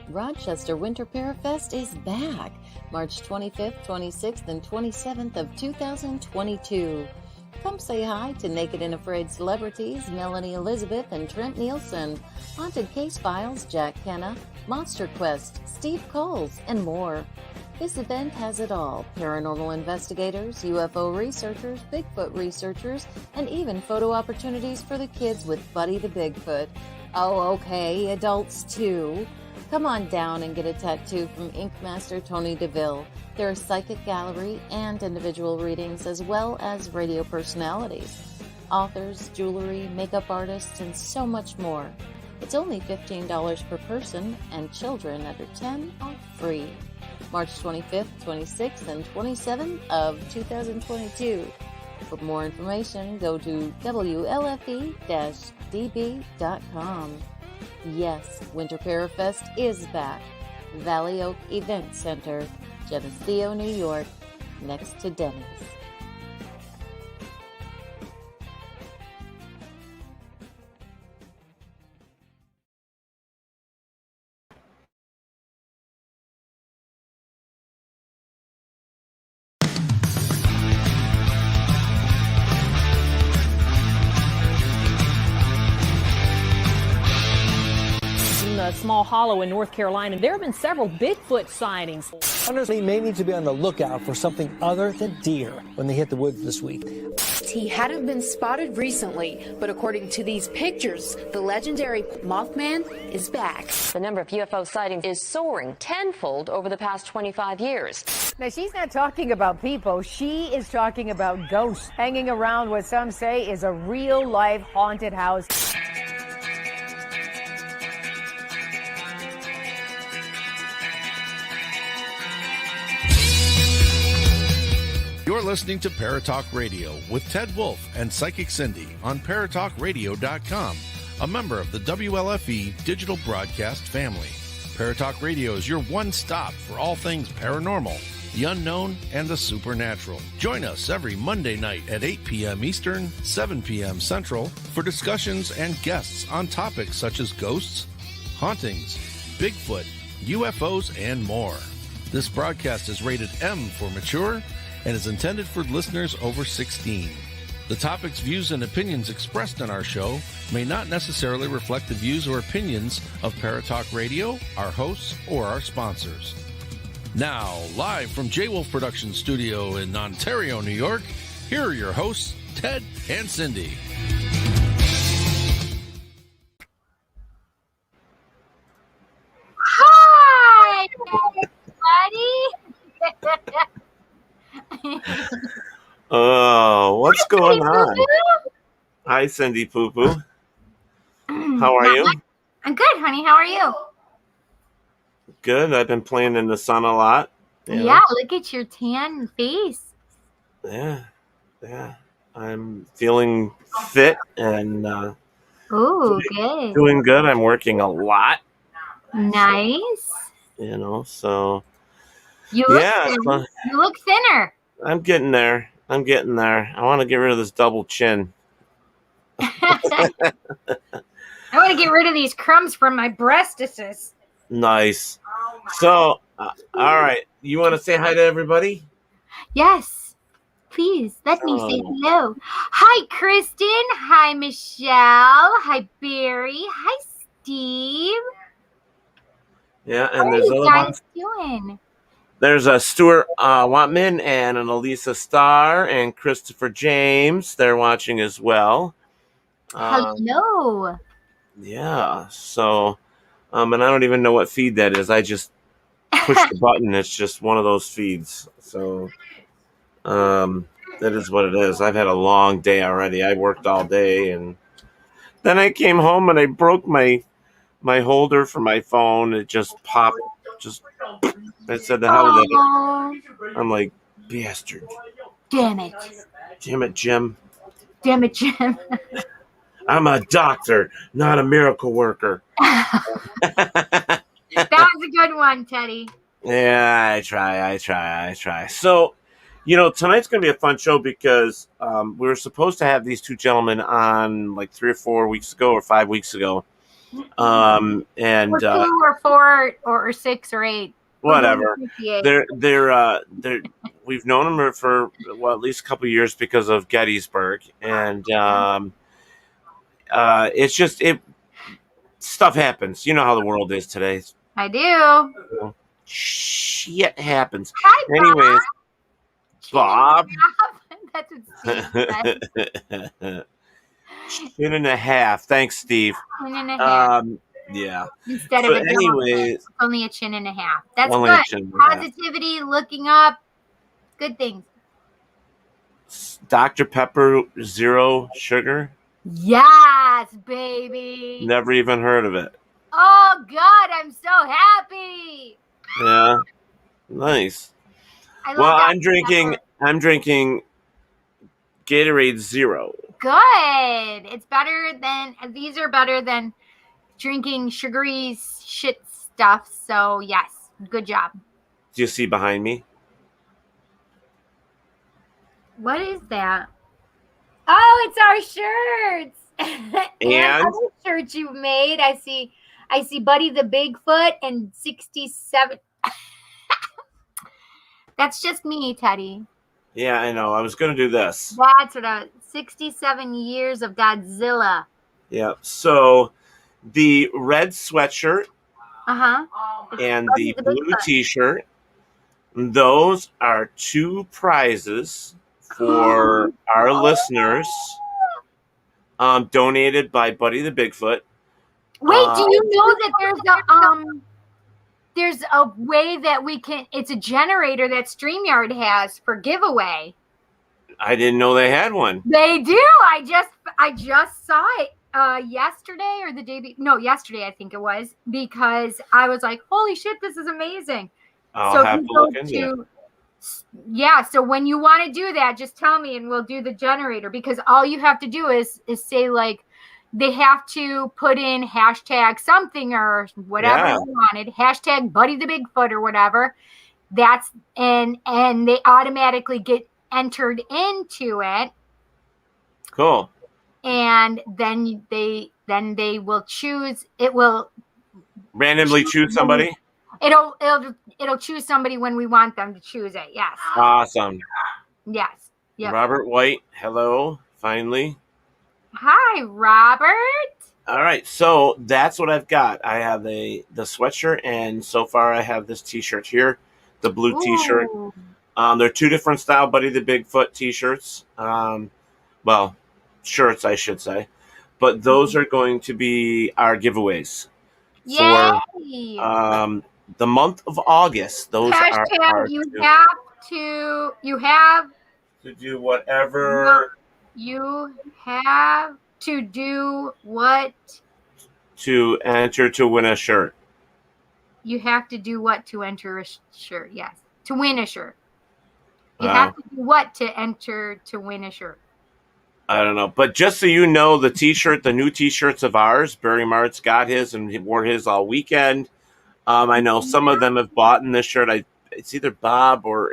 Rochester Winter Parafest is back, March 25th, 26th, and 27th of 2022. Come say hi to Naked and Afraid celebrities Melanie Elizabeth and Trent Nielsen, Haunted Case Files Jack Kenna, Monster Quest Steve Coles, and more. This event has it all: paranormal investigators, UFO researchers, Bigfoot researchers, and even photo opportunities for the kids with Buddy the Bigfoot. Oh, okay, adults too. Come on down and get a tattoo from Ink Master Tony DeVille. There are psychic gallery and individual readings, as well as radio personalities, authors, jewelry, makeup artists, and so much more. It's only $15 per person, and children under 10 are free. March 25th, 26th, and 27th of 2022. For more information, go to WLFE-DB.com. Yes, Winter Parafest is back. Valley Oak Event Center, Geneseo, New York, next to Denny's. A small hollow in North Carolina. There have been several Bigfoot sightings. Hunters may need to be on the lookout for something other than deer when they hit the woods this week. He hadn't been spotted recently, but according to these pictures, the legendary Mothman is back. The number of UFO sightings is soaring tenfold over the past 25 years. Now, she's not talking about people. She is talking about ghosts hanging around what some say is a real-life haunted house. You're listening to Paratalk Radio with Ted Wolf and Psychic Cindy on Paratalkradio.com, a member of the WLFE digital broadcast family. Paratalk Radio is your one-stop for all things paranormal, the unknown, and the supernatural. Join us every Monday night at 8 p.m. Eastern, 7 p.m. Central for discussions and guests on topics such as ghosts, hauntings, Bigfoot, UFOs, and more. This broadcast is rated M for mature and is intended for listeners over 16. The topics, views, and opinions expressed on our show may not necessarily reflect the views or opinions of Paratalk Radio, our hosts, or our sponsors. Now, live from J-Wolf Production Studio in Ontario, New York, here are your hosts, Ted and Cindy. Hi, everybody. Oh, what's going on? Hi, Cindy Poo Poo. How are you? I'm good, honey. How are you? Good. I've been playing in the sun a lot. Yeah, look at your tan face. Yeah. I'm feeling fit and good. Doing good. I'm working a lot. Nice. So you look thinner. I'm getting there. I want to get rid of this double chin. I want to get rid of these crumbs from my breastises. Nice. So, all right. You want to say hi to everybody? Yes. Please, let me say hello. Hi, Kristen. Hi, Michelle. Hi, Barry. Hi, Steve. Yeah, and what there's are you guys doing? There's a Stuart Watman and an Elisa Starr and Christopher James. They're watching as well. Hello. Yeah. So, and I don't even know what feed that is. I just push the button. It's just one of those feeds. So, that is what it is. I've had a long day already. I worked all day, and then I came home and I broke my holder for my phone. It just popped. I said, the hell with it. I'm like, bastard. Damn it, Jim. Damn it, Jim. I'm a doctor, not a miracle worker. That was a good one, Teddy. Yeah, I try. So, tonight's going to be a fun show because we were supposed to have these two gentlemen on like 3 or 4 weeks ago or 5 weeks ago. And or 2 or 4 or 6 or 8. whatever. They're we've known them for at least a couple of years because of Gettysburg, and it's just stuff happens. You know how the world is today. I do. Shit happens. Hi, Anyways, Bob. That's what Steve said. Chin and a half. Thanks, Steve. Chin and a half. Yeah. Instead So of a double anyways, chin, it's only a chin and a half. That's only a good. chin and a half. Positivity, looking up, good things. Dr. Pepper, 0 sugar. Yes, baby. Never even heard of it. Oh God, I'm so happy. Yeah. Nice. Well, I'm drinking Gatorade 0. Good. It's better than, these are better than drinking sugary shit stuff. So yes, good job. Do you see behind me? What is that? Oh, it's our shirts. And other shirts you made. I see Buddy the Bigfoot and 67. That's just me, Teddy. Yeah, I know. I was going to do this. That's what 67 years of Godzilla. Yeah. So the red sweatshirt and the blue T-shirt, those are 2 prizes for our listeners, donated by Buddy the Bigfoot. Wait, do you know that there's a way that we can? It's a generator that StreamYard has for giveaway. I didn't know they had one. They do. I just saw it yesterday or the day. No, yesterday I think it was, because I was like, "Holy shit, this is amazing!" I'll have to look into it. Yeah, so when you want to do that, just tell me and we'll do the generator, because all you have to do is say, like, they have to put in hashtag something or whatever you wanted, hashtag Buddy the Bigfoot or whatever. That's and they automatically get entered into it. Cool. And then they will choose. It will randomly choose somebody. It'll choose somebody when we want them to choose it. Yes. Awesome. Yes. Yep. Robert White. Hello. Finally. Hi, Robert. All right. So that's what I've got. I have the sweatshirt, and so far I have this T-shirt here, the blue T-shirt. They're 2 different style Buddy the Bigfoot T-shirts. Well, shirts, I should say. But those are going to be our giveaways. Yay! For the month of August. Those hashtag are you have to do whatever. You have to do what? To enter to win a shirt. You have to do what to enter a shirt? Yes. To win a shirt. You have to do what to enter to win a shirt? I don't know. But just so you know, the T-shirt, the new T-shirts of ours, Barry Martz got his and he wore his all weekend. I know some of them have bought in this shirt. It's either Bob or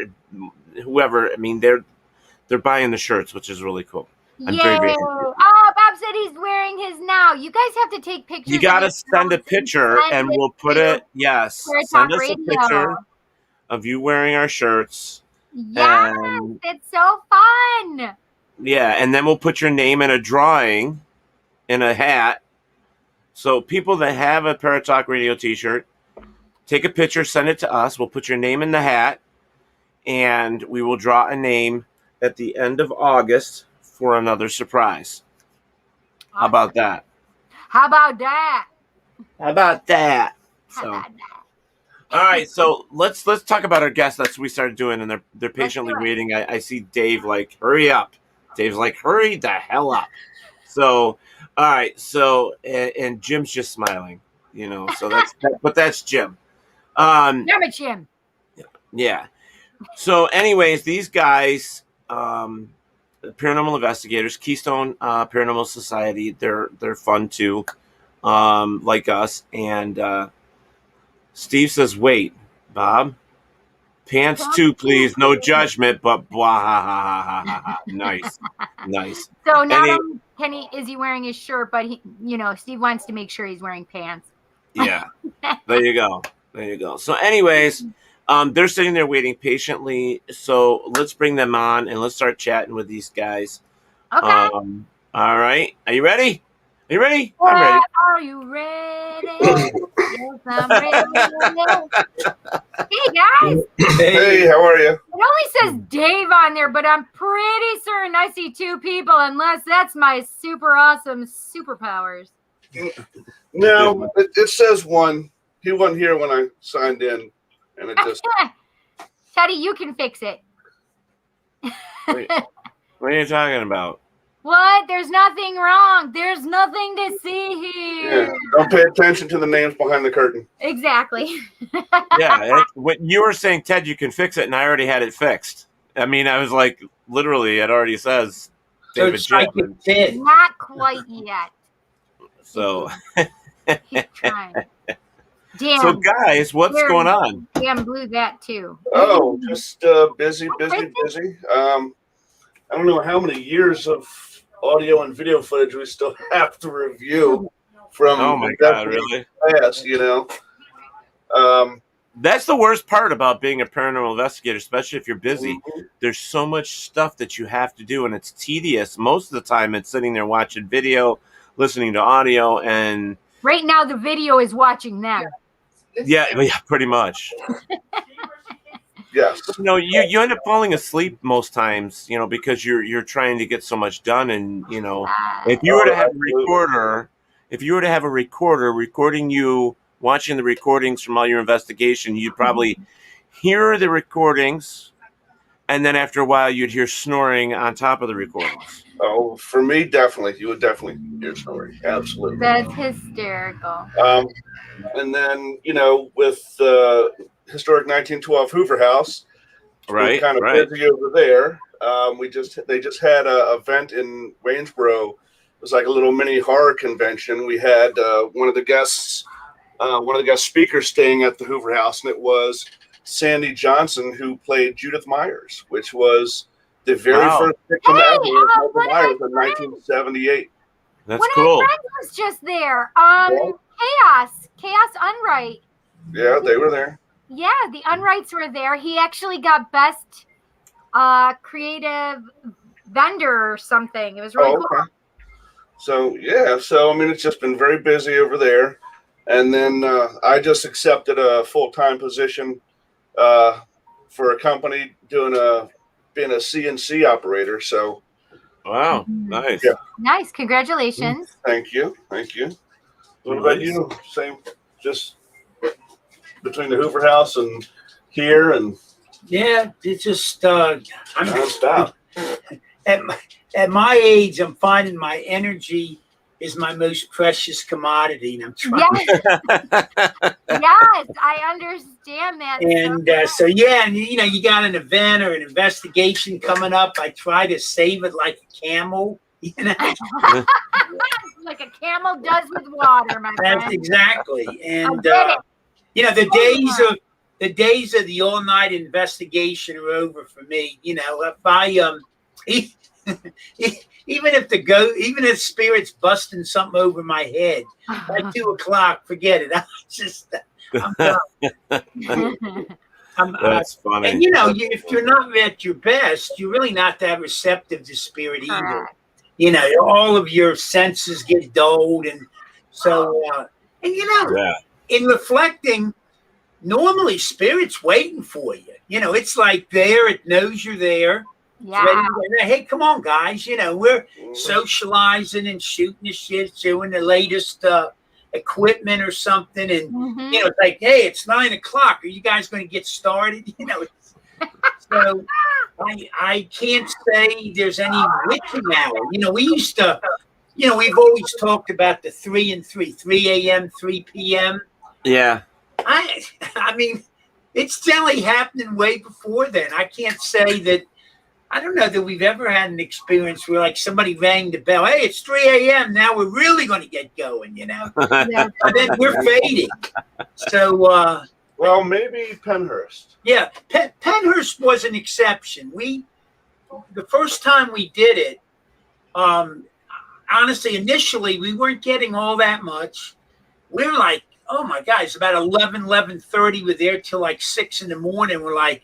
whoever. I mean, they're buying the shirts, which is really cool. I'm very grateful. Oh, Bob said he's wearing his now. You guys have to take pictures. You got to send a picture, and we'll put it. Yes, send us a picture of you wearing our shirts. Yes, it's so fun. Yeah, and then we'll put your name in a drawing, in a hat. So people that have a Paratalk Radio T-shirt, take a picture, send it to us. We'll put your name in the hat, and we will draw a name at the end of August for another surprise. Awesome. How about that? How about that? How about that? So, all right, so let's talk about our guests. That's what we started doing, and they're patiently waiting. I see Dave like, hurry up. Dave's like, hurry the hell up. So, all right, so and Jim's just smiling, you know. So that's Jim. Damn it, Jim. Yeah. So, anyways, these guys, paranormal investigators, Keystone Paranormal Society, they're fun too, like us. And Steve says, "Wait, Bob, Pants too, please. No judgment, but blah, ha, ha, ha, ha, ha, ha. Nice. Nice. So not only is he wearing his shirt, but he, Steve wants to make sure he's wearing pants. Yeah. There you go. There you go. So anyways, they're sitting there waiting patiently. So let's bring them on and let's start chatting with these guys. Okay. All right. Are you ready? Are you ready? I'm ready. Are you ready? Yes, I'm ready. Hey, guys. Hey, how are you? It only says Dave on there, but I'm pretty certain I see two people, unless that's my super awesome superpowers. No, it says one. He wasn't here when I signed in, and it just... Teddy, you can fix it. Wait, what are you talking about? What? There's nothing wrong. There's nothing to see here. Yeah, don't pay attention to the names behind the curtain. Exactly. Yeah, when you were saying, Ted, you can fix it, and I already had it fixed. I mean, I was like, literally, it already says David Chapman. Not quite yet. So, keep trying. Damn. So, guys, what's going on? Damn, blew that too. Oh, just busy. I don't know how many years of audio and video footage we still have to review from. Oh my God, really? Past, That's the worst part about being a paranormal investigator, especially if you're busy. Mm-hmm. There's so much stuff that you have to do, and it's tedious. Most of the time, it's sitting there watching video, listening to audio, and right now the video is watching them. Yeah, pretty much. Yes. You end up falling asleep most times, because you're trying to get so much done, and if you were to have a recorder, recording you watching the recordings from all your investigation, you'd probably hear the recordings, and then after a while, you'd hear snoring on top of the recordings. Oh, for me, definitely, you would definitely hear snoring. Absolutely. That's hysterical. And then with historic 1912 Hoover House, right? Kind of busy over there. They just had a event in Waynesboro. It was like a little mini horror convention. We had one of the guest speakers staying at the Hoover House, and it was Sandy Johnson, who played Judith Myers, which was the very first victim ever of Michael Myers in 1978. That's one cool. Of my friends was just there. Chaos Unright. Yeah, they were there. Yeah, the Unrights were there. He actually got best creative vendor or something. It was really cool. So it's just been very busy over there. And then I just accepted a full-time position for a company being a CNC operator. So, wow, nice. Yeah. Nice, congratulations. Thank you. What about you? Same, just between the Hoover House and here, and it's just I'm nonstop. At my age, I'm finding my energy is my most precious commodity, and I'm trying. Yes, I understand that. And you got an event or an investigation coming up. I try to save it like a camel, like a camel does with water, my friend. That's exactly. And the days of the all-night investigation are over for me. If I even if spirit's busting something over my head at 2:00, forget it. I'm done. That's funny. And if you're not at your best, you're really not that receptive to spirit either. All of your senses get dulled, and so in reflecting, normally spirit's waiting for you. It's like there, it knows you're there. Yeah. Hey, come on, guys. We're socializing and shooting the shit, doing the latest equipment or something. And, it's like, hey, it's 9:00. Are you guys going to get started? So I can't say there's any witching hour. We used to, we've always talked about the 3 and 3 a.m., 3 p.m. Yeah. I mean, it's generally happening way before then. I can't say that. I don't know that we've ever had an experience where like somebody rang the bell. Hey, it's 3 a.m. Now we're really going to get going, And then we're fading. So, Well, maybe Pennhurst. Yeah, Pennhurst was an exception. The first time we did it, honestly, initially we weren't getting all that much. We were like, oh my God, it's about 11:30. We're there till like 6 in the morning. We're like,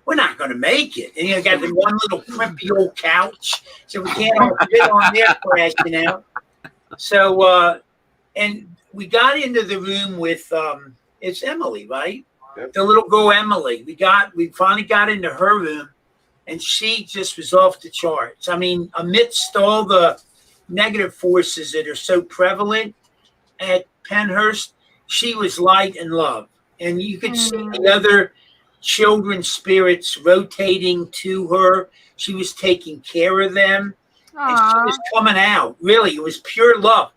we're not going to make it. And got the one little crimpy old couch, so we can't all fit on there crashing out. So, and we got into the room with, it's Emily, right? Yep. The little girl, Emily. We finally got into her room, and she just was off the charts. I mean, amidst all the negative forces that are so prevalent at Pennhurst, she was light and love. And you could see the other children's spirits rotating to her. She was taking care of them. And she was coming out. Really, it was pure love.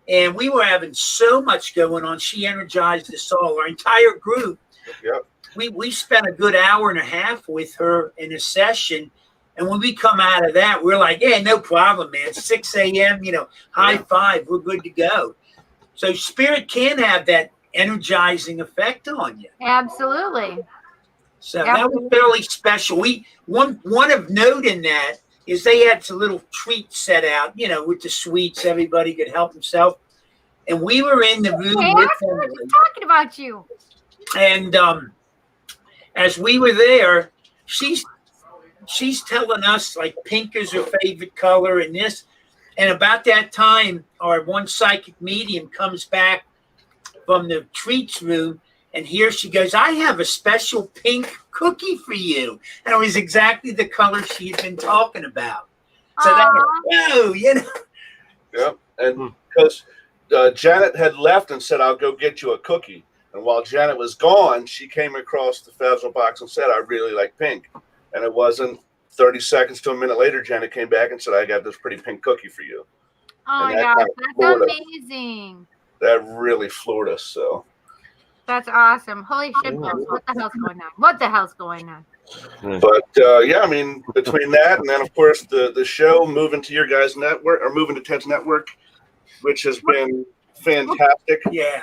And we were having so much going on. She energized us all, our entire group. Yep. We spent a good hour and a half with her in a session. And when we come out of that, we're like, yeah, no problem, man. 6 a.m., high five. We're good to go. So spirit can have that energizing effect on you. Absolutely. So that was fairly special. One of note in that is they had some little treats set out, with the sweets. Everybody could help himself. And we were in the room with them. We're talking about you. And as we were there, she's telling us like pink is her favorite color and this. And about that time, our one psychic medium comes back from the treats room. And here she goes, I have a special pink cookie for you. And it was exactly the color she had been talking about. So that was, Yep. And because Janet had left and said, I'll go get you a cookie. And while Janet was gone, she came across the Phasma box and said, I really like pink. And it wasn't 30 seconds to a minute later, Janet came back and said, I got this pretty pink cookie for you. Oh my gosh, that's amazing. That really floored us. So that's awesome. Holy shit, what the hell's going on? What the hell's going on? But yeah, I mean, between that and then of course the show moving to your guys' network or moving to Ted's network, which has been fantastic. Yeah.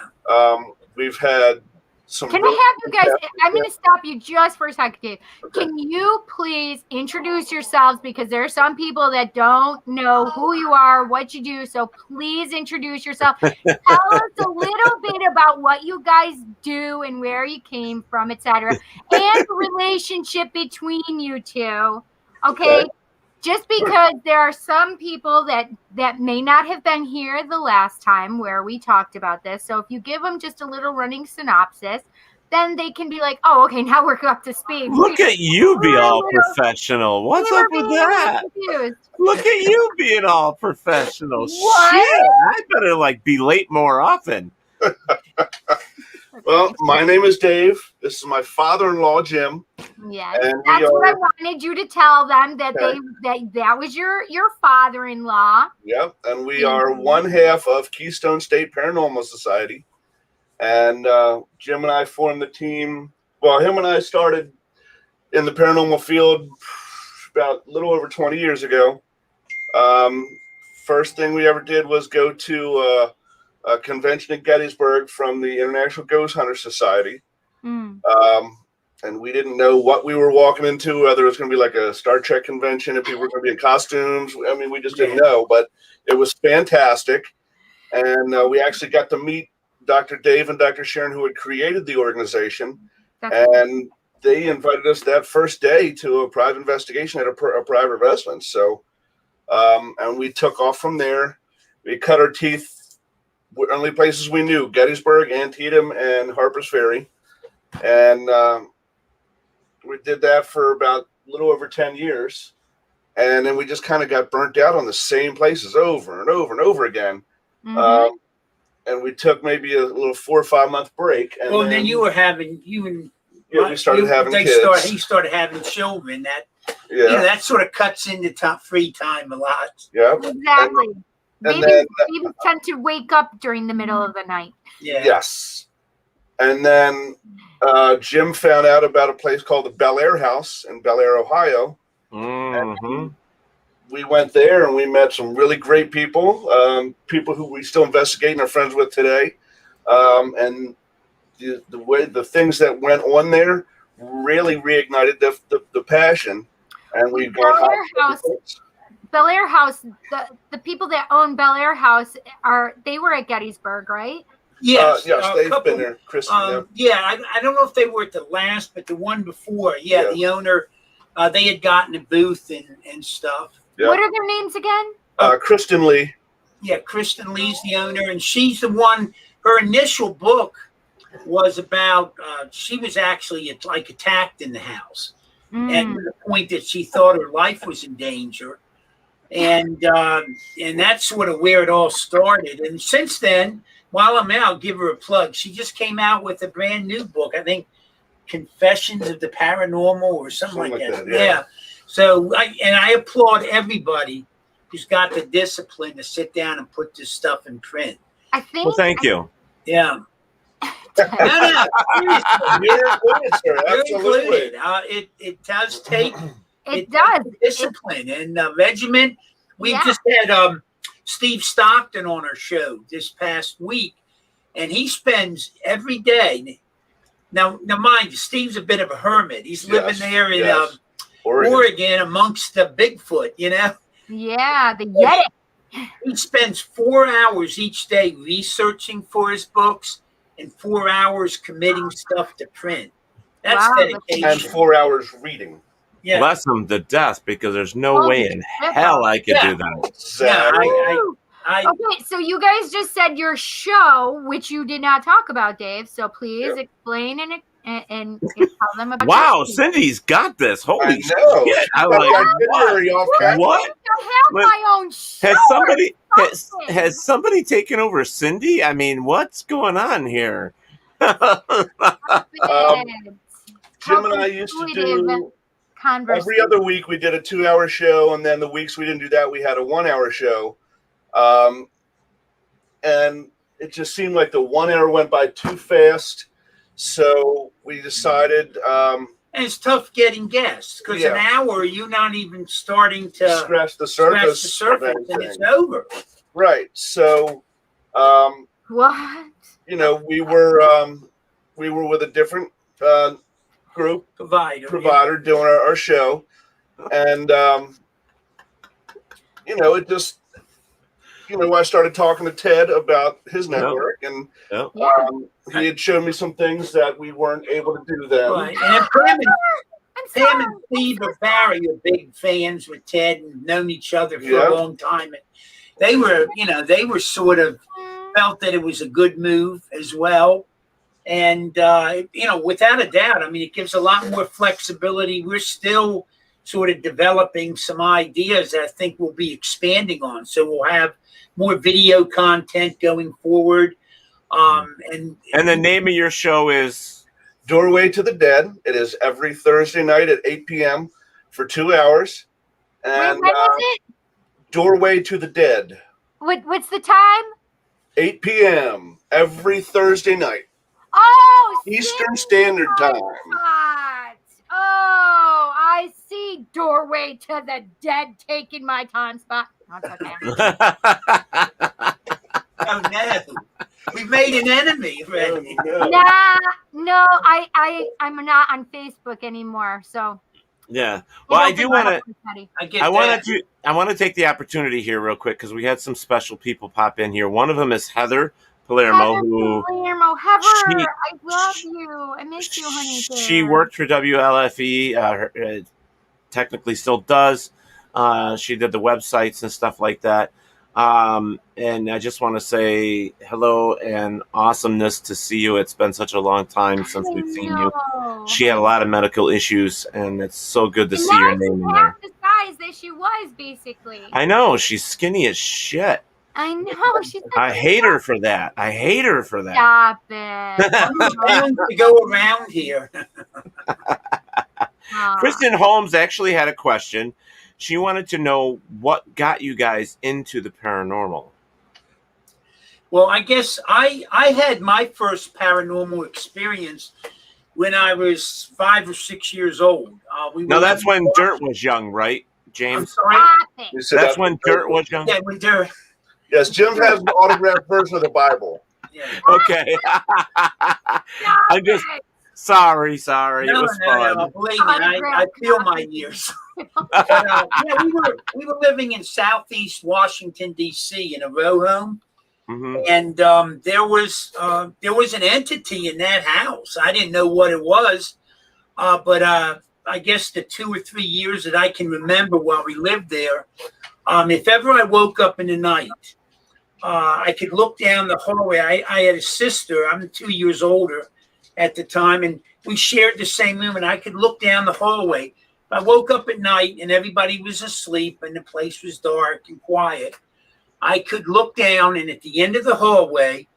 We've had some. Can I have you guys? I'm going to stop you just for a second, Dave. Okay. Can you please introduce yourselves, because there are some people that don't know who you are, what you do. So please introduce yourself. Tell us a little bit about what you guys do and where you came from, etc., and the relationship between you two. Okay. Just because there are some people that may not have been here the last time where we talked about this. So if you give them just a little running synopsis, then they can be like, oh, okay, now we're up to speed. Look at you be all professional. What's up with that? Look at you being all professional. What? Shit, I better be late more often. Well, my name is Dave. This is my father-in-law, Jim. Yes, that's what I wanted you to tell them, that that was your father-in-law. Yep, and we are one half of Keystone State Paranormal Society. And Jim and I formed the team. Well, him and I started in the paranormal field about a little over 20 years ago. First thing we ever did was go to a convention in Gettysburg from the International Ghost Hunter Society. And we didn't know what we were walking into, whether it was going to be like a Star Trek convention, if people were going to be in costumes. I mean, we just didn't know, but it was fantastic. And we actually got to meet Dr. Dave and Dr. Sharon, who had created the organization. And they invited us that first day to a private investigation at a private residence. So, and we took off from there. We cut our teeth. Only places we knew: Gettysburg, Antietam, and Harper's Ferry. And we did that for about a little over 10 years. And then we just kind of got burnt out on the same places over and over and over again. And we took maybe a little 4 or 5 month break. And then you were having, we started having kids. He started having children. That sort of cuts into free time a lot. Yeah, exactly. Babies tend to wake up during the middle of the night. Yeah. Yes. And then Jim found out about a place called the Bel Air House in Bel Air, Ohio. We went there and we met some really great people, people who we still investigate and are friends with today. And the way the things that went on there really reignited the passion, and we've got Bel Air House. The people that own Bel Air House they were at Gettysburg, right? Yes, they've been there, Kristen. I don't know if they were at the last, but the one before, the owner, they had gotten a booth and stuff. Yeah. What are their names again? Kristen Lee. Yeah, Kristen Lee's the owner, and she's the one. Her initial book was about she was actually attacked in the house, and to the point that she thought her life was in danger, and that's sort of where it all started. And since then, while I'm out, give her a plug. She just came out with a brand new book, I think, Confessions of the Paranormal or something like that. Yeah. So I applaud everybody who's got the discipline to sit down and put this stuff in print. I think. Well, thank you. Yeah. No, You're included, sir. Absolutely. It does take discipline and regiment. We just had Steve Stockton on our show this past week, and he spends every day. Now mind you, Steve's a bit of a hermit. He's living there in Oregon amongst the Bigfoot, you know. Yeah, the Yeti. He spends 4 hours each day researching for his books and 4 hours committing stuff to print. That's dedication. And 4 hours reading. Yeah. Bless him to death, because there's no way in hell I could do that. Okay, so you guys just said your show, which you did not talk about, Dave. So please explain and tell them about. Wow, Cindy's got this. Holy shit! I'm like, what? I have my own show. Has somebody taken over Cindy? I mean, what's going on here? Jim and I used to do every other week. We did a 2-hour show, and then the weeks we didn't do that, we had a 1-hour show. And it just seemed like the 1 hour went by too fast. So we decided. And it's tough getting guests because an hour you're not even starting to scratch the surface and it's over. Right. So, what? You know, we were with a different group provider doing our show, and you know, it just. You know, I started talking to Ted about his network, and he had shown me some things that we weren't able to do then. Right. And Pam and Steve are very big fans with Ted and known each other for a long time. And they were sort of felt that it was a good move as well. And, you know, without a doubt, I mean, it gives a lot more flexibility. We're still sort of developing some ideas that I think we'll be expanding on. So we'll have more video content going forward. And the name of your show is Doorway to the Dead. It is every Thursday night at 8 p.m. for 2 hours. And when is it? Doorway to the Dead. What's the time? 8 p.m. every Thursday night. Oh, Eastern Standard Time. Oh, I see. Doorway to the Dead taking my time spot. Oh no, we've made an enemy already. No, I'm not on Facebook anymore. So yeah, well, I do want to. I want to take the opportunity here real quick because we had some special people pop in here. One of them is Heather Palermo, Heather, I love you. I miss you, honey. She worked for WLFE. Technically, still does. She did the websites and stuff like that. And I just want to say hello and awesomeness to see you. It's been such a long time since we've seen you. She had a lot of medical issues, and it's so good to see your name in there. The size that she was, basically. I know. She's skinny as shit. I know. I hate her for that. Stop it. Bound to go around here. Kristen Holmes actually had a question. She wanted to know what got you guys into the paranormal. Well, I guess I had my first paranormal experience when I was 5 or 6 years old. No, that's when Dirt was young, right, James? I'm sorry? That's when Dirt was young? Yeah, when Dirt. Yes, Jim has an autographed version of the Bible. Okay. I'm just sorry. It was fun. No. Believe me, I feel my years. But, yeah, we were living in Southeast Washington D.C. in a row home, and there was an entity in that house. I didn't know what it was, but I guess the 2 or 3 years that I can remember while we lived there, if ever I woke up in the night, I could look down the hallway. I had a sister. I'm 2 years older at the time, and we shared the same room, and I could look down the hallway. I woke up at night and everybody was asleep and the place was dark and quiet. I could look down, and at the end of the hallway,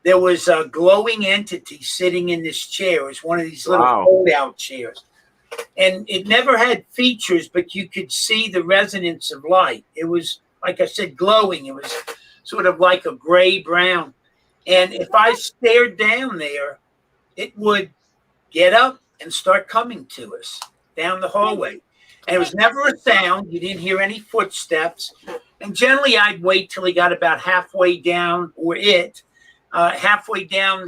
there was a glowing entity sitting in this chair. It was one of these little fold-out chairs. And it never had features, but you could see the resonance of light. It was, like I said, glowing. It was sort of like a gray-brown. And if I stared down there, it would get up and start coming to us down the hallway. And it was never a sound. You didn't hear any footsteps. And generally, I'd wait till he got about halfway down, or halfway down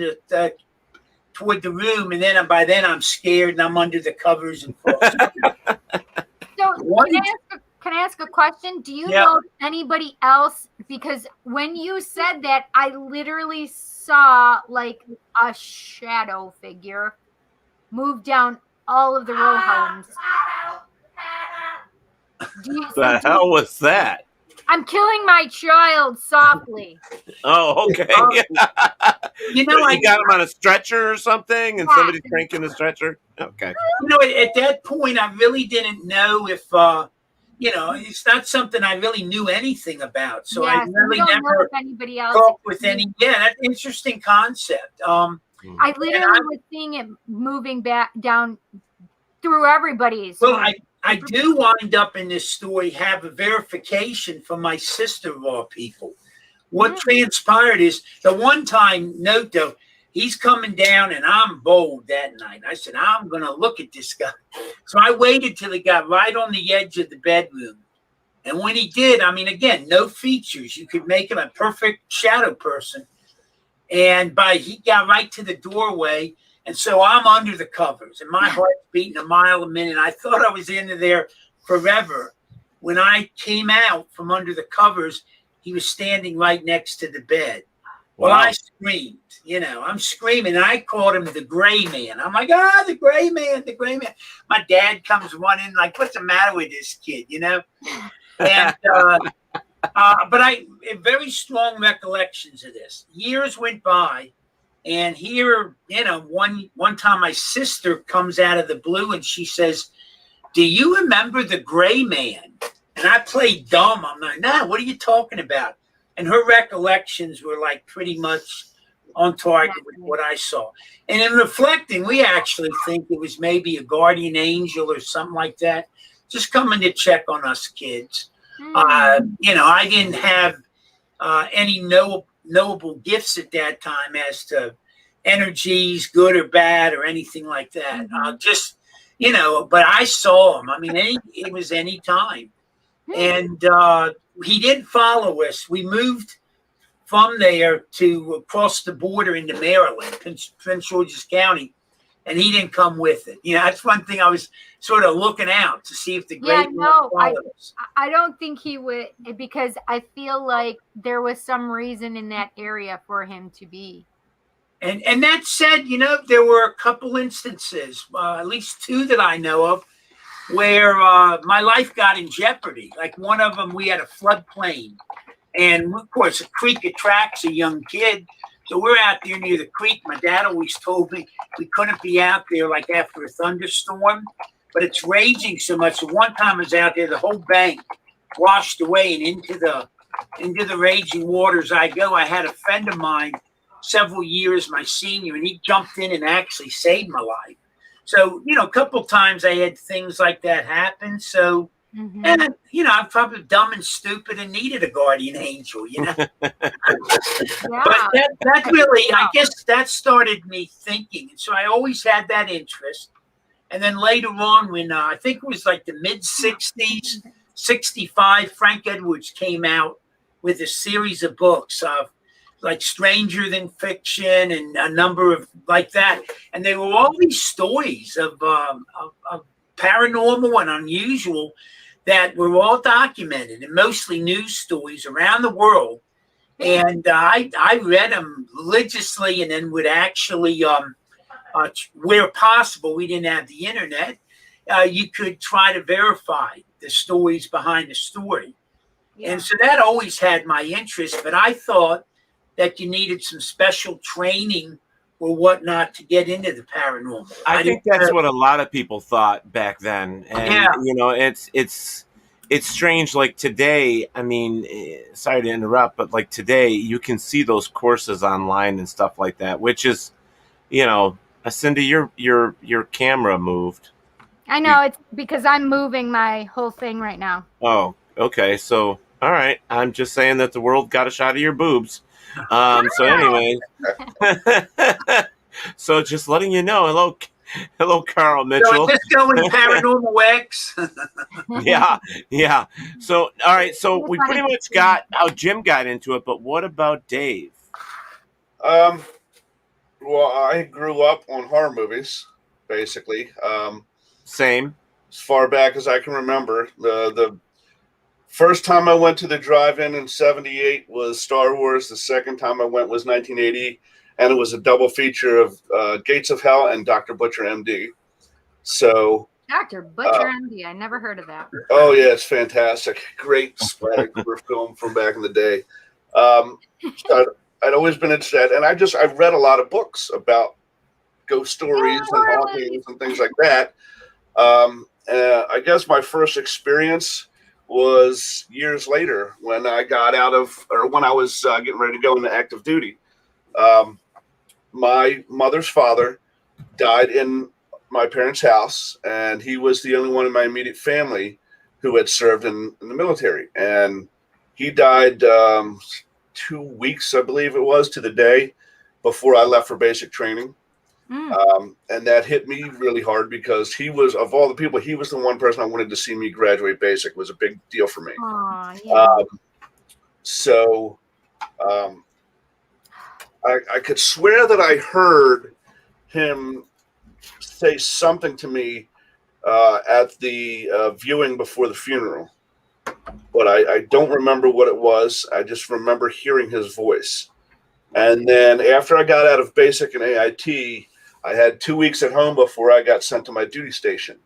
toward the room. And then by then, I'm scared and I'm under the covers and fall asleep. So can I ask a question? Do you know anybody else? Because when you said that, I literally saw like a shadow figure move down all of the row homes. The hell was that? I'm killing my child softly. Oh, okay. You know, I got him on a stretcher or something, and somebody's cranking the stretcher. Okay. You know, at that point, I really didn't know if, it's not something I really knew anything about. So I really never anybody else talked with any. Yeah, that's an interesting concept. I literally was seeing it moving back down through everybody's. Well, I do wind up in this story, have a verification from my sister of all people. What transpired is the one time note, though, he's coming down and I'm bold that night. I said, I'm going to look at this guy. So I waited till he got right on the edge of the bedroom. And when he did, I mean, again, no features. You could make him a perfect shadow person. And he got right to the doorway. And so I'm under the covers and my heart's beating a mile a minute. I thought I was into there forever. When I came out from under the covers, he was standing right next to the bed. Well, I screamed, I'm screaming. I called him the gray man. I'm like, the gray man. My dad comes running like, what's the matter with this kid, And, but I have very strong recollections of this. Years went by. And here, one time my sister comes out of the blue and she says, do you remember the gray man? And I played dumb. I'm like, nah, what are you talking about? And her recollections were like pretty much on target with what I saw. And in reflecting, we actually think it was maybe a guardian angel or something like that, just coming to check on us kids. I didn't have any knowable gifts at that time as to energies, good or bad, or anything like that. But I saw him. I mean, it was any time. And he didn't follow us. We moved from there to across the border into Maryland, Prince George's County, and he didn't come with it. That's one thing I was sort of looking out to see if the great I don't think he would, because I feel like there was some reason in that area for him to be. And that said, there were a couple instances, at least 2 that I know of, where my life got in jeopardy. Like one of them, we had a floodplain. And of course, a creek attracts a young kid. So we're out there near the creek. My dad always told me we couldn't be out there like after a thunderstorm, but it's raging so much. So one time I was out there, the whole bank washed away, and into the raging waters I go. I had a friend of mine, several years my senior, and he jumped in and actually saved my life. So, a couple of times I had things like that happen. So, and, I'm probably dumb and stupid and needed a guardian angel, But that really, I guess that started me thinking. And so I always had that interest. And then later on, when I think it was like the mid-60s, 65, Frank Edwards came out with a series of books of like Stranger Than Fiction and a number of like that. And they were all these stories of paranormal and unusual that were all documented, and mostly news stories around the world. And I read them religiously, and then would actually, where possible, we didn't have the internet, you could try to verify the stories behind the story. Yeah. And so that always had my interest, but I thought that you needed some special training or whatnot to get into the paranormal. I think that's what a lot of people thought back then. And, you know, it's strange. Like today, I mean, sorry to interrupt, but like today you can see those courses online and stuff like that, which is, you know, Cindy, your camera moved. I know, it's because I'm moving my whole thing right now. Oh, okay. So, all right. I'm just saying that the world got a shot of your boobs. So anyway, so just letting you know, hello, Carl Mitchell. So is this going Paranormal X? yeah. So, all right. So we pretty much got how Jim got into it, but what about Dave? Well, I grew up on horror movies, basically. Same. As far back as I can remember, the first time I went to the drive-in in '78 was Star Wars. The second time I went was 1980, and it was a double feature of Gates of Hell and Dr. Butcher, MD. So Dr. Butcher, MD. I never heard of that. Oh yeah, it's fantastic. Great splatter film from back in the day. I'd always been interested, and I read a lot of books about ghost stories and hauntings and things like that. I guess my first experience was years later when I got when I was getting ready to go into active duty. My mother's father died in my parents' house, and he was the only one in my immediate family who had served in the military. And he died 2 weeks, I believe it was, to the day before I left for basic training. And that hit me really hard because he was, of all the people, he was the one person I wanted to see me graduate basic. It was a big deal for me. I could swear that I heard him say something to me at the viewing before the funeral, but I don't remember what it was. I just remember hearing his voice. And then after I got out of basic and AIT, I had 2 weeks at home before I got sent to my duty station.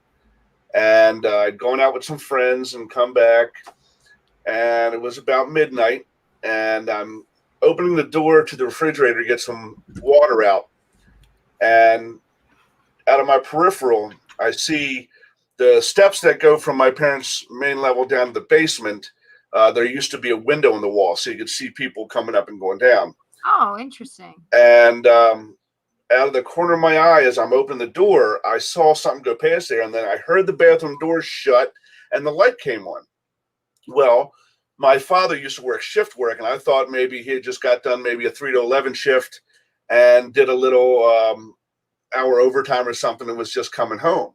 And I'd gone out with some friends and come back, and it was about midnight, and I'm opening the door to the refrigerator to get some water out. And out of my peripheral, I see the steps that go from my parents' main level down to the basement. There used to be a window in the wall, so you could see people coming up and going down. Oh, interesting. And out of the corner of my eye, as I'm opening the door, I saw something go past there, and then I heard the bathroom door shut, and the light came on. Well, my father used to work shift work, and I thought maybe he had just got done maybe a 3 to 11 shift and did a little hour overtime or something and was just coming home.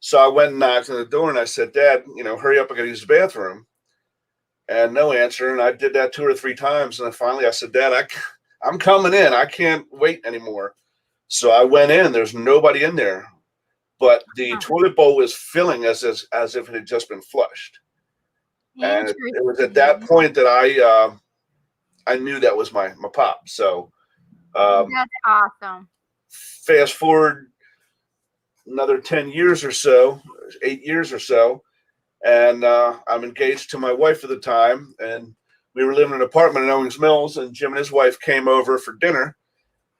So I went and knocked on the door, and I said, "Dad, hurry up, I gotta use the bathroom." And no answer, and I did that 2 or 3 times, and then finally I said, "Dad, I'm coming in. I can't wait anymore." So I went in. There's nobody in there, but the toilet bowl was filling as if it had just been flushed. And it was at that point that I knew that was my pop. So that's awesome. Fast forward another 10 years or so, 8 years or so, and I'm engaged to my wife at the time, and we were living in an apartment in Owings Mills, and Jim and his wife came over for dinner,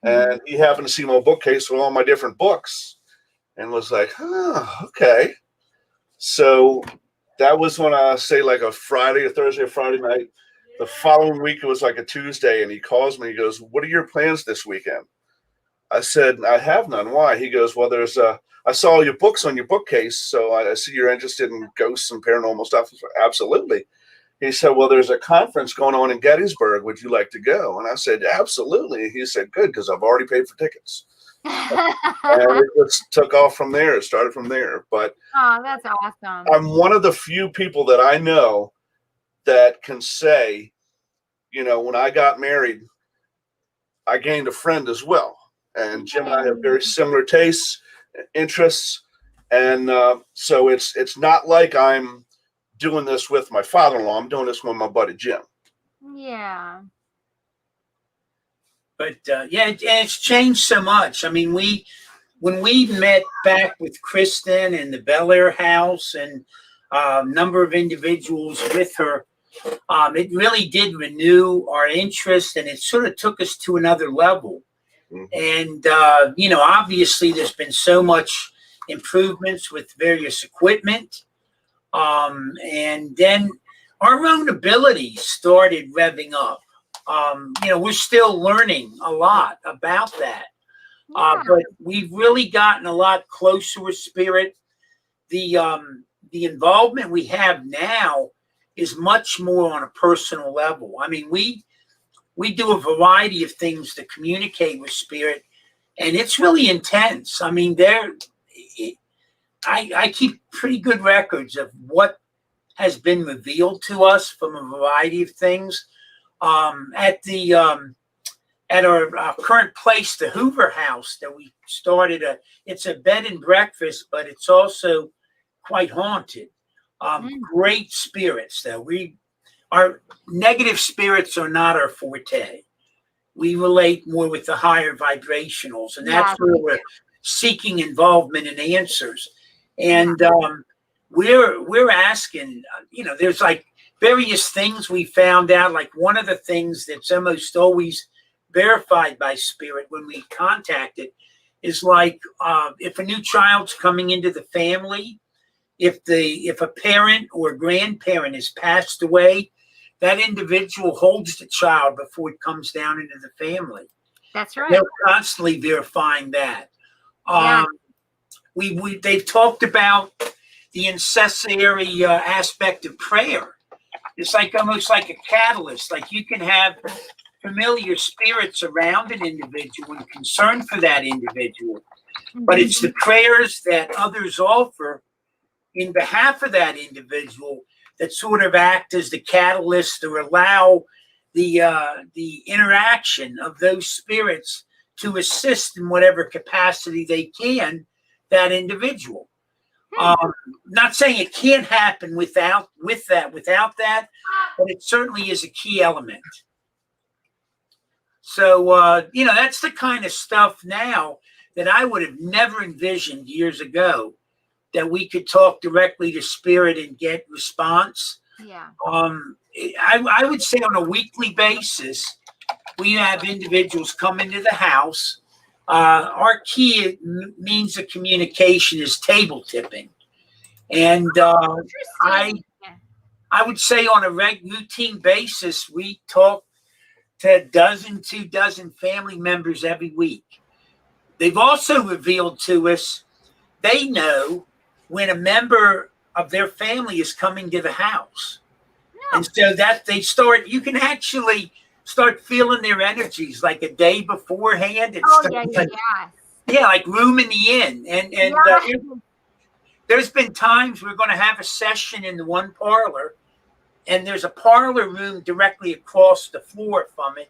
and he happened to see my bookcase with all my different books and was like, "Oh, okay." So that was when I say like a Friday, a Thursday, or Friday night. The following week, it was like a Tuesday, and he calls me. He goes, "What are your plans this weekend?" I said, "I have none." "Why?" He goes, "Well, I saw your books on your bookcase, so I see you're interested in ghosts and paranormal stuff." I said, "Absolutely." He said, "Well, there's a conference going on in Gettysburg. Would you like to go?" And I said, "Absolutely." He said, "Good, because I've already paid for tickets." And it just took off from there. It started from there. But oh, that's awesome. I'm one of the few people that I know that can say, when I got married, I gained a friend as well. And Jim and I have very similar tastes, interests. And so it's not like I'm doing this with my father-in-law. I'm doing this with my buddy Jim. Yeah. But it's changed so much. I mean, when we met back with Kristen and the Bel Air house and a number of individuals with her, it really did renew our interest, and it sort of took us to another level. And, obviously there's been so much improvements with various equipment. And then our own abilities started revving up. We're still learning a lot about that. But we've really gotten a lot closer with spirit. The involvement we have now is much more on a personal level. I mean, we do a variety of things to communicate with spirit, and it's really intense. I mean, I keep pretty good records of what has been revealed to us from a variety of things. At our current place, the Hoover House, that we started it's a bed and breakfast, but it's also quite haunted. Great spirits, though. Our negative spirits are not our forte. We relate more with the higher vibrationals, and that's where we're seeking involvement and answers. And we're asking, there's like various things we found out. Like one of the things that's almost always verified by spirit when we contact it is like if a new child's coming into the family, if a parent or grandparent has passed away, that individual holds the child before it comes down into the family. That's right. They're constantly verifying that. They've talked about the incessary aspect of prayer. It's like almost like a catalyst. Like you can have familiar spirits around an individual and concern for that individual, but it's the prayers that others offer in behalf of that individual that sort of act as the catalyst or allow the interaction of those spirits to assist in whatever capacity they can that individual. Not saying it can't happen without that, but it certainly is a key element. So, that's the kind of stuff now that I would have never envisioned years ago, that we could talk directly to spirit and get response. Yeah. I would say on a weekly basis, we have individuals come into the house. Our key means of communication is table tipping. And I would say on a routine basis, we talk to 2 dozen family members every week. They've also revealed to us they know when a member of their family is coming to the house. No. And so that you can actually start feeling their energies like a day beforehand. Like room in the inn. And there's been times we're going to have a session in the one parlor, and there's a parlor room directly across the floor from it.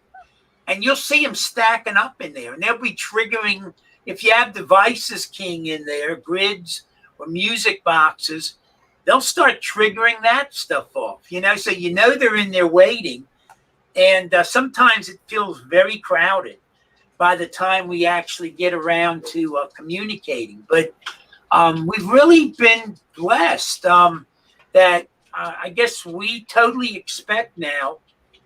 And you'll see them stacking up in there, and they'll be triggering. If you have devices keying in there, grids or music boxes, they'll start triggering that stuff off, so they're in there waiting. And sometimes it feels very crowded by the time we actually get around to communicating. But we've really been blessed that I guess we totally expect now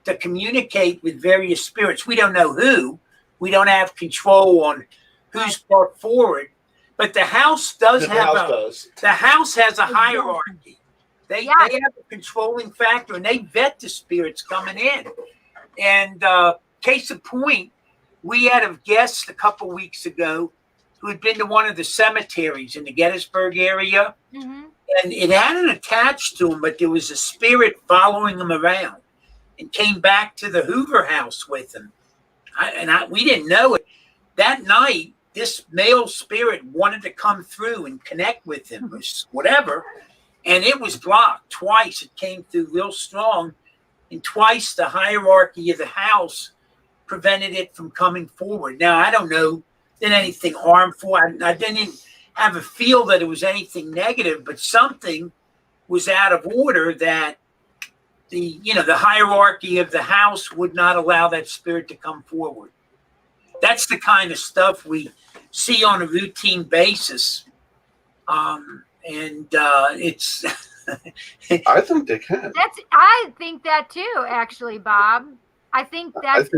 to communicate with various spirits. We don't know who. We don't have control on who's brought forward. But the house has a hierarchy. They have a controlling factor, and they vet the spirits coming in. And case in point, we had a guest a couple weeks ago who had been to one of the cemeteries in the Gettysburg area. Mm-hmm. And it hadn't attached to him, but there was a spirit following him around and came back to the Hoover House with him. We didn't know it. That night, this male spirit wanted to come through and connect with him or whatever, and it was blocked twice. It came through real strong, and twice the hierarchy of the house prevented it from coming forward. Now, I don't know that anything harmful. I didn't have a feel that it was anything negative, but something was out of order that the hierarchy of the house would not allow that spirit to come forward. That's the kind of stuff we see on a routine basis. It's I think they can. I think that too, actually, Bob. I think that's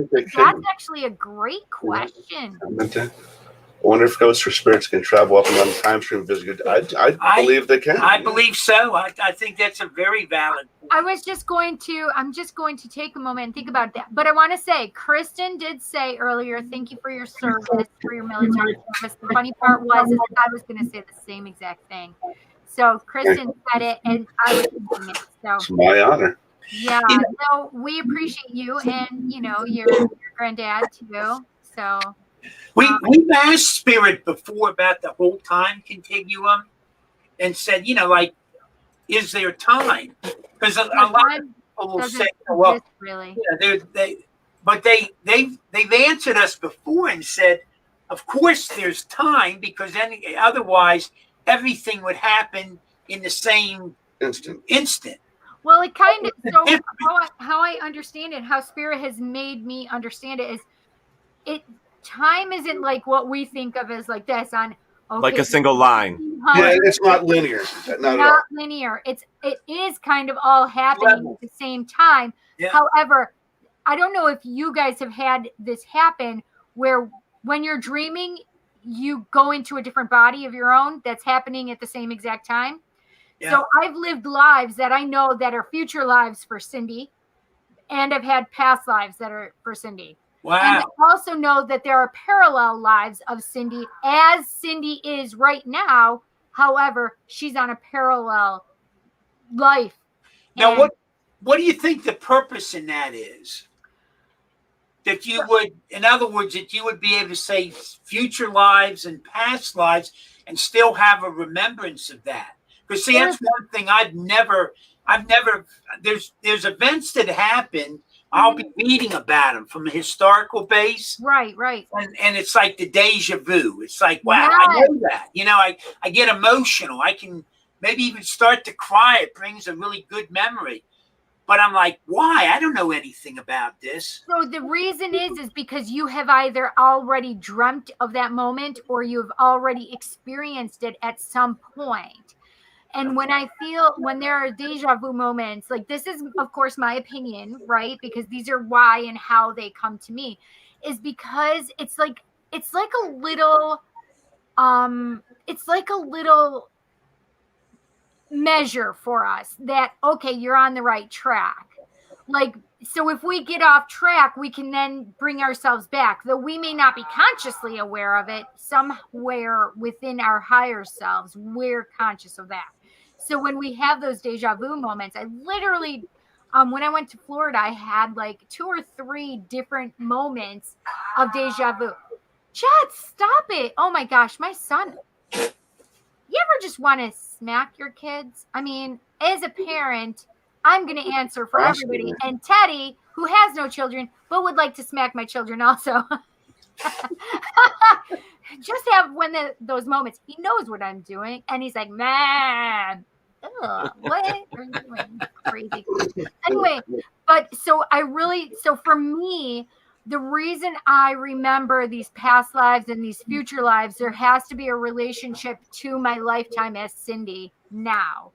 actually a great question. I wonder if ghosts or spirits can travel up and down the time stream visit. I believe they can. I believe so. I think that's a very valid point. I'm just going to take a moment and think about that. But I want to say, Kristen did say earlier, thank you for your service, for your military service. The funny part was I was going to say the same exact thing. So Kristen said it, and I was thinking it. So it's my honor. Yeah. So we appreciate you, and your granddad too. So. We've asked Spirit before about the whole time continuum and said, is there time? Because a lot of people will say, well, really. They've answered us before and said, of course there's time, because otherwise everything would happen in the same instant. Well, it kind of, so how I understand it, how Spirit has made me understand it is time isn't like what we think of as like this on like a single line. Yeah, it's not linear. Not linear. It is kind of all happening at the same time. Yeah. However, I don't know if you guys have had this happen where when you're dreaming, you go into a different body of your own that's happening at the same exact time. Yeah. So I've lived lives that I know that are future lives for Cindy, and I've had past lives that are for Cindy. Wow. And I also know that there are parallel lives of Cindy as Cindy is right now. However, she's on a parallel life. Now, what do you think the purpose in that is? That you would, in other words, that you would be able to say future lives and past lives and still have a remembrance of that. Because see, that's one thing I've never, there's events that happen. I'll be reading about them from a historical base. Right. And it's like the deja vu. It's like, wow, I know that. I get emotional. I can maybe even start to cry. It brings a really good memory. But I'm like, why? I don't know anything about this. So the reason is because you have either already dreamt of that moment or you've already experienced it at some point. And when there are deja vu moments, like this is, of course, my opinion, right? Because these are why and how they come to me, is because it's like a little measure for us that, okay, you're on the right track. Like, so if we get off track, we can then bring ourselves back, though we may not be consciously aware of it. Somewhere within our higher selves, we're conscious of that. So when we have those deja vu moments, I literally, when I went to Florida, I had like 2 or 3 different moments of deja vu. Chad, stop it. Oh my gosh, my son. You ever just want to smack your kids? I mean, as a parent, I'm going to answer for everybody. And Teddy, who has no children, but would like to smack my children also. Just have those moments. He knows what I'm doing. And he's like, man, what are you doing? Crazy. Anyway, so for me, the reason I remember these past lives and these future lives, there has to be a relationship to my lifetime as Cindy now.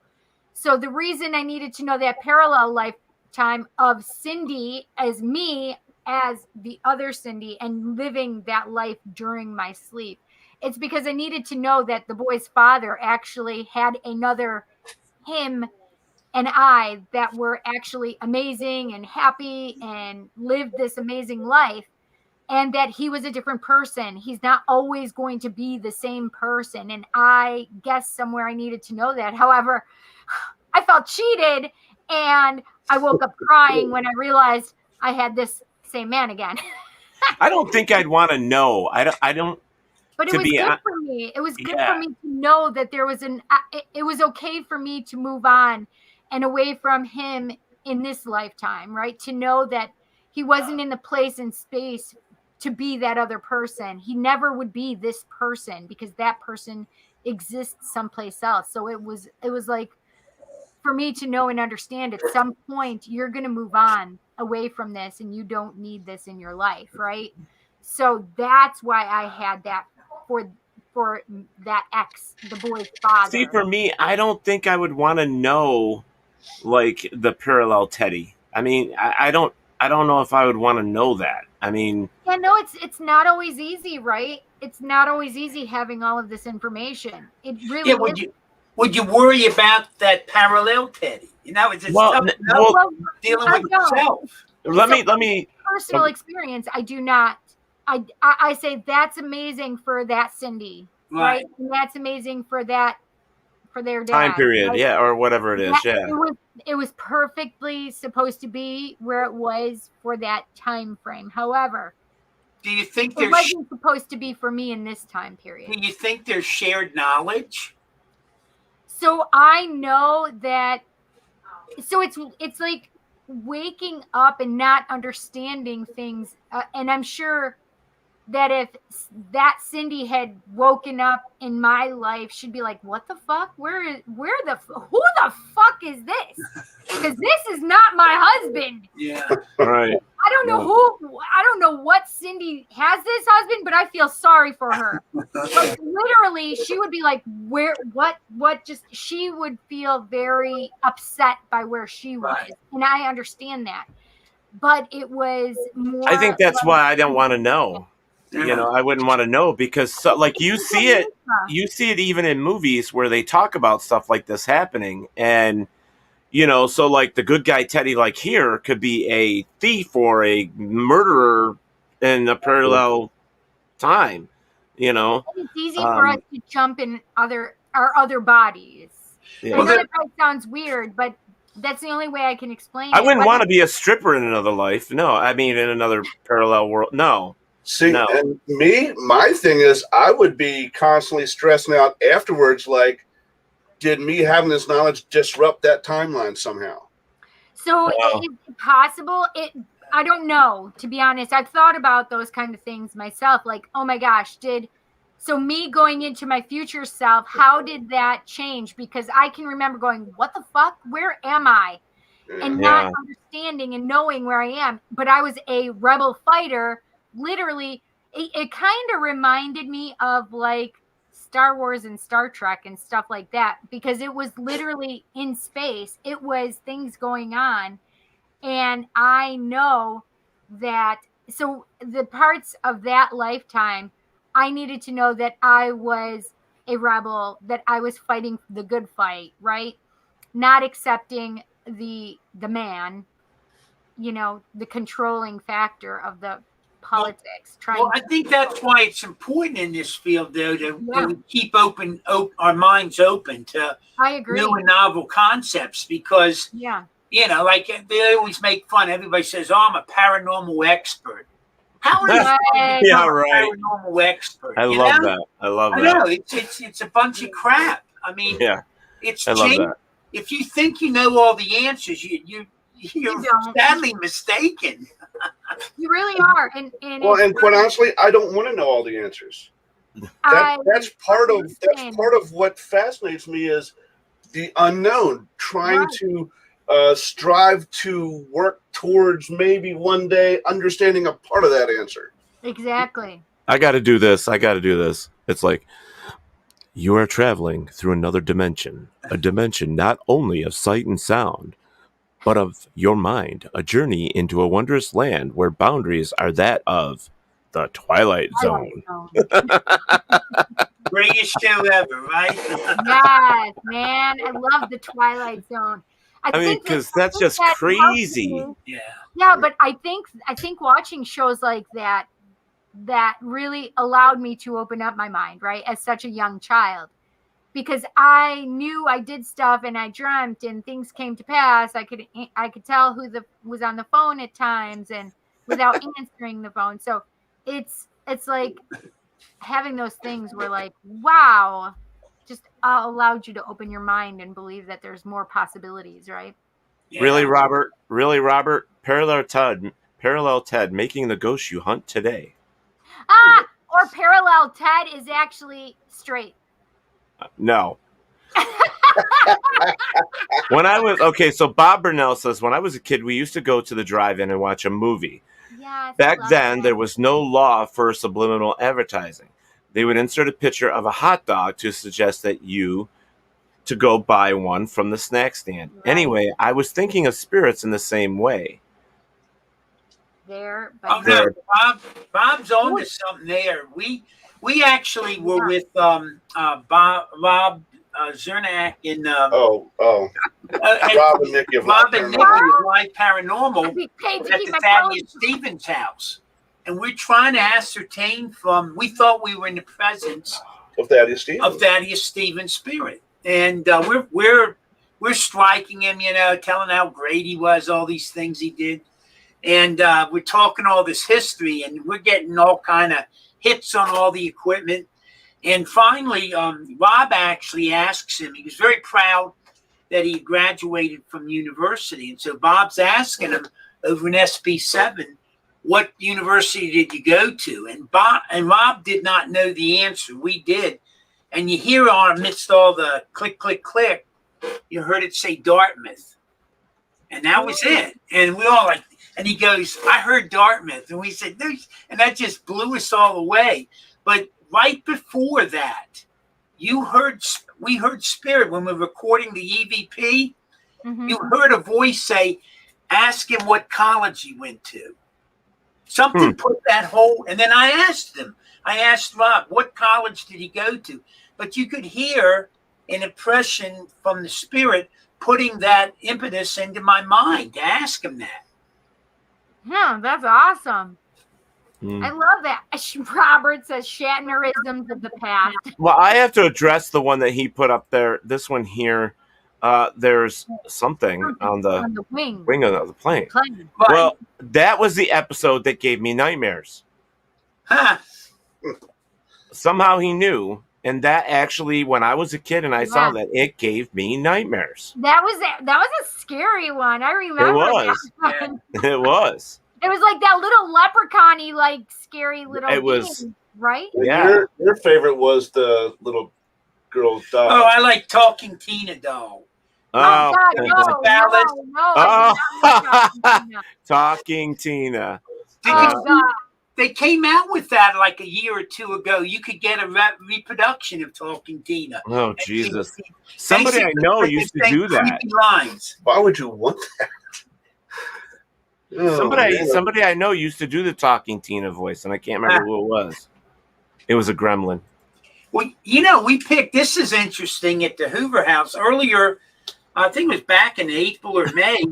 So the reason I needed to know that parallel lifetime of Cindy as me, as the other Cindy, and living that life during my sleep, it's because I needed to know that the boy's father actually had another him and I that were actually amazing and happy and lived this amazing life, and that he was a different person. He's not always going to be the same person. And I guess somewhere I needed to know that. However, I felt cheated, and I woke up crying when I realized I had this same man again. I don't think I'd want to know. I don't. But it was good for me. It was good for me to know that there was it was okay for me to move on and away from him in this lifetime, right? To know that he wasn't in the place and space to be that other person. He never would be this person because that person exists someplace else. So it was like, for me to know and understand at some point you're going to move on away from this and you don't need this in your life, right? So that's why I had that for that ex, the boy's father. See, for me, I don't think I would want to know like the parallel Teddy. I mean, I don't know if I would want to know that. I mean, yeah, no, it's not always easy, right? It's not always easy having all of this information. It really is. Would you worry about that parallel Teddy? You know, it's dealing with yourself. Let me personal experience. I do not. I say that's amazing for that Cindy, right? And that's amazing for that, for their dad, time period, right? Yeah, or whatever it is. Yeah, it was perfectly supposed to be where it was for that time frame. However, do you think it wasn't supposed to be for me in this time period? Do you think there's shared knowledge? So I know that. So it's like waking up and not understanding things, and I'm sure that if that Cindy had woken up in my life, she'd be like, "What the fuck? Who the fuck is this? Because this is not my husband." Yeah, right. I don't know I don't know what Cindy has this husband, but I feel sorry for her. Like, literally, she would be like, she would feel very upset by where she was. Right. And I understand that. But it was more. I think that's why I don't want to know. You know, I wouldn't want to know because, like, you see it even in movies where they talk about stuff like this happening, and you know, so like the good guy Teddy, like here, could be a thief or a murderer in a parallel time. You know, it's easy for us to jump in our other bodies. Yeah. I know that sounds weird, but that's the only way I can explain it. I wouldn't want to be a stripper in another life. No, I mean in another parallel world. No. See, no. And my thing is, I would be constantly stressing out afterwards, like, did me having this knowledge disrupt that timeline somehow? So is it possible? I don't know, to be honest. I've thought about those kind of things myself. Like, oh my gosh, so me going into my future self, how did that change? Because I can remember going, what the fuck? Where am I? And not understanding and knowing where I am. But I was a rebel fighter. Literally, it kind of reminded me of like Star Wars and Star Trek and stuff like that, because it was literally in space. It was things going on. And I know that, so the parts of that lifetime, I needed to know that I was a rebel, that I was fighting the good fight, right? Not accepting the man, you know, the controlling factor of the politics. I think that's why it's important in this field, though, to keep our minds open to new and novel concepts, because you know, like they always make fun. Everybody says, "Oh, I'm a paranormal expert." How are you a paranormal expert? I love that. I love that. No, it's a bunch of crap. I mean, it's I love that. If you think you know all the answers, you're sadly mistaken. You really are. And quite honestly, I don't want to know all the answers. That's part of what fascinates me is the unknown, trying to strive to work towards maybe one day understanding a part of that answer. Exactly. I got to do this. It's like you are traveling through another dimension, a dimension not only of sight and sound, but of your mind, a journey into a wondrous land where boundaries are that of the Twilight Zone. Greatest show ever, right? Yes, man. I love the Twilight Zone. I mean, because that's just crazy. Yeah, but I think watching shows like that really allowed me to open up my mind, right, as such a young child. Because I knew I did stuff and I dreamt and things came to pass. I could tell who was on the phone at times and without answering the phone. So it's like having those things were like, wow, just allowed you to open your mind and believe that there's more possibilities, right? Yeah. Really, Robert? Really, Robert? Parallel Ted making the ghost you hunt today. Or Parallel Ted is actually straight. No. So Bob Burnell says, when I was a kid, we used to go to the drive-in and watch a movie. Yes, Back then, there was no law for subliminal advertising. They would insert a picture of a hot dog to suggest that you to go buy one from the snack stand. Right. Anyway, I was thinking of spirits in the same way. Bob's on to something there. We actually were with Bob Zernak in Rob and Nikki of Live Paranormal at the Thaddeus Stevens house, and we're trying to ascertain we thought we were in the presence of Thaddeus Stevens' spirit, and we're striking him, telling how great he was, all these things he did, and we're talking all this history, and we're getting all kind of hits on all the equipment. And finally, Rob actually asks him, he was very proud that he graduated from university. And so Bob's asking him over in SB7, what university did you go to? And Rob did not know the answer. We did. And you hear amidst all the click, click, click, you heard it say Dartmouth. And that was it. And we all and he goes, I heard Dartmouth. And we said, no, and that just blew us all away. But right before that, we heard spirit when we were recording the EVP. Mm-hmm. You heard a voice say, ask him what college he went to. Something put that whole, and then I asked Rob, what college did he go to? But you could hear an impression from the spirit putting that impetus into my mind to ask him that. Yeah, that's awesome. I love that. Robert says Shatnerisms of the past. Well, I have to address the one that he put up there. This one here, there's something on the wing of the plane. Well, that was the episode that gave me nightmares. Somehow he knew, and that actually, when I was a kid and I saw that, it gave me nightmares. That was a scary one. I remember. It was. It was. It was like that little leprechaun-y, scary little being, right? Yeah. Your favorite was the little girl doll. Oh, I like Talking Tina doll. Oh, God, no. Talking Tina. They came out with that like a year or two ago. You could get a reproduction of Talking Tina. Oh, Jesus. Somebody I know used to do that. Lines. Why would you want that? Somebody I know used to do the Talking Tina voice, and I can't remember who it was. It was a gremlin. Well, we picked, this is interesting, at the Hoover House. Earlier, I think it was back in April or May,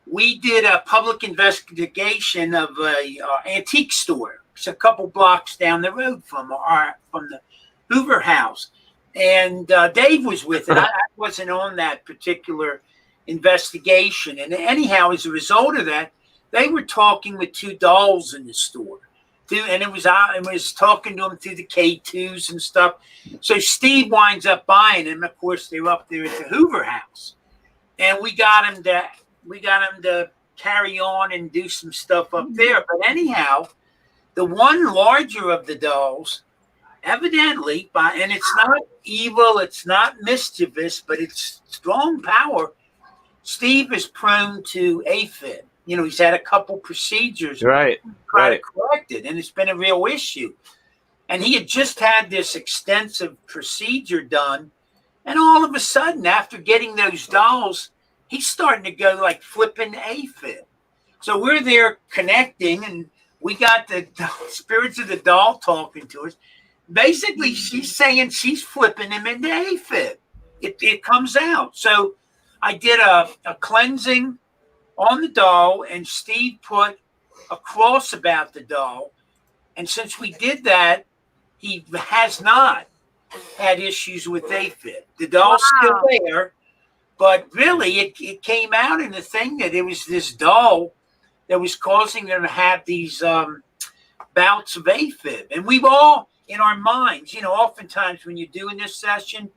we did a public investigation of an antique store. It's a couple blocks down the road from the Hoover House. And Dave was with it. I wasn't on that particular investigation. And anyhow, as a result of that, they were talking with two dolls in the store, and it was talking to them through the K2s and stuff. So Steve winds up buying them. Of course, they were up there at the Hoover House, and we got him to carry on and do some stuff up there. But anyhow, the one larger of the dolls, evidently, and it's not evil, it's not mischievous, but it's strong power. Steve is prone to AFib. He's had a couple procedures to try to correct it, and it's been a real issue. And he had just had this extensive procedure done, and all of a sudden, after getting those dolls, he's starting to go like flipping AFib. So we're there connecting, and we got the spirits of the doll talking to us. Basically, she's saying she's flipping him into AFib. It comes out. So I did a cleansing on the doll, and Steve put a cross about the doll. And since we did that, he has not had issues with AFib. The doll's still there, but really it came out in the thing that it was this doll that was causing them to have these bouts of AFib. And we've all, in our minds, oftentimes when you're doing this session,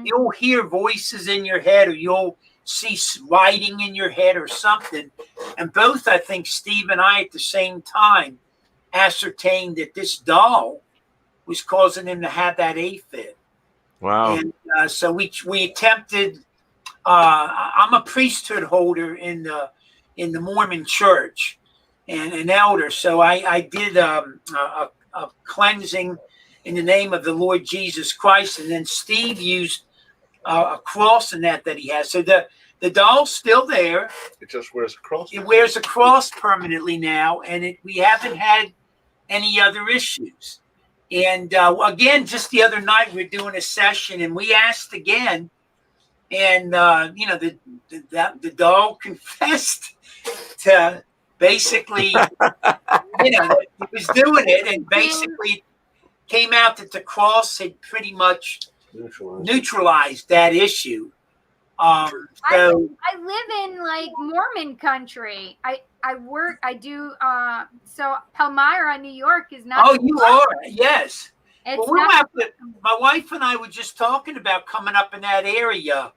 you'll hear voices in your head, or you'll see lighting in your head or something. And both, I think, Steve and I at the same time ascertained that this doll was causing him to have that aphid. Wow. And so we attempted. I'm a priesthood holder in the Mormon Church and an elder. So I did a cleansing in the name of the Lord Jesus Christ. And then Steve used a cross in that he has. So the doll's still there. It just wears a cross. It wears a cross permanently now. And we haven't had any other issues. And again, just the other night, we were doing a session and we asked again. And, the doll confessed to basically, he was doing it, and basically came out that the cross had pretty much neutralized that issue. I live in like Mormon country. So Palmyra, New York is not. Oh, you are? Yes. It's my wife and I were just talking about coming up in that area.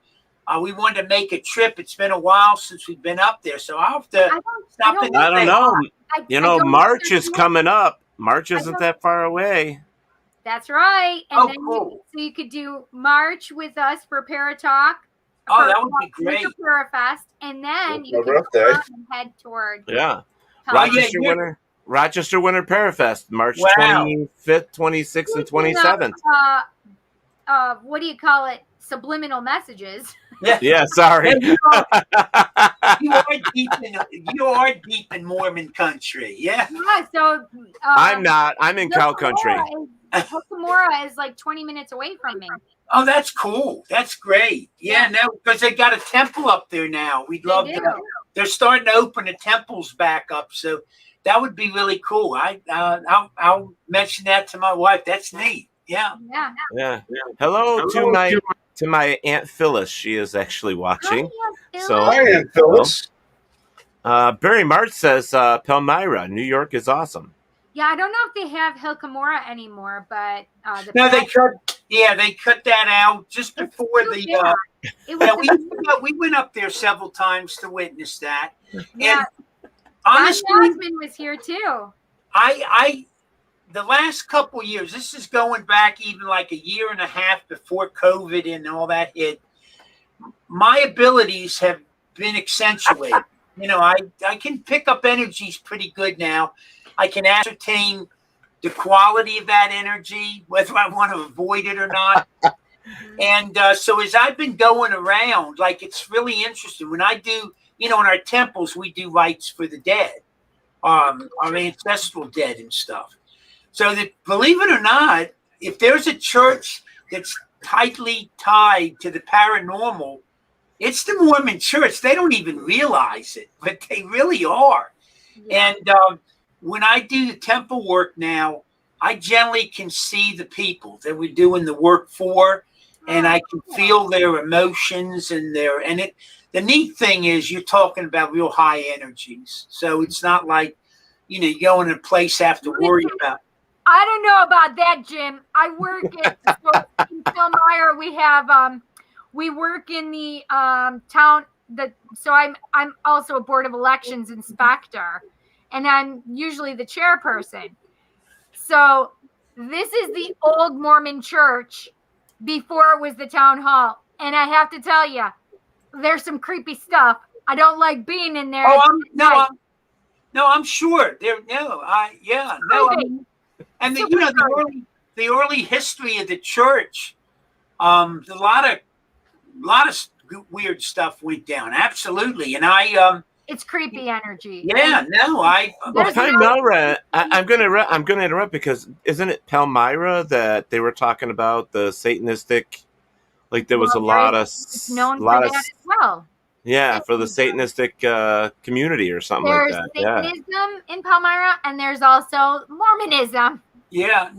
We wanted to make a trip. It's been a while since we've been up there, so I'll have to stop in. I don't know. March is coming up. March isn't that far away. That's right. And then cool. You could do March with us for Paratalk. Oh, that would be great. Parafest, and then you can head toward. Yeah. Palmyra. Rochester Winter Parafest, March 25th, 26th, and 27th. What do you call it? Subliminal messages. Yeah, sorry. You are deep in Mormon country. Yeah. Yeah. So I'm not. I'm in cow country. Hockamora is like 20 minutes away from me. Oh, that's cool. That's great. Yeah, no, because they got a temple up there now. We'd love to. They're starting to open the temples back up, so that would be really cool. I'll mention that to my wife. That's neat. Yeah. Hello to my Aunt Phyllis. She is actually watching. Hi, Aunt Phyllis. Barry March says Palmyra, New York is awesome. Yeah, I don't know if they have Hockamora anymore, but they cut that out just before the. We went up there several times to witness that. Yeah, and honestly, Jasmine was here too. The last couple of years, this is going back even like a year and a half before COVID and all that hit. My abilities have been accentuated. I can pick up energies pretty good now. I can ascertain the quality of that energy, whether I want to avoid it or not. And so as I've been going around, like, it's really interesting. When I do, in our temples, we do rites for the dead, our ancestral dead and stuff. So that, believe it or not, if there's a church that's tightly tied to the paranormal, it's the Mormon Church. They don't even realize it, but they really are. Yeah. And when I do the temple work now, I generally can see the people that we're doing the work for, and I can feel their emotions and the neat thing is you're talking about real high energies. So it's not like, you go in a place have to worry about. I don't know about that, Jim. I work in Palmyra. We work in the town. So I'm also a Board of Elections inspector, and I'm usually the chairperson. So this is the old Mormon church before it was the town hall, and I have to tell you, there's some creepy stuff. I don't like being in there. I'm sure there. And the early history of the church, a lot of weird stuff went down. Absolutely, and it's creepy energy. Yeah, Palmyra. I'm gonna interrupt because isn't it Palmyra that they were talking about the Satanistic? Like there was it's known for that as well. Yeah, for the Satanistic community or something like that. There's Satanism in Palmyra, and there's also Mormonism. Yeah,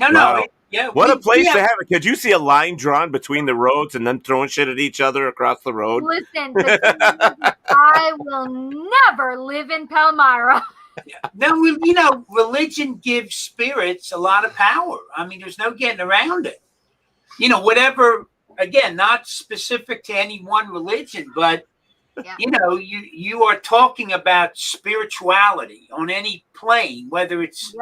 What a place to have it. Could you see a line drawn between the roads and then throwing shit at each other across the road? Listen, I will never live in Palmyra. No, religion gives spirits a lot of power. I mean, there's no getting around it. Whatever, again, not specific to any one religion, but You know, you are talking about spirituality on any plane, whether it's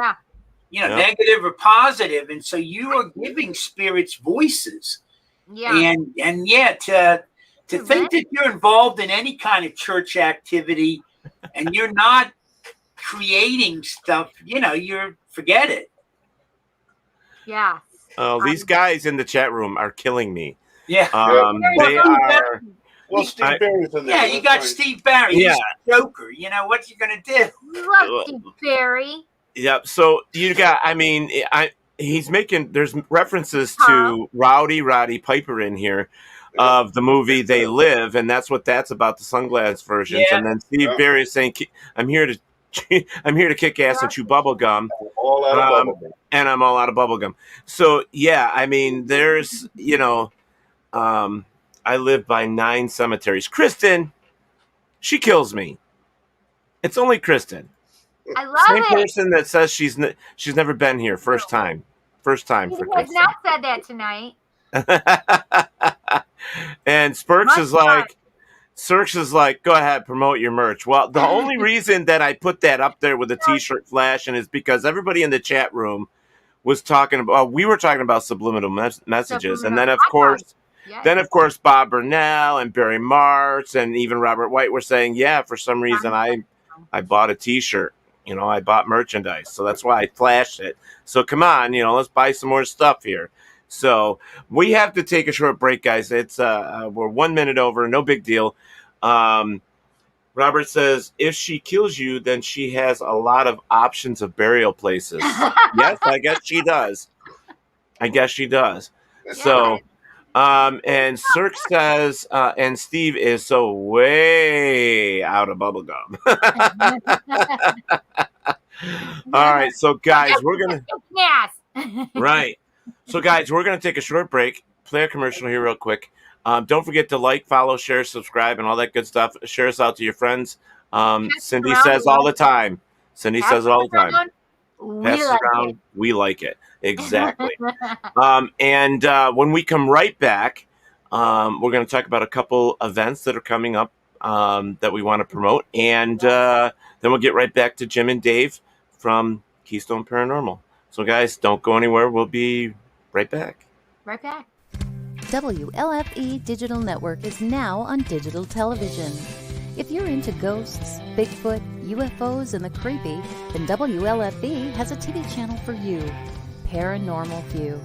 negative or positive, and so you are giving spirits voices. And to think that you're involved in any kind of church activity and you're not creating stuff, forget it. Yeah. Oh, these guys in the chat room are killing me. Yeah. They are. Well, Steve Barry's in there. Yeah, you got Steve Barry. He's a joker. You know, what you going to do? Love Steve Barry. Yep. So you got, he's making, there's references to Roddy Piper in here of the movie They Live, and that's what that's about, the sunglass versions. And then Steve Barry is saying, I'm here to kick ass and chew bubble gum. All out of bubble gum. And I'm all out of bubble gum. So yeah, there's, I live by 9 cemeteries. Kristen, she kills me. It's only Kristen. I love Same it. person that says she's never been here. First time for He has Kristen. not said that tonight. And Spurks is like, go ahead, promote your merch. Well, the only reason that I put that up there with the T-shirt flashing is because everybody in the chat room was talking about. We were talking about subliminal messages, and then of course. Then, of course, Bob Burnell and Barry Martz and even Robert White were saying, for some reason I bought a T-shirt. I bought merchandise. So that's why I flashed it. So come on, let's buy some more stuff here. So we have to take a short break, guys. It's we're 1 minute over. No big deal. Robert says, if she kills you, then she has a lot of options of burial places. Yes, I guess she does. So... and Cirque says, and Steve is so way out of bubblegum. All right, so guys, we're going to... Right. So guys, we're going to take a short break, play a commercial here real quick. Don't forget to like, follow, share, subscribe, and all that good stuff. Share us out to your friends. Cindy says all the time. Pass it around. We like it. Exactly. And when we come right back, we're going to talk about a couple events that are coming up that we want to promote. And then we'll get right back to Jim and Dave from Keystone Paranormal. So, guys, don't go anywhere. We'll be right back. Right back. WLFE Digital Network is now on digital television. If you're into ghosts, Bigfoot, UFOs, and the creepy, then WLFE has a TV channel for you, Paranormal View.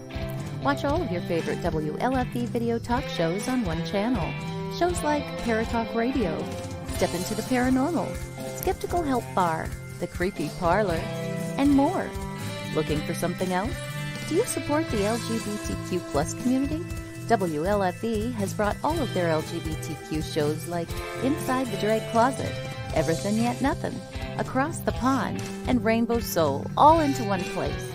Watch all of your favorite WLFE video talk shows on one channel. Shows like Paratalkradio, Step Into the Paranormal, Skeptical Help Bar, The Creepy Parlor, and more. Looking for something else? Do you support the LGBTQ plus community? WLFE has brought all of their LGBTQ shows like Inside the Drag Closet, Everything Yet Nothing, Across the Pond, and Rainbow Soul all into one place.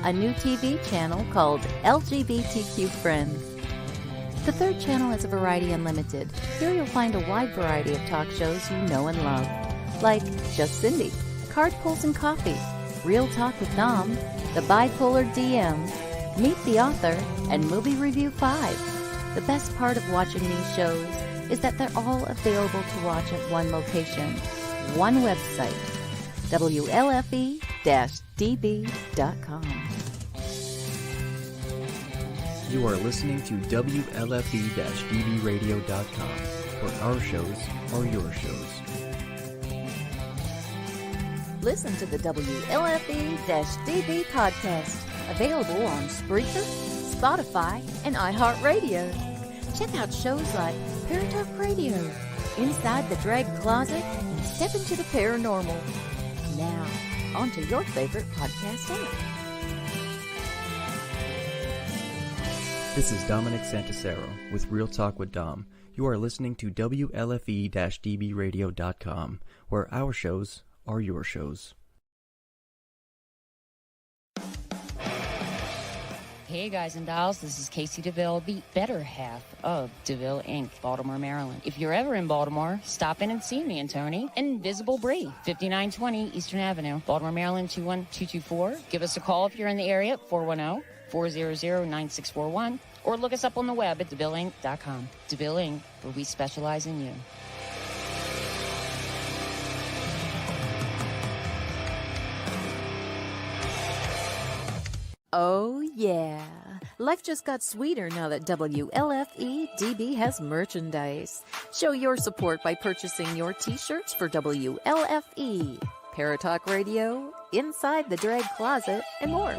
A new TV channel called LGBTQ Friends. The third channel is Variety Unlimited. Here you'll find a wide variety of talk shows you know and love, like Just Cindy, Card Pulls and Coffee, Real Talk with Dom, The Bipolar DMs, Meet the Author, and Movie Review 5. The best part of watching these shows is that they're all available to watch at one location, one website, WLFE-DB.com. You are listening to WLFE-DBradio.com, where our shows are your shows. Listen to the WLFE-DB podcast, available on Spreaker, Spotify, and iHeartRadio. Check out shows like Paratalkradio, Inside the Drag Closet, and Step Into the Paranormal. Now, on to your favorite podcast app. This is Dominic Santasero with Real Talk with Dom. You are listening to WLFE-DBradio.com, where our shows are your shows. Hey guys and dolls, this is Casey DeVille, the better half of DeVille Inc., Baltimore, Maryland. If you're ever in Baltimore, stop in and see me and Tony. Invisible Bree, 5920 Eastern Avenue, Baltimore, Maryland, 21224. Give us a call if you're in the area at 410-400-9641, or look us up on the web at DeVilleInc.com. DeVille Inc., where we specialize in you. Oh, yeah. Life just got sweeter now that WLFE-DB has merchandise. Show your support by purchasing your t-shirts for WLFE, Paratalk Radio, Inside the Drag Closet, and more.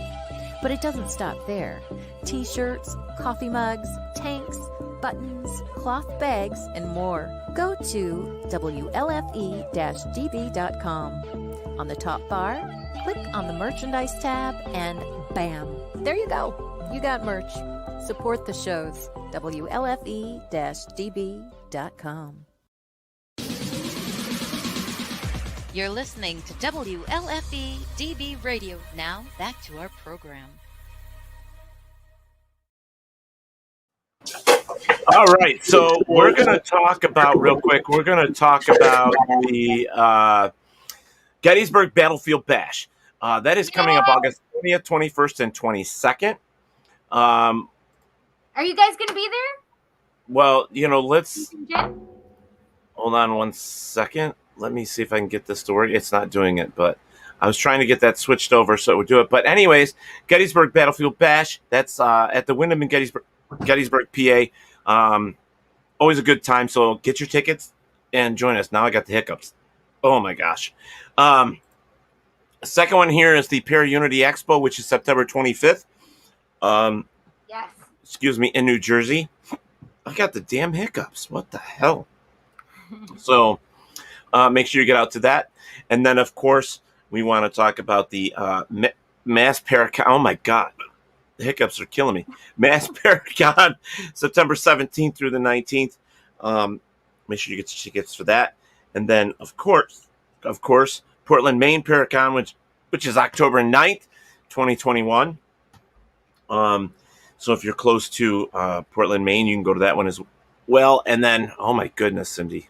But it doesn't stop there. T-shirts, coffee mugs, tanks, buttons, cloth bags, and more. Go to WLFE-DB.com. On the top bar, click on the merchandise tab and bam, there you go. You got merch. Support the shows. WLFE-DB.com. You're listening to WLFE-DB Radio. Now, back to our program. All right, so we're going to talk about, real quick, the Gettysburg Battlefield Bash. That is coming up August 20th, 21st, and 22nd. Are you guys going to be there? Well, let's hold on one second. Let me see if I can get this to work. It's not doing it, but I was trying to get that switched over so it would do it. But anyways, Gettysburg Battlefield Bash. That's at the Wyndham in Gettysburg, PA. Always a good time. So get your tickets and join us. Now I got the hiccups. Oh my gosh. Second one here is the Para-Unity Expo, which is September 25th. Yes. Excuse me, in New Jersey. I got the damn hiccups. What the hell? So make sure you get out to that. And then, of course, we want to talk about the Mass Paracon. Oh, my God. The hiccups are killing me. Mass Paracon, September 17th through the 19th. Make sure you get your tickets for that. And then, of course, Portland, Maine Paracon, which is October 9th, 2021. So if you're close to Portland, Maine, you can go to that one as well. And then, oh my goodness, Cindy,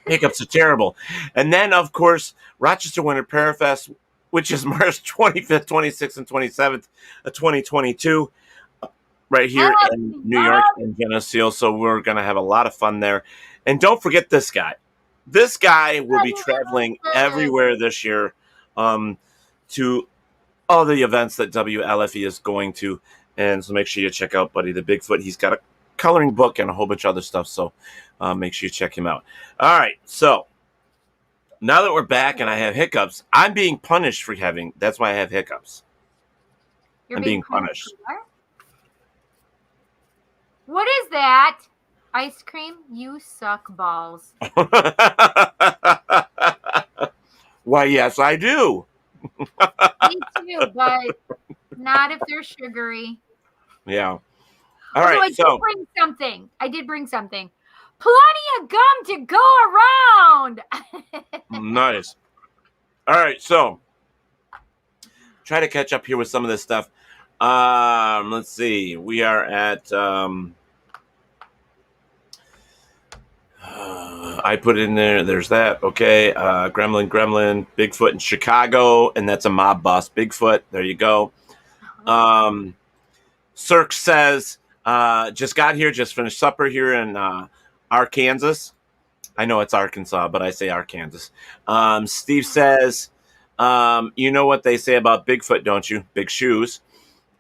hiccups are terrible. And then, of course, Rochester Winter Parafest, which is March 25th, 26th, and 27th of 2022, right here in New York in Geneseo. So we're going to have a lot of fun there. And don't forget this guy. This guy will be traveling everywhere this year to all the events that WLFE is going to. And so make sure you check out Buddy the Bigfoot. He's got a coloring book and a whole bunch of other stuff. So make sure you check him out. All right. So now that we're back and I have hiccups, I'm being punished for having. That's why I have hiccups. I'm being punished. What is that? Ice cream? You suck balls. Why, yes, I do. Me too, but not if they're sugary. Yeah. All right. I did bring something. Plenty of gum to go around. Nice. All right. So try to catch up here with some of this stuff. Let's see. We are at I put it in there. There's that. Okay. Gremlin, Bigfoot in Chicago, and that's a mob boss. Bigfoot. There you go. Cirque says, just got here, just finished supper here in Arkansas. I know it's Arkansas, but I say Arkansas. Steve says, you know what they say about Bigfoot, don't you? Big shoes.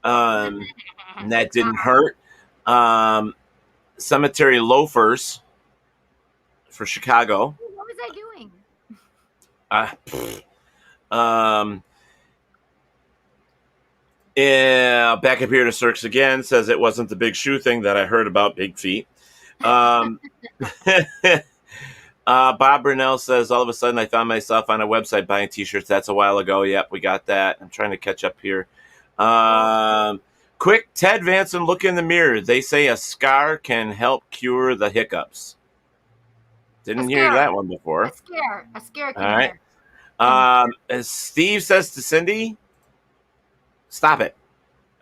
And that didn't hurt. Cemetery loafers for Chicago. What was I doing? Yeah, back up here to Cirques again. Says it wasn't the big shoe thing that I heard about big feet. Bob Brunell says, all of a sudden I found myself on a website buying t-shirts. That's a while ago. Yep, we got that. I'm trying to catch up here. Quick, Ted Vanson, look in the mirror. They say a scar can help cure the hiccups. Didn't hear that one before. A scare can all right. As Steve says to Cindy, stop it.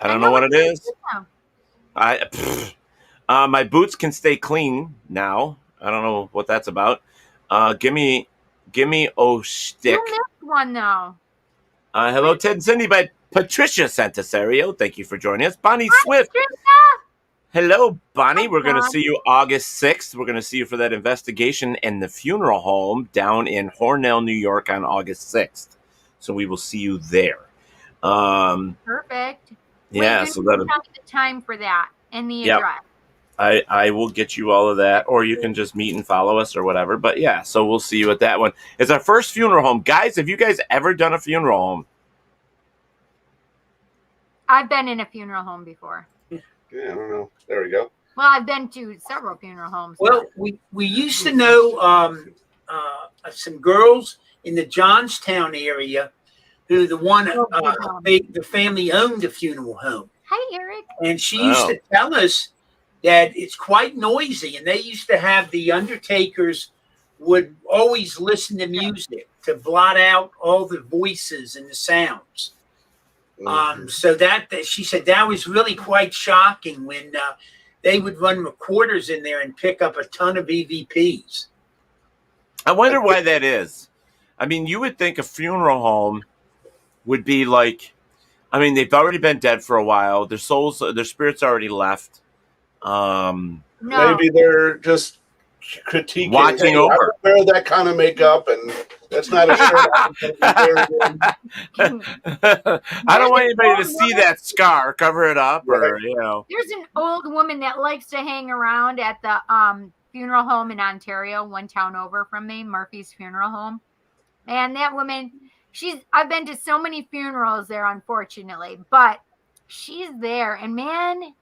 I don't know what it is. My boots can stay clean now. I don't know what that's about. Gimme oh stick. You missed one though. Hello, Ted and Cindy by Patricia Santasario. Thank you for joining us. Bonnie Swift. Patricia. Hello, Bonnie. We're going to see you August 6th. We're going to see you for that investigation in the funeral home down in Hornell, New York on August 6th. So we will see you there. Perfect. Yeah, Wait, so you that tell me the time for that and the Yep. address. I will get you all of that, or you can just meet and follow us or whatever. But yeah, so we'll see you at that one. It's our first funeral home. Guys, have you guys ever done a funeral home? I've been in a funeral home before. Yeah, I don't know. There we go. Well, I've been to several funeral homes. Well, we used to know some girls in the Johnstown area who the family owned a funeral home. Hi, Eric. And she used to tell us that it's quite noisy, and they used to have the undertakers would always listen to music to blot out all the voices and the sounds. So that she said that was really quite shocking when they would run recorders in there and pick up a ton of EVPs. I wonder why that is. I mean, you would think a funeral home would be like, I mean, they've already been dead for a while. Their souls, their spirits already left. Maybe they're just critiquing. Watching over. I don't wear that kind of makeup, and that's not a shirt I don't want anybody to see that scar. Cover it up, or There's an old woman that likes to hang around at the funeral home in Ontario, one town over from me, Murphy's Funeral Home. And that woman, I've been to so many funerals there, unfortunately, but she's there, and man,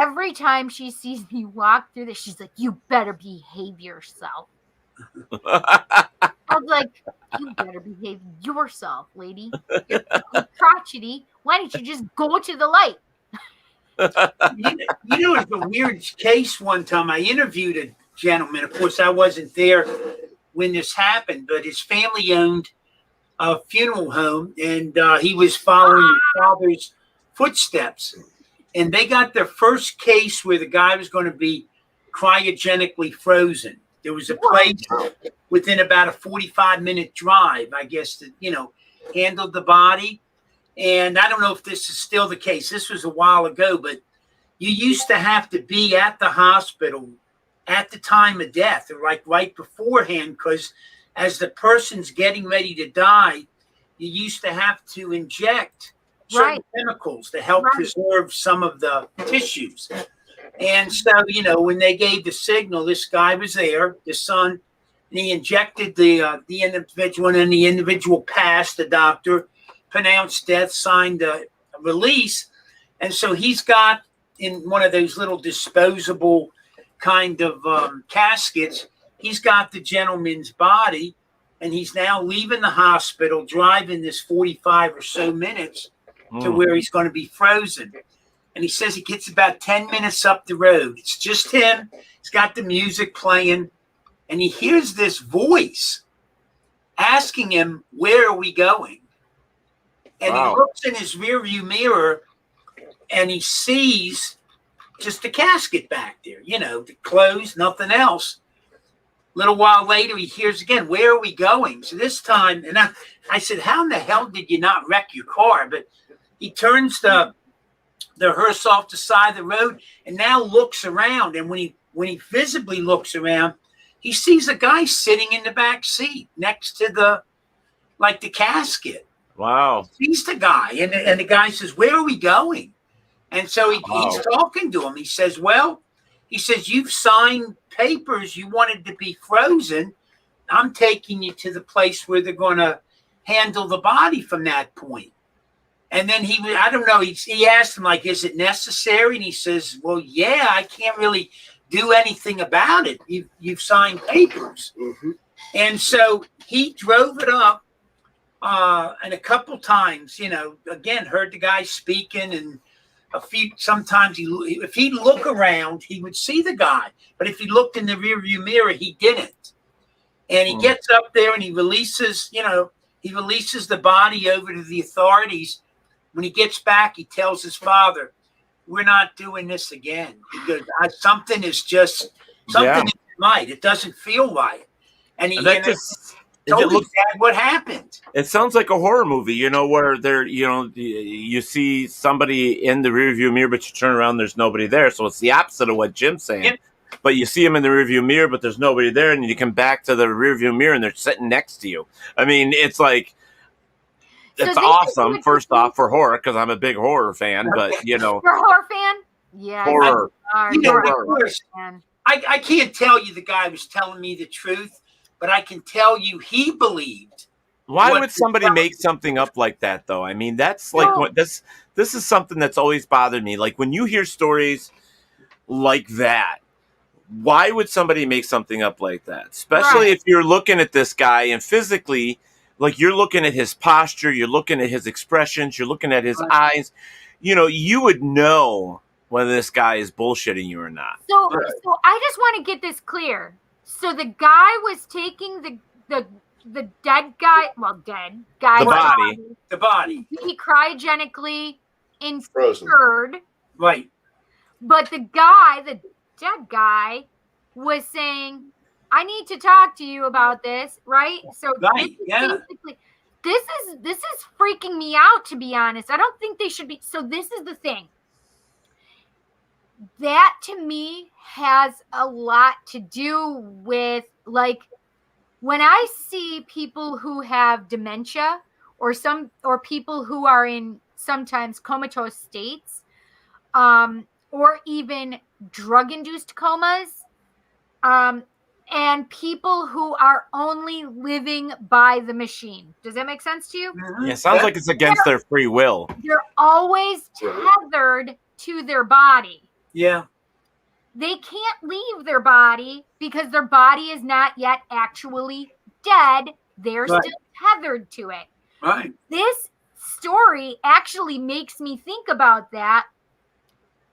every time she sees me walk through this, she's like, "You better behave yourself." I was like, "You better behave yourself, lady. You're crotchety. Why don't you just go to the light?" You know, it's a weird case. One time I interviewed a gentleman. Of course, I wasn't there when this happened, but his family owned a funeral home, and he was following his father's footsteps. And they got their first case where the guy was going to be cryogenically frozen. There was a place within about a 45-minute drive, I guess, that, handled the body. And I don't know if this is still the case. This was a while ago, but you used to have to be at the hospital at the time of death, or like right beforehand, because as the person's getting ready to die, you used to have to inject certain chemicals to help preserve some of the tissues. And so, when they gave the signal, this guy was there, the son, and he injected the individual, and then the individual passed. The doctor pronounced death, signed a release. And so he's got in one of those little disposable kind of caskets, he's got the gentleman's body, and he's now leaving the hospital, driving this 45 or so minutes to where he's going to be frozen. And he says he gets about 10 minutes up the road. It's just him. He's got the music playing, and he hears this voice asking him, "Where are we going?" And he looks in his rearview mirror, and he sees just a casket back there, the clothes, nothing else. A little while later, he hears again, "Where are we going?" So this time, and I said, "How in the hell did you not wreck your car?" But he turns the hearse off the side of the road and now looks around. And when he visibly looks around, he sees a guy sitting in the back seat next to the casket. Wow. He sees the guy, and the guy says, "Where are we going?" And so he's talking to him. He says, "You've signed papers. You wanted to be frozen. I'm taking you to the place where they're going to handle the body from that point." And then I don't know, he asked him, like, "Is it necessary?" And he says, "Well, yeah, I can't really do anything about it. You've signed papers." Mm-hmm. And so he drove it up, and a couple times, again, heard the guy speaking, and sometimes if he'd look around, he would see the guy. But if he looked in the rearview mirror, he didn't. And he gets up there and he releases the body over to the authorities. When he gets back, he tells his father, "We're not doing this again, because something isn't right. It doesn't feel right." And he told his dad what happened. It sounds like a horror movie, where you see somebody in the rearview mirror, but you turn around, there's nobody there. So it's the opposite of what Jim's saying. Yep. But you see him in the rearview mirror, but there's nobody there, and you come back to the rearview mirror, and they're sitting next to you. I mean, it's like, It's awesome, first off, for horror, because I'm a big horror fan, but, You're a horror fan? Yeah. Horror. I can't tell you the guy was telling me the truth, but I can tell you he believed. Why would somebody make something up like that, though? I mean, that's like this is something that's always bothered me. Like, when you hear stories like that, why would somebody make something up like that? Especially if you're looking at this guy and physically, like, you're looking at his posture, you're looking at his expressions, you're looking at his eyes. You would know whether this guy is bullshitting you or not. So I just want to get this clear. So the guy was taking the dead guy, dead guy. The body. He cryogenically inferred. Right. But the dead guy, was saying, I need to talk to you about this, right? So basically, this is freaking me out, to be honest. I don't think they should be. So this is the thing. That, to me, has a lot to do with, like, when I see people who have dementia or people who are in sometimes comatose states, or even drug-induced comas, and people who are only living by the machine. Does that make sense to you? Yeah, it sounds like it's against their free will. They're always tethered to their body. Yeah. They can't leave their body because their body is not yet actually dead. They're still tethered to it. Right. This story actually makes me think about that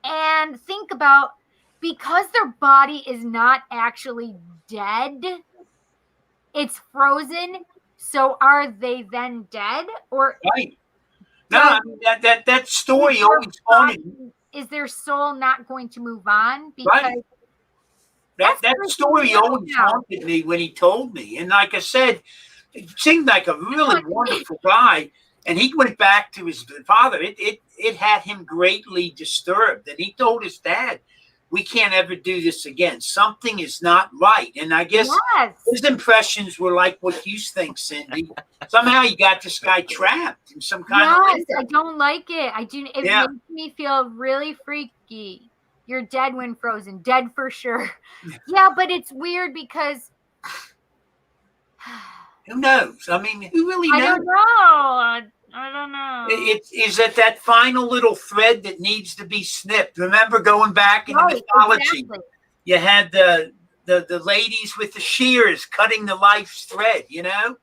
and think about, because their body is not actually dead, it's frozen. So are they then dead? Or right? No, I mean, that story always haunted me. Is their soul not going to move on? Because that story always haunted me when he told me. And like I said, it seemed like a really wonderful guy. And he went back to his father. It had him greatly disturbed. And he told his dad, we can't ever do this again. Something is not right. And I guess his impressions were like what you think, Cindy. Somehow you got this guy trapped in some kind of way. I don't like it. It makes me feel really freaky. You're dead when frozen. Dead for sure. Yeah, but it's weird because who knows? I mean, who really knows? I don't know. Is it that final little thread that needs to be snipped? Remember going back in the mythology, you had the ladies with the shears cutting the life's thread, Who knows?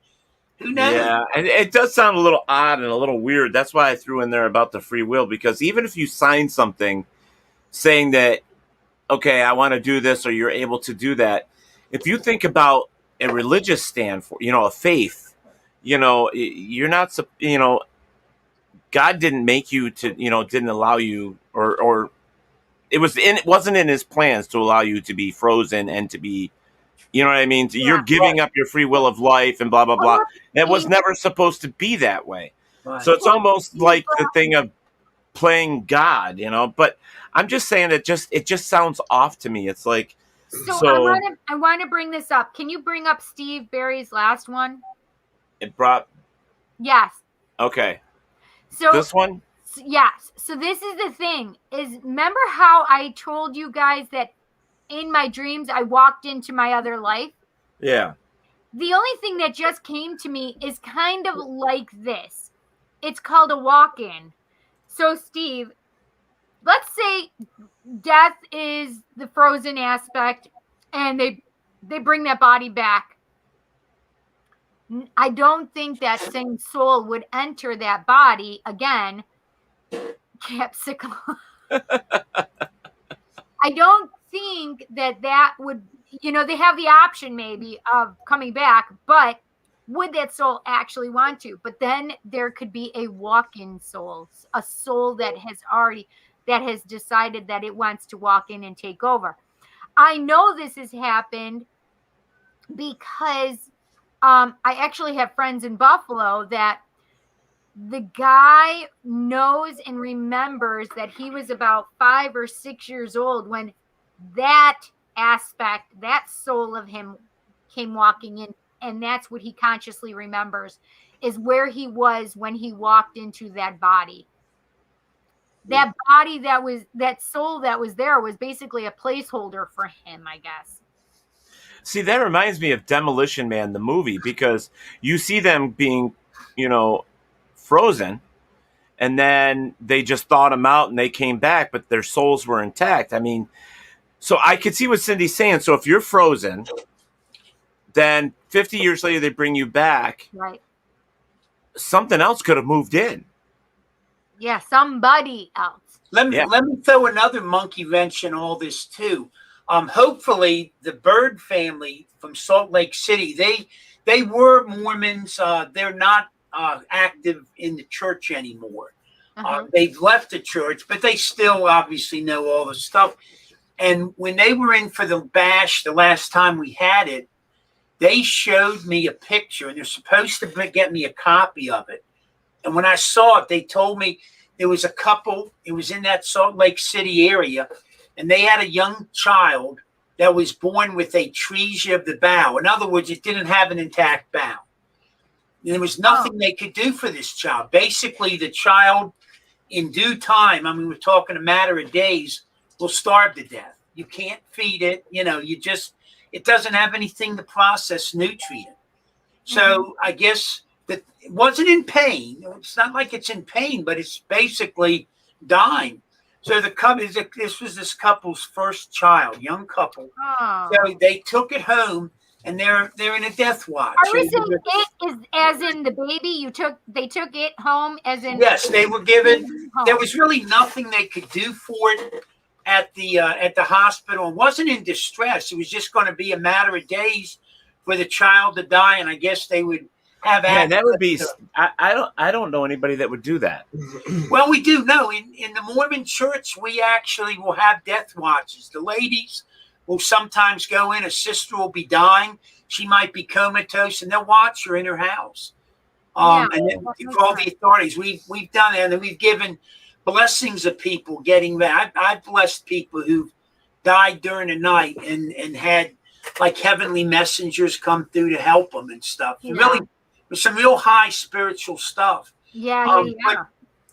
Yeah, and it does sound a little odd and a little weird. That's why I threw in there about the free will, because even if you sign something saying that, okay, I want to do this, or you're able to do that, if you think about a religious stand for, a faith, you're not, God didn't make you to, didn't allow you, or it wasn't in his plans to allow you to be frozen and to be, you know what I mean? You're giving up your free will of life and blah, blah, blah. It was never supposed to be that way. Right. So it's almost like the thing of playing God, but I'm just saying it just sounds off to me. It's like, I want to bring this up. Can you bring up Steve Barry's last one? Yes. Okay. So this one? Yes. So this is the thing, is remember how I told you guys that in my dreams I walked into my other life? Yeah. The only thing that just came to me is kind of like this. It's called a walk-in. So Steve, let's say death is the frozen aspect and they bring that body back. I don't think that same soul would enter that body again. Capsicum. I don't think that would, they have the option maybe of coming back, but would that soul actually want to? But then there could be a walk-in soul, a soul that has decided that it wants to walk in and take over. I know this has happened because I actually have friends in Buffalo that the guy knows and remembers that he was about 5 or 6 years old when that aspect, that soul of him came walking in and that's what he consciously remembers, is where he was when he walked into that body. That body that soul that was there was basically a placeholder for him, I guess. See, that reminds me of Demolition Man, the movie, because you see them being, frozen, and then they just thawed them out and they came back, but their souls were intact. I mean, so I could see what Cindy's saying. So if you're frozen, then 50 years later they bring you back. Right. Something else could have moved in. Yeah, somebody else. Let me throw another monkey wrench in all this too. Hopefully the Bird family from Salt Lake City, they were Mormons. They're not active in the church anymore. They've left the church, but they still obviously know all the stuff. And when they were in for the bash the last time we had it, they showed me a picture, and they're supposed to get me a copy of it. And when I saw it, they told me there was a couple. It was in that Salt Lake City area, and they had a young child that was born with atresia of the bowel. In other words, it didn't have an intact bowel. And there was nothing they could do for this child. Basically, the child, in due time, I mean, we're talking a matter of days, will starve to death. You can't feed it. It doesn't have anything to process nutrient. So I guess that it wasn't in pain. It's not like it's in pain, but it's basically dying. So this was this couple's first child, young couple. So they took it home, and they're in a death watch. Are we saying it is as in the baby? They took it home as in? Yes, they were given. There was really nothing they could do for it at the hospital. It wasn't in distress. It was just going to be a matter of days for the child to die, and I guess they would have. Man, that would be. I don't know anybody that would do that. Well, we do know in the Mormon Church, we actually will have death watches. The ladies will sometimes go in. A sister will be dying. She might be comatose, and they'll watch her in her house. And then for all the authorities, we've done it, and we've given blessings of people getting that. I've blessed people who died during the night and had like heavenly messengers come through to help them and stuff. Really, some real high spiritual stuff. But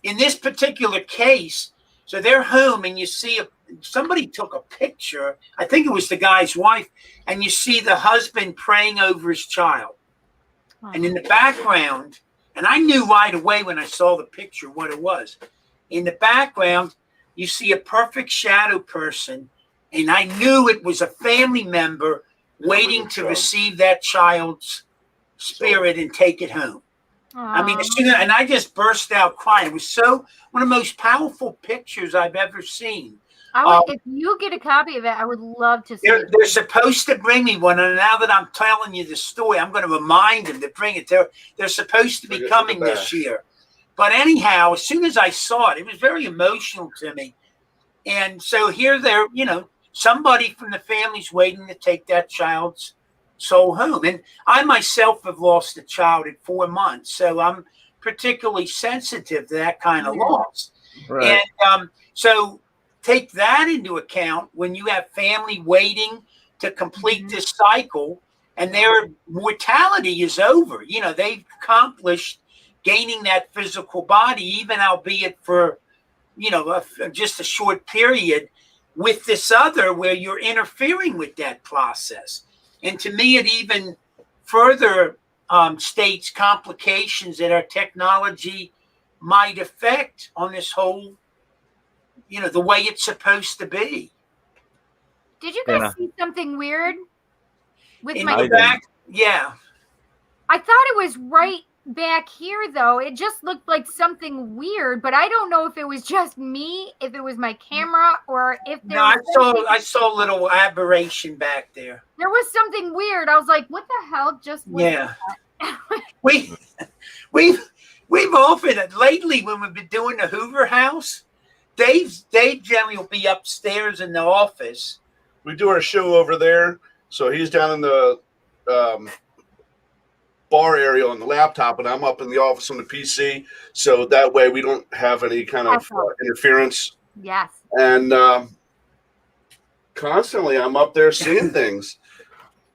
in this particular case, so they're home, and you see somebody took a picture. I think it was the guy's wife, and you see the husband praying over his child. And in the background, and I knew right away when I saw the picture what it was. In the background, you see a perfect shadow person, and I knew it was a family member waiting to receive that child's spirit and take it home. I mean, and I just burst out crying. It was one of the most powerful pictures I've ever seen. If you get a copy of it, I would love to see it. They're supposed to bring me one, and now that I'm telling you the story, I'm going to remind them to bring it. They're supposed to be coming this year. But anyhow, as soon as I saw it, it was very emotional to me. And so here somebody from the family's waiting to take that child's soul home. And I myself have lost a child at 4 months, so I'm particularly sensitive to that kind of loss. Right. And so take that into account when you have family waiting to complete this cycle, and their mortality is over. They've accomplished gaining that physical body, even albeit for, just a short period, with this other where you're interfering with that process. And to me, it even further states complications that our technology might affect on this whole, the way it's supposed to be. Did you guys see something weird with my back? Yeah. I thought it was right back here, though. It just looked like something weird, but I don't know if it was just me, if it was my camera, or if there was I saw a little aberration back there. There was something weird. I was like, what the hell just was that? We've often lately, when we've been doing the Hoover House, Dave generally will be upstairs in the office. We do our show over there, so he's down in the bar area on the laptop, and I'm up in the office on the PC, so that way we don't have any kind of interference. Yes. And constantly I'm up there seeing things.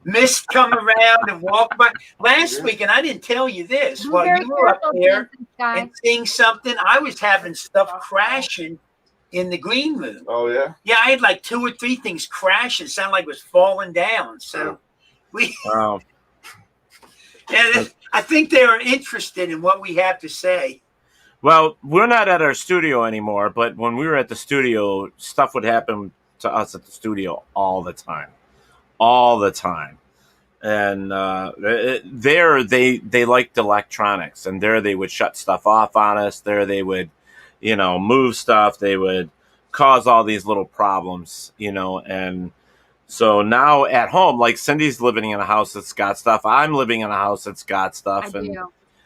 mist come around and walk by. Last week, and I didn't tell you this, while you were up there and seeing something, I was having stuff crashing in the green room. Oh, yeah? Yeah, I had like 2 or 3 things crash and sound like it was falling down. So Wow. Yeah, I think they are interested in what we have to say. Well, we're not at our studio anymore, but when we were at the studio, stuff would happen to us at the studio all the time. And there they liked electronics, and there they would shut stuff off on us. There they would, move stuff. They would cause all these little problems, and so now at home, like Cindy's living in a house that's got stuff. I'm living in a house that's got stuff.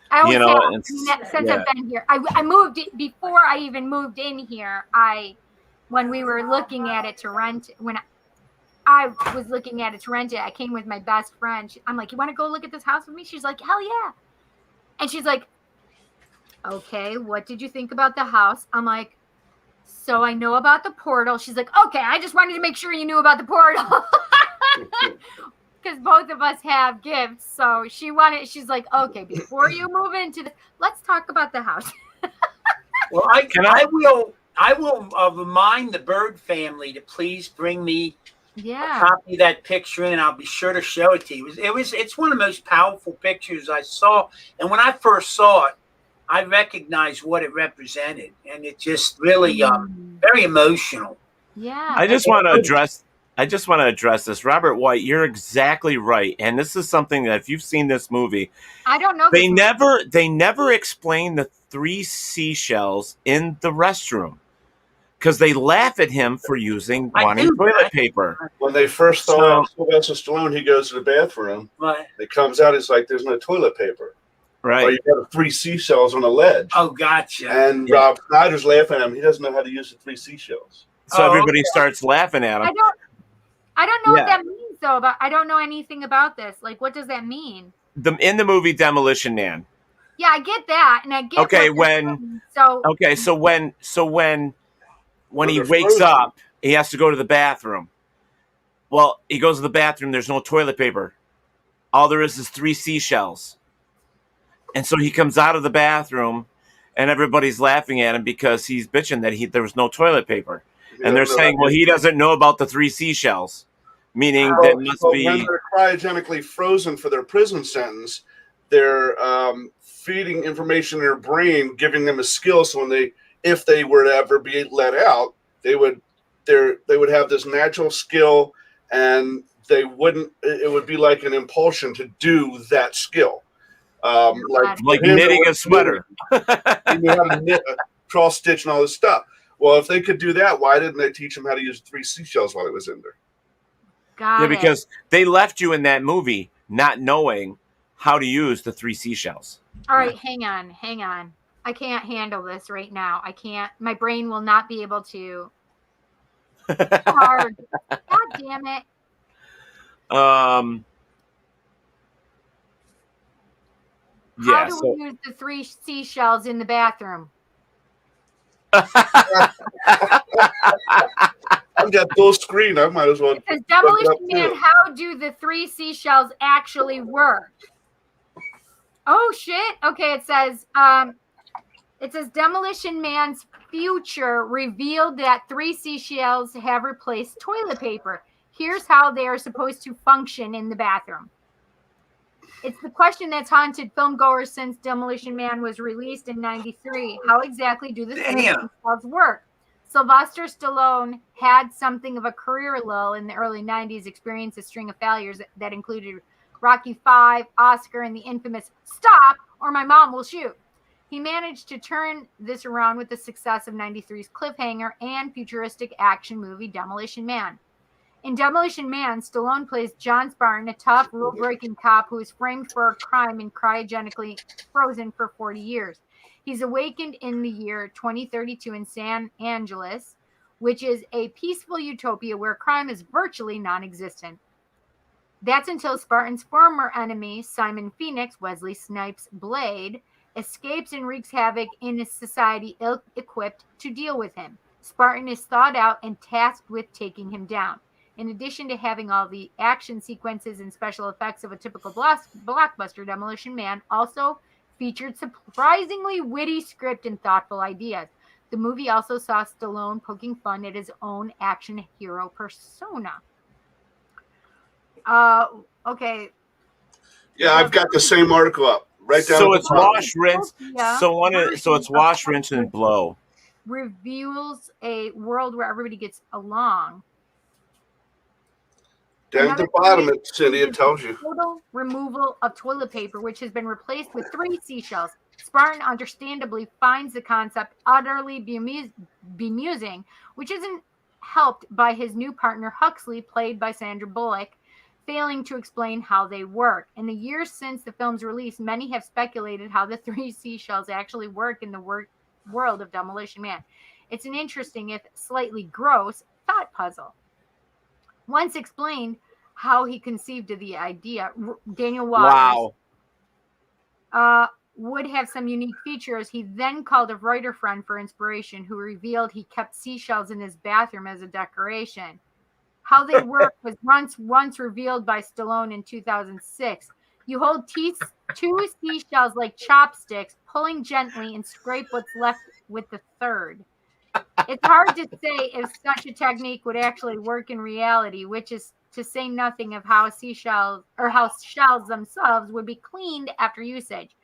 I always have, since I've been here. I moved before I even moved in here. When we were looking at it to rent, when I was looking at it to rent it, I came with my best friend. I'm like, you want to go look at this house with me? She's like, hell yeah. And she's like, okay, what did you think about the house? I'm like, so I know about the portal. She's like, okay, I just wanted to make sure you knew about the portal. Because both of us have gifts. So she's like, okay, before you move into this, let's talk about the house. Well, I will remind the Bird family to please bring me a copy of that picture, and I'll be sure to show it to you. It's one of the most powerful pictures I saw. And when I first saw it, I recognized what it represented, and it just really very emotional. Yeah. I just want to address this. Robert White, you're exactly right. And this is something that if you've seen this movie, I don't know. They never explain the 3 seashells in the restroom because they laugh at him for wanting toilet paper. When they first saw Sylvester Stallone, he goes to the bathroom. Right. It comes out, it's like there's no toilet paper. Right. Or you got 3 seashells on a ledge. Oh, gotcha. And Rob Schneider's laughing at him. He doesn't know how to use the 3 seashells. So everybody starts laughing at him. I don't know what that means, though. But I don't know anything about this. Like, what does that mean? In the movie Demolition Man. Yeah, I get that, and I get. Okay, so when he wakes up, he has to go to the bathroom. Well, he goes to the bathroom. There's no toilet paper. All there is 3 seashells. And so he comes out of the bathroom, and everybody's laughing at him because he's bitching that there was no toilet paper. And they're saying, well, he doesn't know about the 3 seashells, meaning that must be... When they're cryogenically frozen for their prison sentence, they're feeding information in their brain, giving them a skill. So if they were to ever be let out, they would have this natural skill, and it would be like an impulsion to do that skill. Like knitting a sweater. You know how to knit, cross stitch, and all this stuff. Well, if they could do that, why didn't they teach them how to use 3 seashells while it was in there? Because they left you in that movie not knowing how to use the 3 seashells. All right, hang on. I can't handle this right now. I can't. My brain will not be able to. Hard. God damn it. How do we use the 3 seashells in the bathroom? I've got full screen. I might as well. It says, Demolition Man, how do the 3 seashells actually work? Oh shit. Okay, it says Demolition Man's future revealed that 3 seashells have replaced toilet paper. Here's how they are supposed to function in the bathroom. It's the question that's haunted filmgoers since Demolition Man was released in '93. How exactly do the seashells work? Sylvester Stallone had something of a career lull in the early '90s, experienced a string of failures that included Rocky V, Oscar, and the infamous "Stop or My Mom Will Shoot." He managed to turn this around with the success of '93's cliffhanger and futuristic action movie Demolition Man. In Demolition Man, Stallone plays John Spartan, a tough, rule-breaking cop who is framed for a crime and cryogenically frozen for 40 years. He's awakened in the year 2032 in San Angeles, which is a peaceful utopia where crime is virtually non-existent. That's until Spartan's former enemy, Simon Phoenix, Wesley Snipes' Blade, escapes and wreaks havoc in a society ill-equipped to deal with him. Spartan is thawed out and tasked with taking him down. In addition to having all the action sequences and special effects of a typical blockbuster, Demolition Man also featured surprisingly witty script and thoughtful ideas. The movie also saw Stallone poking fun at his own action hero persona. Okay. Yeah, I've got the same article up. Right down. So it's wash, rinse. Yeah. So it's wash, rinse, and blow. Reveals a world where everybody gets along. Down at the bottom, Cindy, it tells you. Total removal of toilet paper, which has been replaced with 3 seashells. Spartan understandably finds the concept utterly bemusing, which isn't helped by his new partner Huxley, played by Sandra Bullock, failing to explain how they work. In the years since the film's release, many have speculated how the 3 seashells actually work in the world of Demolition Man. It's an interesting, if slightly gross, thought puzzle. Once explained how he conceived of the idea, Daniel Waters would have some unique features. He then called a writer friend for inspiration, who revealed he kept seashells in his bathroom as a decoration. How they work was once revealed by Stallone in 2006. You hold 2 seashells like chopsticks, pulling gently, and scrape what's left with the third. It's hard to say if such a technique would actually work in reality, which is to say nothing of how shells themselves would be cleaned after usage.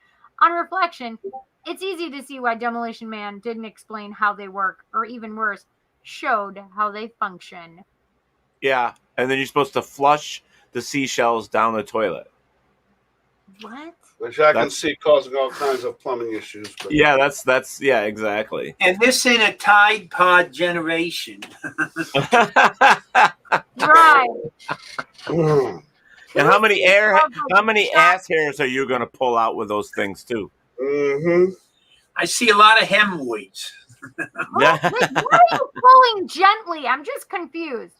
On reflection, it's easy to see why Demolition Man didn't explain how they work, or even worse, showed how they function. Yeah, and then you're supposed to flush the seashells down the toilet. What? Which I can see causing all kinds of plumbing issues. But... Yeah, that's exactly. And this in a Tide Pod generation. Right. And how many ass hairs are you going to pull out with those things too? Mm-hmm. I see a lot of hemorrhoids. Why are you pulling gently? I'm just confused.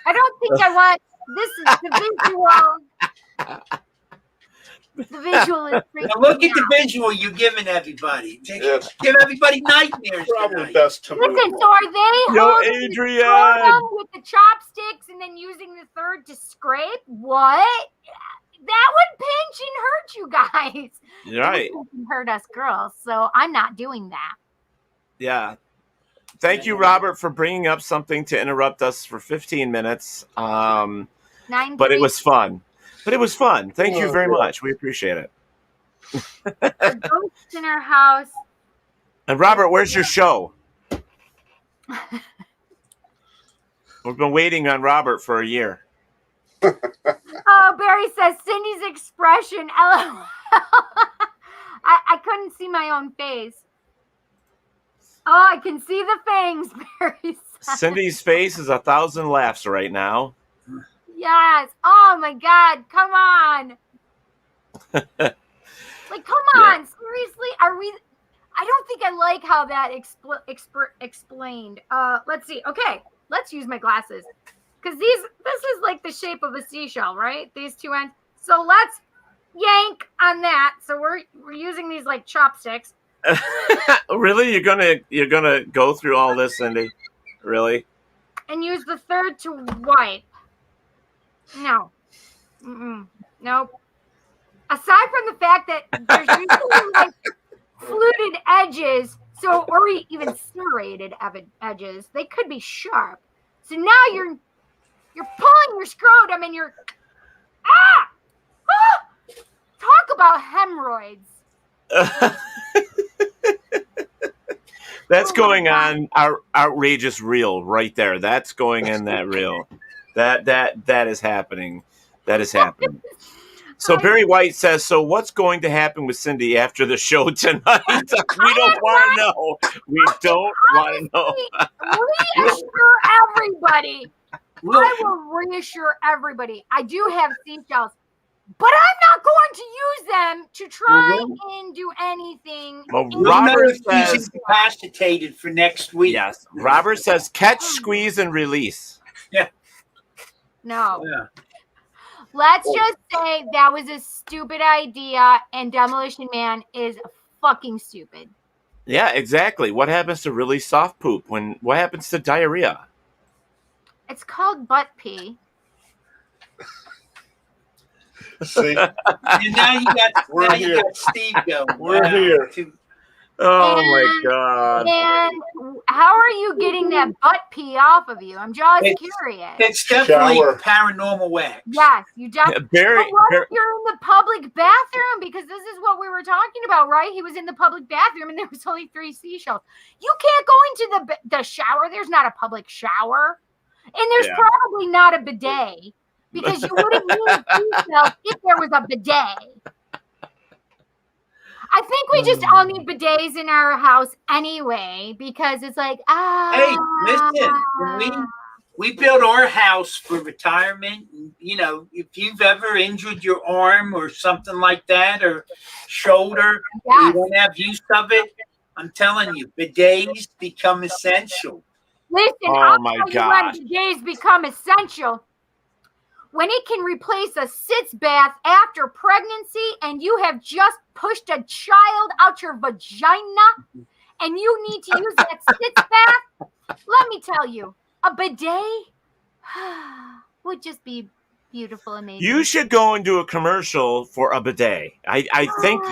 I don't think I want this. Is the visual. The visual is freaking Now look at out. the visual you're giving everybody. Give everybody nightmares. Probably best to move. Listen, so are they Yo, holding Adrian! them with the chopsticks and then using the third to scrape? What? That would pinch and hurt you guys. Right. It would hurt us girls, so I'm not doing that. Yeah. Thank you, Robert, for bringing up something to interrupt us for 15 minutes. But it was fun. Thank you very much. We appreciate it. A ghost in our house. And Robert, where's your show? We've been waiting on Robert for a year. Oh, Barry says Cindy's expression. LOL. I couldn't see my own face. Oh, I can see the fangs, Barry says. Cindy's face is 1,000 laughs right now. Yes. Oh my God. Come on. Like, come on. Seriously? Are we? I don't think I like how that explained. Let's see. Okay. Let's use my glasses. Because this is like the shape of a seashell, right? These two ends. So let's yank on that. So we're using these like chopsticks. Really? You're gonna go through all this, Cindy? Really? And use the third to wipe. No. Nope. Aside from the fact that there's usually like fluted edges, or even serrated edges, they could be sharp. So now you're pulling your scrotum and you're talk about hemorrhoids. That's going on our outrageous reel right there. That's going in that reel. That is happening. That is happening. So Barry White says, so what's going to happen with Cindy after the show tonight? We don't want to know. We don't want to know. Reassure everybody. I will reassure everybody. I do have seashells, but I'm not going to use them to try and do anything. Well, Robert says he's incapacitated for next week. Yes. Robert says catch, squeeze, and release. Yeah. No. Yeah. Let's just say that was a stupid idea, and Demolition Man is fucking stupid. Yeah, exactly. What happens to really soft poop? What happens to diarrhea? It's called butt pee. See, And now you got Steve going. We're here. Oh my God! And how are you getting that butt pee off of you? I'm just curious. It's definitely paranormal wax. Yes, you definitely. Barry, You're in the public bathroom, because this is what we were talking about, right? He was in the public bathroom and there was only 3 seashells. You can't go into the shower. There's not a public shower, and there's probably not a bidet, because you wouldn't need seashells if there was a bidet. I think we just all need bidets in our house anyway, because it's like, Hey, listen, when we built our house for retirement. You know, if you've ever injured your arm or something like that, or shoulder, you don't have use of it, I'm telling you, bidets become essential. Listen, Oh I'll my tell you gosh. when bidets become essential. When it can replace a sitz bath after pregnancy, and you have just pushed a child out your vagina and you need to use that sitz bath, let me tell you, a bidet would just be beautiful, amazing. You should go and do a commercial for a bidet. I think,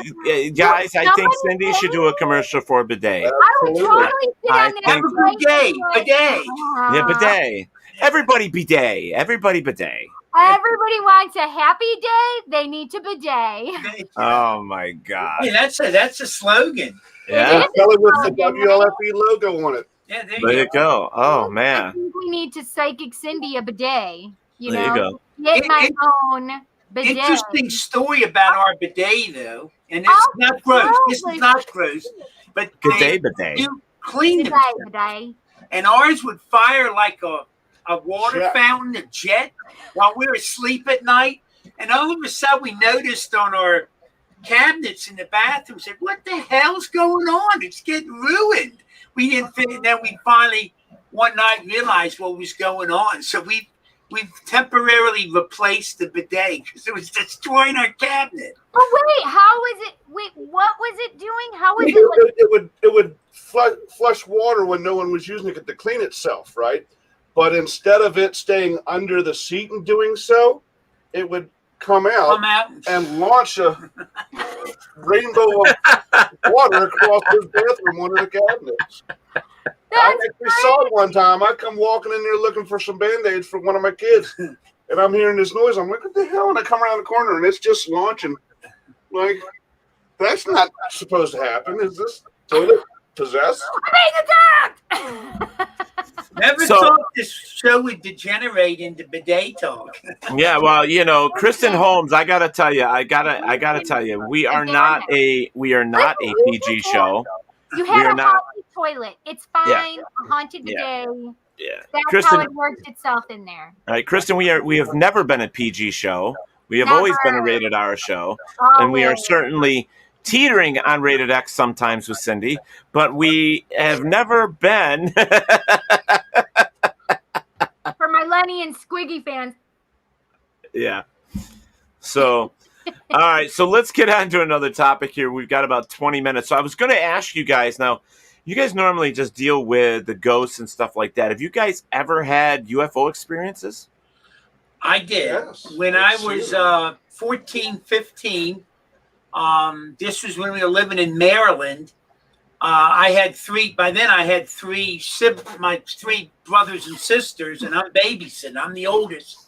guys, I think Cindy should do a commercial for a bidet. I would totally sit on that bidet. Yeah, bidet. Everybody bidet. Everybody bidet. Everybody wants a happy day. They need to bidet. Oh my God. Hey, that's a slogan. Yeah. Tell it with the WLFE logo on it. Yeah, There you go. Oh I man. think we need to Psychic Cindy a bidet. You There know, you go. get my own bidet. Interesting story about our bidet, though, and it's not gross. This is not gross, but Bidet, bidet. you clean them, bidet. and ours would fire like a water Jet. fountain, a jet, while we were asleep at night. And all of a sudden, we noticed on our cabinets in the bathroom, said, "What the hell's going on? It's getting ruined." We didn't fit, and then we finally one night realized what was going on. So we've temporarily replaced the bidet because it was destroying our cabinet. But wait, how was it? Wait, what was it doing? How was it? It would flush water when no one was using it to clean itself, right? But instead of it staying under the seat and doing so, it would come out and launch a rainbow of water across his bathroom, one of the cabinets. I actually saw it one time. I come walking in there looking for some Band-Aids for one of my kids, and I'm hearing this noise. I'm like, what the hell? And I come around the corner, and it's just launching. Like, that's not supposed to happen. Is this toilet possessed? I'm being attacked! Never thought this show would degenerate into bidet talk. Yeah, well, you know, Kristen Holmes, I gotta tell you, we are not a PG show. You We have are a not. haunted toilet. It's fine. A haunted Yeah. bidet. Yeah, That's Kristen. how it works itself in there. All right, Kristen, we have never been a PG show. We have always been a rated R show, and we are certainly teetering on rated X sometimes with Cindy, but we have never been. For my Lenny and Squiggy fans. Yeah. So, all right. So let's get on to another topic here. We've got about 20 minutes. So I was going to ask you guys now. You guys normally just deal with the ghosts and stuff like that. Have you guys ever had UFO experiences? I did. Yes, when I was 14, 15, this was when we were living in Maryland. I had three my three brothers and sisters, and I'm babysitting. I'm the oldest.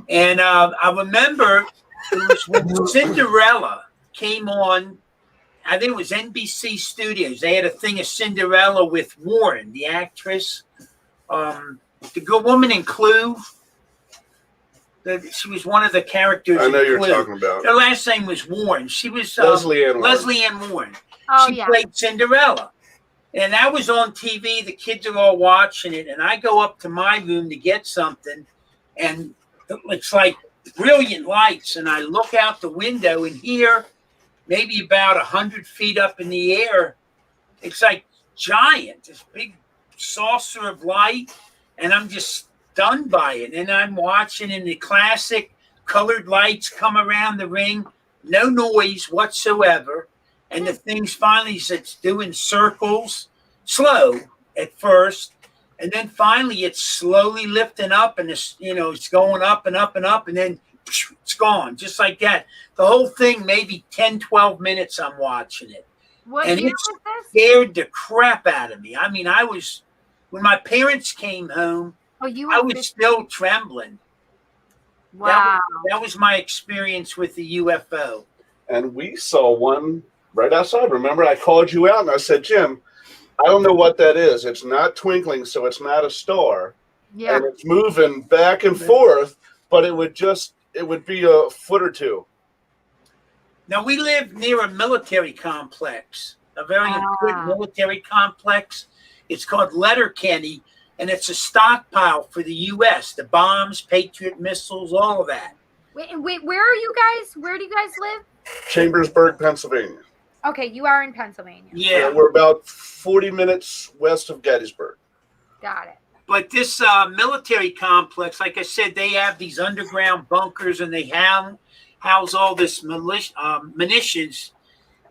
And I remember it was when Cinderella came on. I think it was NBC Studios. They had a thing of Cinderella with Warren, the actress, the good woman in Clue. She was one of the characters. I know in you're Clue. talking about. Her last name was Warren. She was Leslie Ann Warren. Leslie Ann Warren. Oh, She yeah. played Cinderella. And that was on TV. The kids are all watching it. And I go up to my room to get something. And it's like brilliant lights. And I look out the window and hear maybe about 100 feet up in the air. It's like giant, this big saucer of light. And I'm just stunned by it. And I'm watching, and the classic colored lights come around the ring. No noise whatsoever. and the thing's finally it's doing circles, slow at first, and then finally it's slowly lifting up, and it's going up and up and up, and then it's gone, just like that. The whole thing, maybe 10, 12 minutes I'm watching it. What and year it was this? scared the crap out of me. I mean, when my parents came home, I was still trembling. Wow. That was my experience with the UFO. And we saw one right outside. Remember, I called you out and I said, Jim, I don't know what that is. It's not twinkling, so it's not a star. Yeah. And it's moving back and forth, but it would be a foot or two. Now, we live near a military complex, a very important military complex. It's called Letterkenny, and it's a stockpile for the U.S., the bombs, Patriot missiles, all of that. Wait, where are you guys? Where do you guys live? Chambersburg, Pennsylvania. Okay, you are in Pennsylvania. Yeah. We're about 40 minutes west of Gettysburg. Got it. But this military complex, like I said, they have these underground bunkers, and they house all this munitions.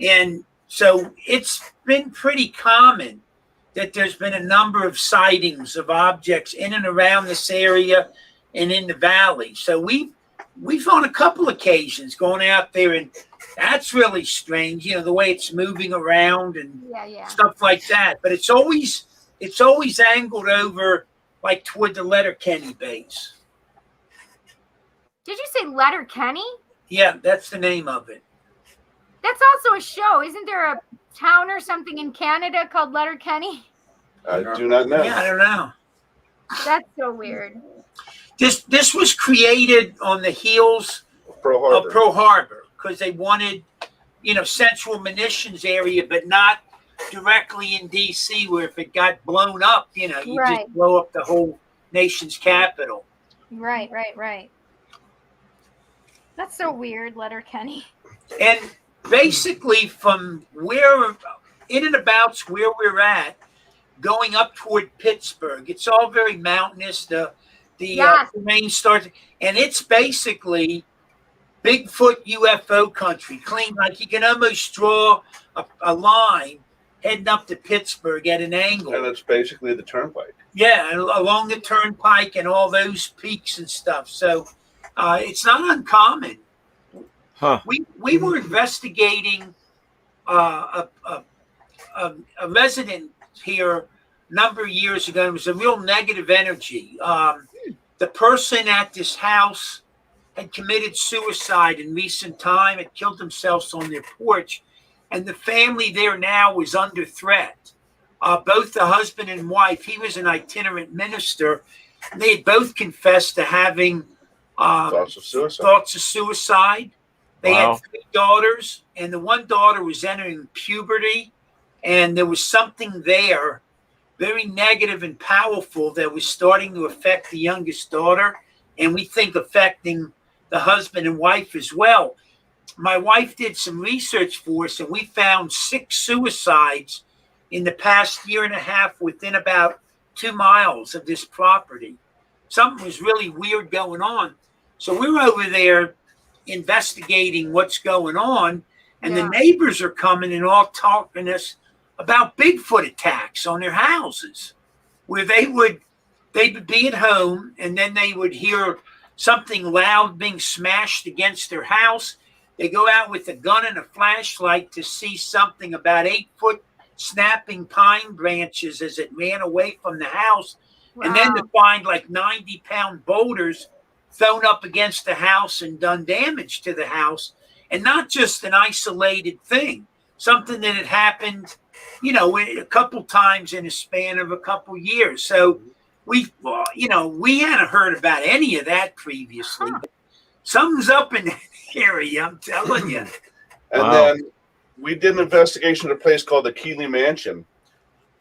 And so it's been pretty common that there's been a number of sightings of objects in and around this area and in the valley. So we've on a couple occasions gone out there, and that's really strange, the way it's moving around and stuff like that. But it's always angled over like toward the Letterkenny base. Did you say Letterkenny? Yeah, that's the name of it. That's also a show. Isn't there a town or something in Canada called Letterkenny? I do not know. Yeah, I don't know. That's so weird. This was created on the heels of Pearl Harbor because they wanted, central munitions area, but not directly in D.C. where if it got blown up, you just blow up the whole nation's capital. Right. That's so weird, Letterkenny. And basically from in and about where we're at, going up toward Pittsburgh, it's all very mountainous. The terrain starts, and it's basically Bigfoot UFO country, clean. Like you can almost draw a line heading up to Pittsburgh at an angle. And it's basically the turnpike. Yeah, along the turnpike and all those peaks and stuff. So it's not uncommon. Huh. We were investigating a resident here a number of years ago. It was a real negative energy. The person at this house had committed suicide in recent time, had killed themselves on their porch, and the family there now was under threat. Both the husband and wife, he was an itinerant minister, they had both confessed to having thoughts of suicide. They had 3 daughters, and the one daughter was entering puberty, and there was something there very negative and powerful that was starting to affect the youngest daughter, and we think affecting the husband and wife as well. My wife did some research for us, and we found 6 suicides in the past year and a half within about 2 miles of this property. Something was really weird going on. So we're over there investigating what's going on, and the neighbors are coming and all talking to us about Bigfoot attacks on their houses, where they'd be at home, and then they would hear something loud being smashed against their house. They go out with a gun and a flashlight to see something about 8-foot snapping pine branches as it ran away from the house. Wow. And then to find like 90-pound boulders thrown up against the house and done damage to the house. And not just an isolated thing, something that had happened, a couple times in a span of a couple years. So we hadn't heard about any of that previously. But something's up in that area, I'm telling you. And then we did an investigation at a place called the Keeley Mansion,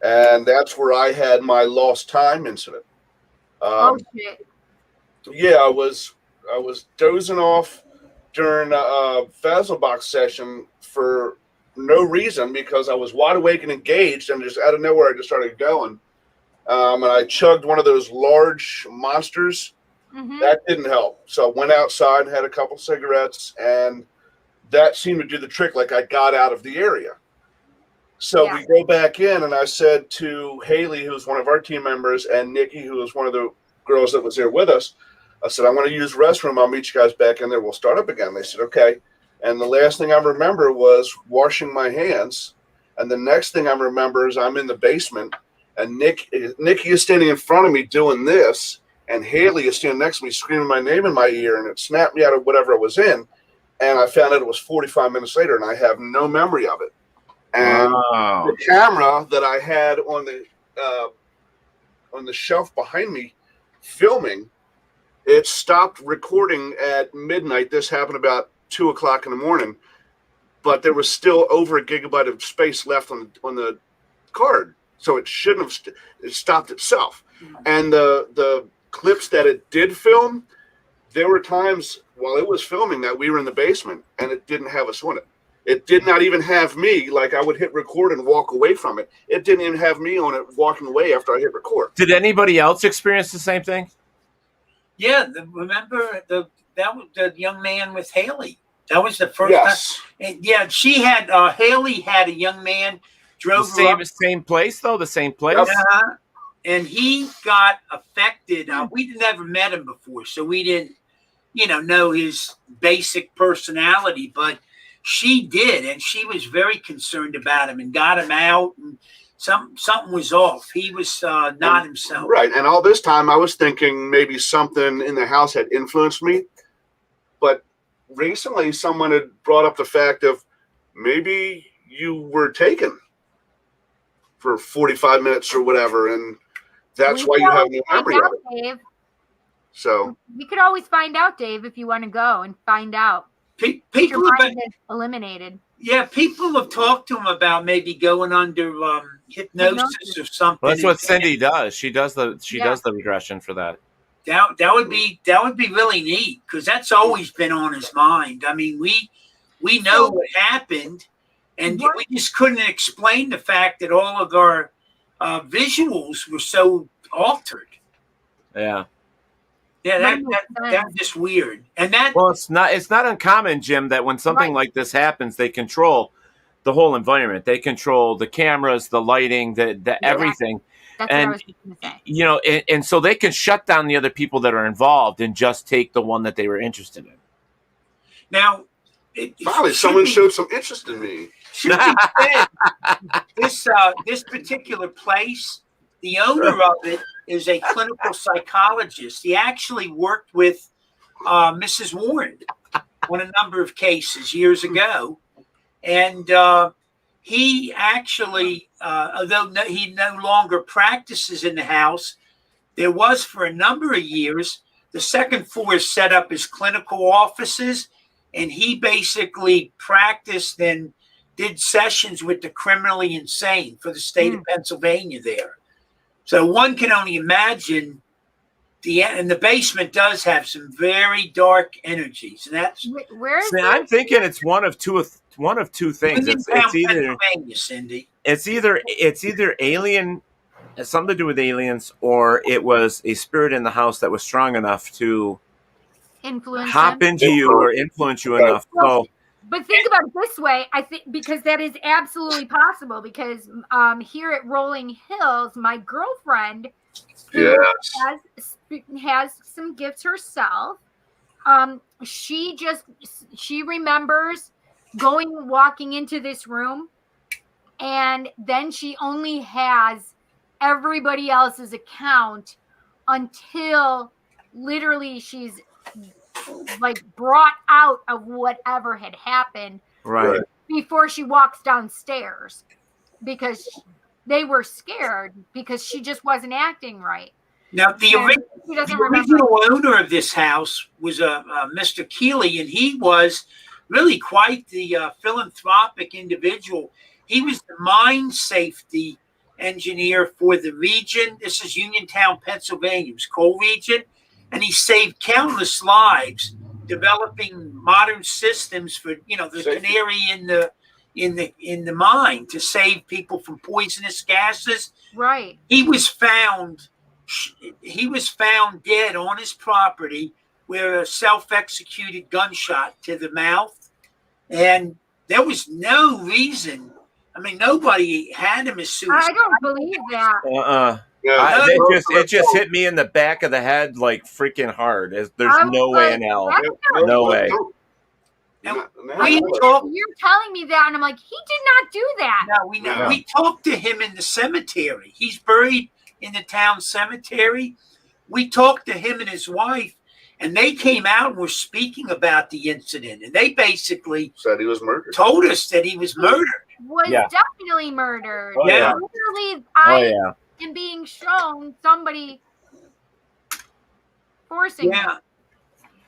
and that's where I had my lost time incident. Shit. Yeah, I was dozing off during a Fazelbox session for no reason because I was wide awake and engaged, and just out of nowhere I just started going. And I chugged one of those large monsters. Mm-hmm. That didn't help. So I went outside and had a couple cigarettes, and that seemed to do the trick. Like I got out of the area. So we go back in, and I said to Haley, who was one of our team members, and Nikki, who was one of the girls that was there with us, I said, I'm going to use the restroom. I'll meet you guys back in there. We'll start up again. They said, okay. And the last thing I remember was washing my hands. And the next thing I remember is I'm in the basement, and Nikki is standing in front of me doing this, and Haley is standing next to me screaming my name in my ear, and it snapped me out of whatever I was in. And I found out it was 45 minutes later, and I have no memory of it. And the camera that I had on the shelf behind me filming, it stopped recording at midnight. This happened about 2 o'clock in the morning, but there was still over a gigabyte of space left on the card. So it shouldn't have, it stopped itself. And the clips that it did film, there were times while it was filming that we were in the basement and it didn't have us on it. It did not even have me, like I would hit record and walk away from it. It didn't even have me on it walking away after I hit record. Did anybody else experience the same thing? Yeah, remember the young man with Haley. That was the first Yes. time. And yeah, she had Haley had a young man drove the same place though, the same place. And he got affected. We never met him before, so we didn't, know his basic personality, but she did, and she was very concerned about him and got him out. And something was off. He was not himself. Right, and all this time I was thinking maybe something in the house had influenced me, but recently someone had brought up the fact of maybe you were taken for 45 minutes or whatever, and that's why you have no memory of it. Dave. So you could always find out, Dave, if you want to go and find out. People your mind is eliminated. Yeah, people have talked to him about maybe going under hypnosis or something. Well, that's what Cindy does. She does the regression for that. That would be really neat, because that's always been on his mind. I mean, we know what happened, and we just couldn't explain the fact that all of our visuals were so altered. Yeah. Yeah, that's just weird. And it's not uncommon, Jim, that when something like this happens, they control the whole environment. They control the cameras, the lighting, the everything. That's what I was going to say. And so they can shut down the other people that are involved and just take the one that they were interested in. Now, finally, someone showed some interest in me. Should be said, this particular place, the owner of it is a clinical psychologist. He actually worked with Mrs. Warren on a number of cases years ago. And he actually, although he no longer practices in the house, there was for a number of years, the second floor is set up as clinical offices. And he basically practiced and did sessions with the criminally insane for the state of Pennsylvania there. So one can only imagine and the basement does have some very dark energies, and that's where is I'm thinking it's one of two things. It's either Cindy. It's either alien, it's something to do with aliens, or it was a spirit in the house that was strong enough to hop into you or influence you enough. So. But think about it this way, I think, because that is absolutely possible. Because here at Rolling Hills, my girlfriend has some gifts herself. She remembers walking into this room, and then she only has everybody else's account until literally she's like brought out of whatever had happened before she walks downstairs, because they were scared because she just wasn't acting right. Now the original owner of this house was Mr. Keeley, and he was really quite the philanthropic individual. He was the mine safety engineer for the region. This is Uniontown, Pennsylvania. It was coal region. And he saved countless lives developing modern systems for, the canary in the mine to save people from poisonous gases. Right. He was found dead on his property with a self-executed gunshot to the mouth. and there was no reason. I mean, nobody had him as suicide. I don't believe that. Yeah, It just hit me in the back of the head like freaking hard. There's no way in hell. No way. You're telling me that, and I'm like, he did not do that. No, we know. We talked to him in the cemetery. He's buried in the town cemetery. We talked to him and his wife, and they came out and were speaking about the incident. And they basically said he was murdered. Told us that he was murdered. Was definitely murdered. Oh, yeah. Literally, I am being shown somebody forcing him.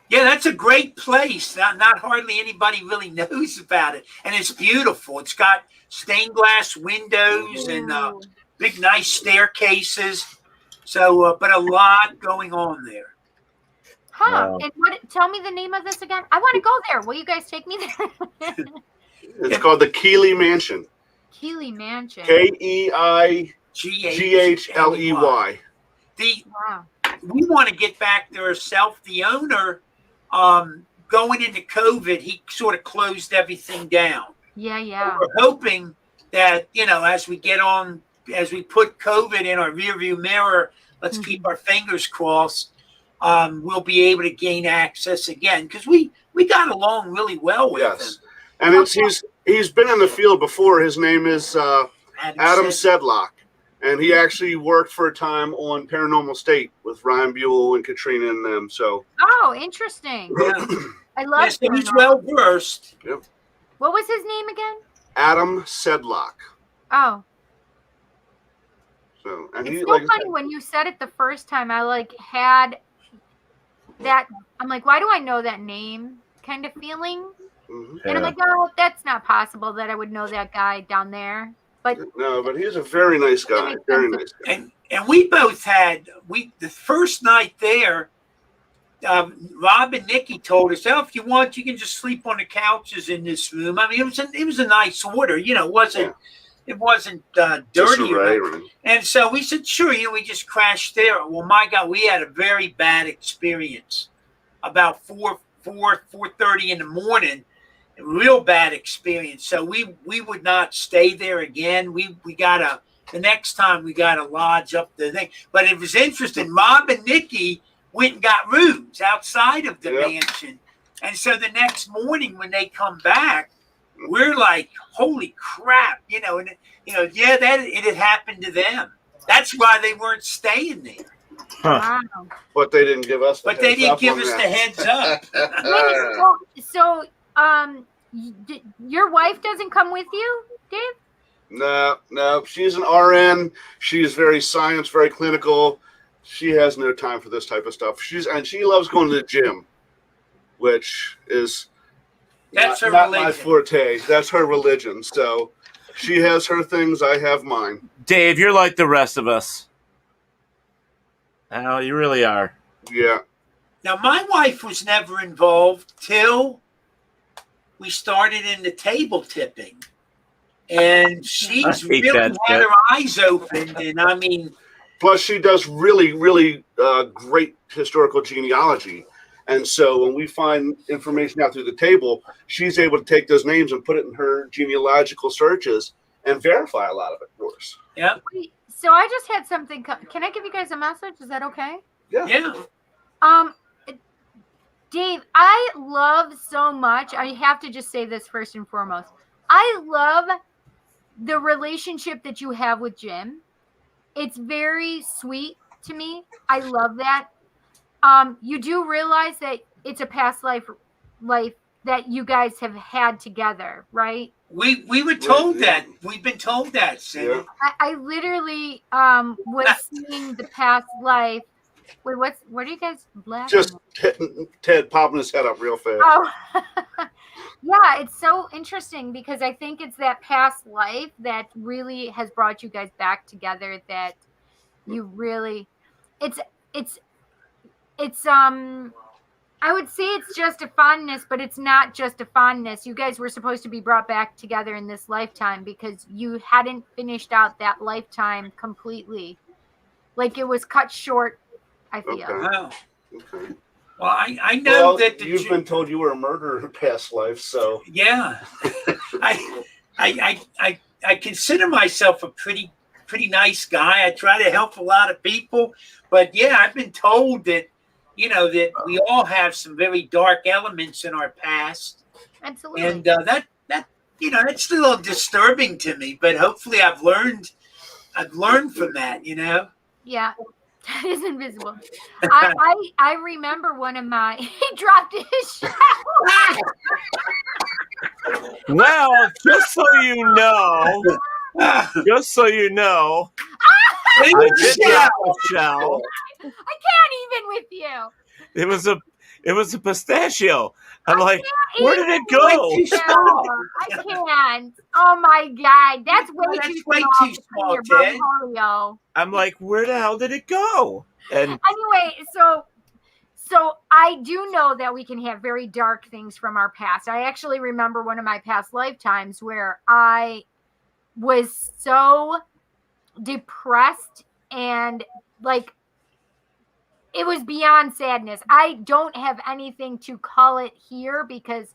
Yeah, that's a great place. Not hardly anybody really knows about it. And it's beautiful. It's got stained glass windows and big, nice staircases. So, but a lot going on there. Huh. And tell me the name of this again. I want to go there. Will you guys take me there? It's called the Keeley Mansion. Keeley Mansion. KEIGHLEY. We want to get back there ourselves. The owner, going into COVID, he sort of closed everything down. Yeah. We're hoping that, as we put COVID in our rearview mirror, let's keep our fingers crossed. We'll be able to gain access again because we got along really well with him. And he's been in the field before. His name is Adam Sedlock, and he actually worked for a time on Paranormal State with Ryan Buell and Katrina and them. So interesting. I love him. He's well versed. Yep. What was his name again? Adam Sedlock. Oh. So and it's so funny when you said it the first time. I had that. I'm like, why do I know that name? Kind of feeling. And I'm like, no, that's not possible that I would know that guy down there. But no, but he's a very nice guy. Very nice guy. And we both had the first night there. Rob and Nikki told us, if you want, you can just sleep on the couches in this room. I mean, it was a nice order. It wasn't dirty. And so we said, sure. We just crashed there. Well, my God, we had a very bad experience. About 4:30 in the morning. Real bad experience. So we would not stay there again. The next time we got a lodge up the thing. But it was interesting. Rob and Nikki went and got rooms outside of the mansion. And so the next morning when they come back, we're like, holy crap, it had happened to them. That's why they weren't staying there. Huh. Wow. But they didn't give us the heads up. But they didn't give us the heads up. So, your wife doesn't come with you, Dave? No. She's an RN. She's very science, very clinical. She has no time for this type of stuff. She loves going to the gym, which is not my forte. That's her religion. So she has her things. I have mine. Dave, you're like the rest of us. Oh, you really are. Yeah. Now, my wife was never involved till we started in the table tipping. And she's really had her eyes opened. And I mean... Plus, she does really, really great historical genealogy. And so when we find information out through the table, she's able to take those names and put it in her genealogical searches and verify a lot of it for us. Yeah. So I just had something. Can I give you guys a message? Is that okay? Yeah. Dave, I love so much. I have to just say this first and foremost. I love the relationship that you have with Jim. It's very sweet to me. I love that. You do realize that it's a past life that you guys have had together, right? We were told that. We've been told that, Cindy. Yeah. I literally was seeing the past life. Wait, what are you guys laughing Just Ted popping his head up real fast. Oh, yeah, it's so interesting because I think it's that past life that really has brought you guys back together. That you really, it's I would say it's just a fondness, but it's not just a fondness. You guys were supposed to be brought back together in this lifetime because you hadn't finished out that lifetime completely. Like it was cut short, I feel. Okay. Well, I know that you've been told you were a murderer in a past life, so yeah. I consider myself a pretty nice guy. I try to help a lot of people, but yeah, I've been told that that we all have some very dark elements in our past. Absolutely. And that it's a little disturbing to me, but hopefully I've learned from that. Yeah. That is invisible. I remember one of my he dropped his shower. Well, just so you know, I did drop a shell. I can't even with you. It was a pistachio. I'm like, where did it go? I can't. Oh my God, that's way too small, Ted. I'm like, where the hell did it go? And anyway, so I do know that we can have very dark things from our past. I actually remember one of my past lifetimes where I was so depressed and like it was beyond sadness. I don't have anything to call it here because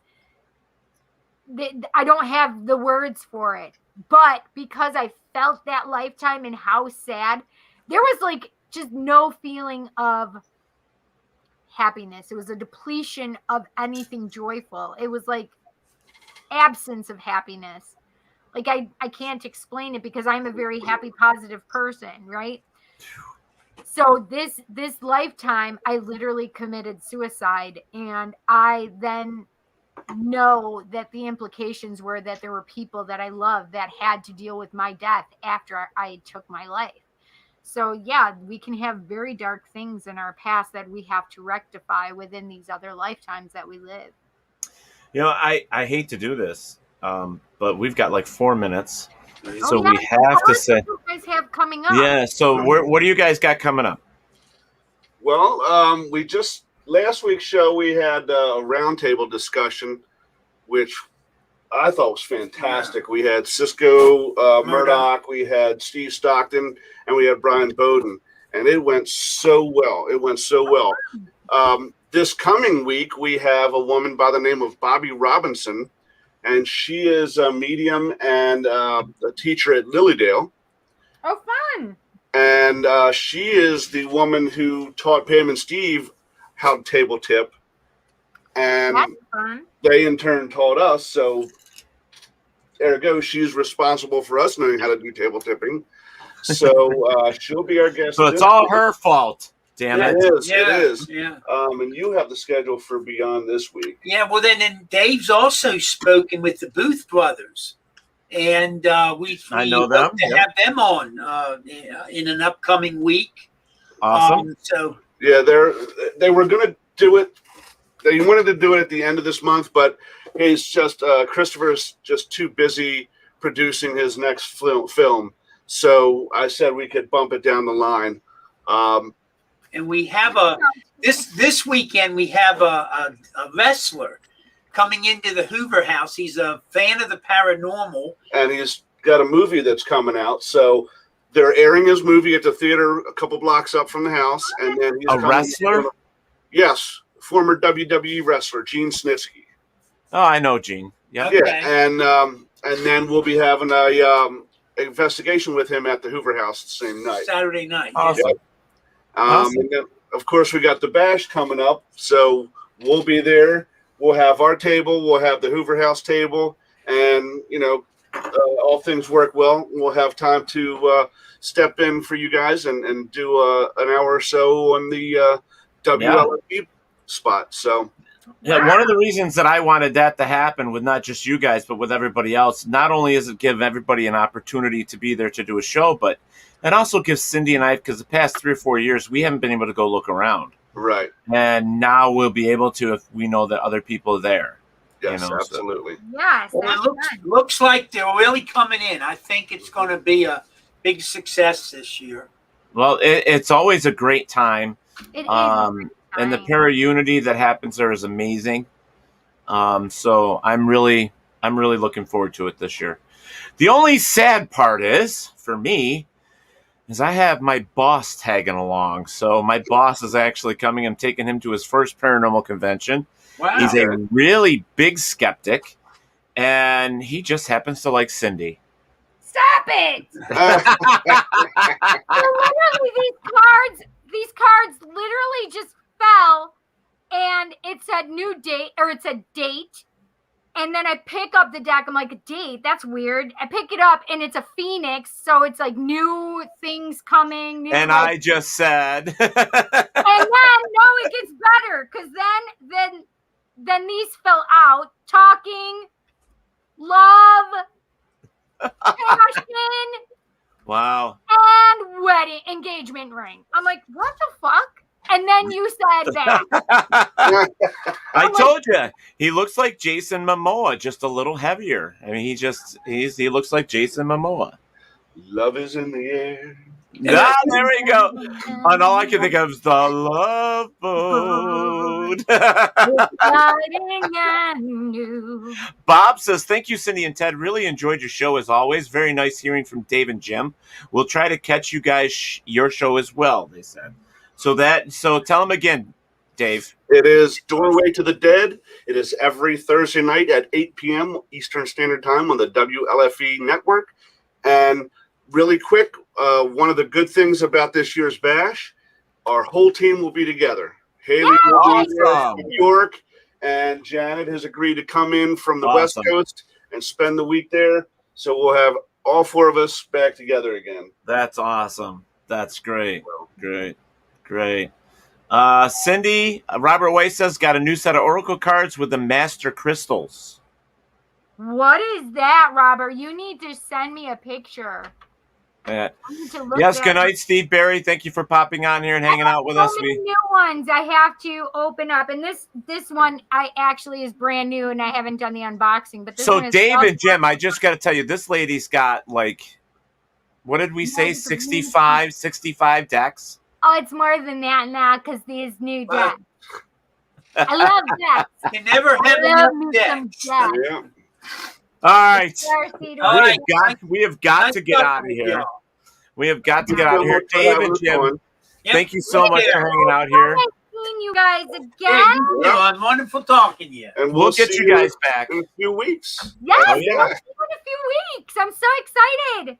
I don't have the words for it. But because I felt that lifetime and how sad, there was like just no feeling of happiness. It was a depletion of anything joyful. It was like absence of happiness. Like I can't explain it because I'm a very happy, positive person, right? So this lifetime, I literally committed suicide, and I then know that the implications were that there were people that I loved that had to deal with my death after I took my life. So yeah, we can have very dark things in our past that we have to rectify within these other lifetimes that we live. I hate to do this, but we've got like 4 minutes. So we have to say, what you guys have coming up? yeah. So what do you guys got coming up? Well, last week's show we had a roundtable discussion, which I thought was fantastic. Yeah. We had Cisco Murdoch, we had Steve Stockton, and we had Brian Bowden, and it went so well. This coming week we have a woman by the name of Bobby Robinson. And she is a medium and a teacher at Lilydale. Oh, fun. And she is the woman who taught Pam and Steve how to table tip. And that's fun. They in turn taught us. So ergo, she's responsible for us knowing how to do table tipping. So she'll be our guest. So it's all her fault. Damn it. It is. Yeah, it is. Yeah. And you have the schedule for Beyond this week. Yeah, well, then Dave's also spoken with the Booth brothers. And I know them. To have them on in an upcoming week. Awesome. Yeah, they were going to do it. They wanted to do it at the end of this month, but he's just Christopher's just too busy producing his next film. So I said we could bump it down the line. And we have this weekend we have a wrestler coming into the Hoover House. He's a fan of the paranormal, and he's got a movie that's coming out. So they're airing his movie at the theater a couple blocks up from the house, and then he's a wrestler. Yes, former WWE wrestler Gene Snitsky. Oh, I know Gene. Yeah, okay. Yeah, and then we'll be having a investigation with him at the Hoover House the same night, Saturday night. Awesome. Yeah. And then, of course, we got the bash coming up, so we'll be there. We'll have our table, we'll have the Hoover House table, and all things work well. We'll have time to step in for you guys and do an hour or so on the WLFE spot. So, yeah, one of the reasons that I wanted that to happen with not just you guys, but with everybody else, not only is it give everybody an opportunity to be there to do a show, but it also gives Cindy and I, because the past 3 or 4 years, we haven't been able to go look around. Right. And now we'll be able to if we know that other people are there. Yes, absolutely. Yes. Well, it looks like they're really coming in. I think it's going to be a big success this year. Well, it's always a great time. It is. And the para-unity that happens there is amazing. So I'm really looking forward to it this year. The only sad part is, for me, is I have my boss tagging along. So my boss is actually coming. I'm taking him to his first paranormal convention. Wow. He's a really big skeptic, and he just happens to like Cindy. Stop it! So literally, these cards literally just fell, and it said new date, or it said date. And then I pick up the deck. I'm like, a date? That's weird. I pick it up, and it's a phoenix. So it's like new things coming. And I just said. And then, no, it gets better. Because then these fell out. Talking, love, passion, Wow. and wedding, engagement ring. I'm like, what the fuck? And then you said that. I told you, he looks like Jason Momoa, just a little heavier. I mean, he looks like Jason Momoa. Love is in the air. Ah, there we go. And all I can think of is the Love Boat. Bob says, thank you, Cindy and Ted. Really enjoyed your show as always. Very nice hearing from Dave and Jim. We'll try to catch you guys your show as well, they said. So tell them again, Dave. It is Doorway to the Dead. It is every Thursday night at 8 p.m. Eastern Standard Time on the WLFE network. And really quick, one of the good things about this year's bash, our whole team will be together. Haley will be there from New York, and Janet has agreed to come in from the West Coast and spend the week there. So we'll have all four of us back together again. That's awesome. That's great. Great. Cindy, Robert White says, got a new set of Oracle cards with the Master Crystals. What is that, Robert? You need to send me a picture. Yes, good night, Steve Barry. Thank you for popping on here and hanging out with us. So many new ones I have to open up, and this one I actually is brand new, and I haven't done the unboxing. But this one is Dave and Jim, I just got to tell you, this lady's got like, what did we say, 65 decks? Oh, it's more than that now because these new decks. I love decks. You never have enough decks. Yeah. All right. We have got to get out of here. We have got to get out of here. Dave and Jim, thank you so much for hanging out here. Seeing you guys again. It's wonderful talking to you. And we'll get you guys back in a few weeks. Yes, we'll see you in a few weeks. I'm so excited.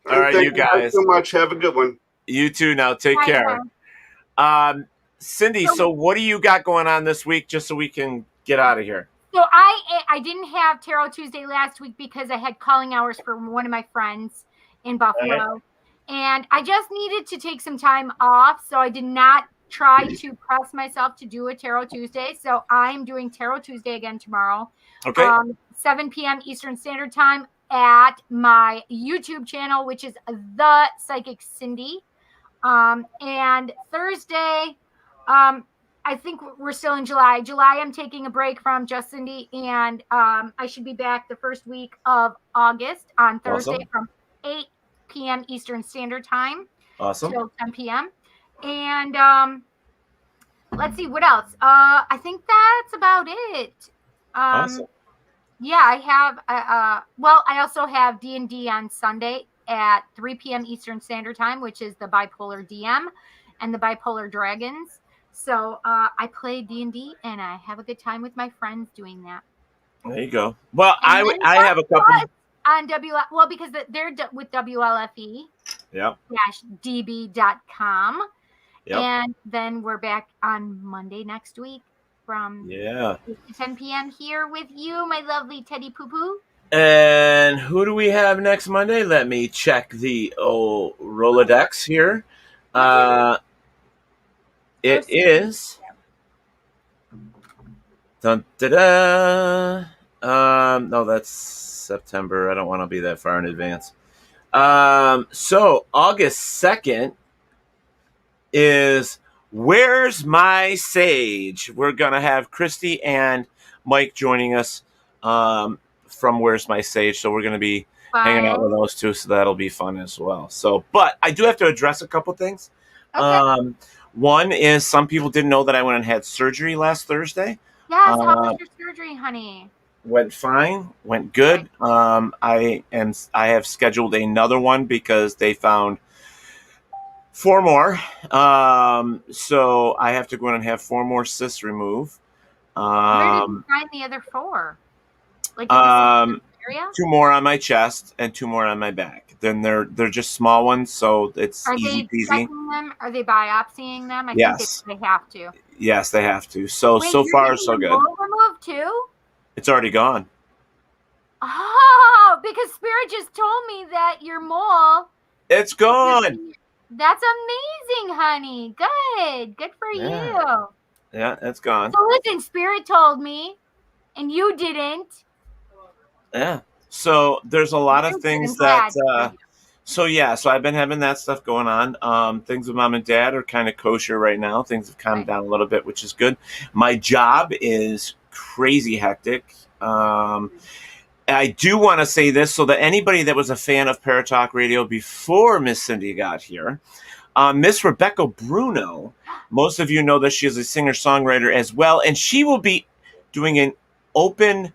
All right, you guys. Thank you so much. Have a good one. You too. Now take care. Cindy, so what do you got going on this week, just so we can get out of here? So I didn't have Tarot Tuesday last week because I had calling hours for one of my friends in Buffalo. And I just needed to take some time off. So I did not try to press myself to do a Tarot Tuesday. So I'm doing Tarot Tuesday again tomorrow. Okay. 7 p.m. Eastern Standard Time at my YouTube channel, which is The Psychic Cindy. And Thursday, I think we're still in July. I'm taking a break from Just Cindy, and I should be back the first week of August on Thursday from 8 p.m. Eastern Standard Time. Awesome. Till 10 p.m. And let's see, what else? I think that's about it. Awesome. Yeah, I have, I also have D&D on Sunday at 3 p.m. Eastern Standard Time, which is the Bipolar DM and the Bipolar Dragons. So I play D&D, and I have a good time with my friends doing that. There you go. Well, I have a couple. On because they're with WLFE. Yep. -DB.com. Yep. And then we're back on Monday next week from 8 to 10 p.m. here with you, my lovely Teddy Poo Poo. And who do we have next Monday? Let me check the Rolodex here. It is. Dun, da, da. No, that's September. I don't want to be that far in advance. So August 2nd is Where's My Sage? We're going to have Christy and Mike joining us from Where's My Sage. So we're going to be hanging out with those two. So that'll be fun as well. So, but I do have to address a couple things. Okay. One is some people didn't know that I went and had surgery last Thursday. Yes, how was your surgery, honey? Went fine, went good. I have scheduled another one because they found 4 more. So I have to go in and have 4 more cysts removed. Where did you find the other 4? Like in the area? 2 more on my chest and 2 more on my back. Then they're just small ones, so it's Are easy they peasy. checking them? Are they biopsying them? I Yes. think they have to. Yes, they have to. So Wait, so you're far getting so your good. mole removed too? It's already gone. Oh, because Spirit just told me that your mole. It's gone. That's amazing, honey. Good for you. Yeah, it's gone. So listen, Spirit told me, and you didn't. Yeah. So there's a lot of things that. So I've been having that stuff going on. Things with mom and dad are kind of kosher right now. Things have calmed down a little bit, which is good. My job is crazy hectic. I do want to say this so that anybody that was a fan of Paratalk Radio before Miss Cindy got here, Miss Rebecca Bruno, most of you know that she is a singer-songwriter as well, and she will be doing an open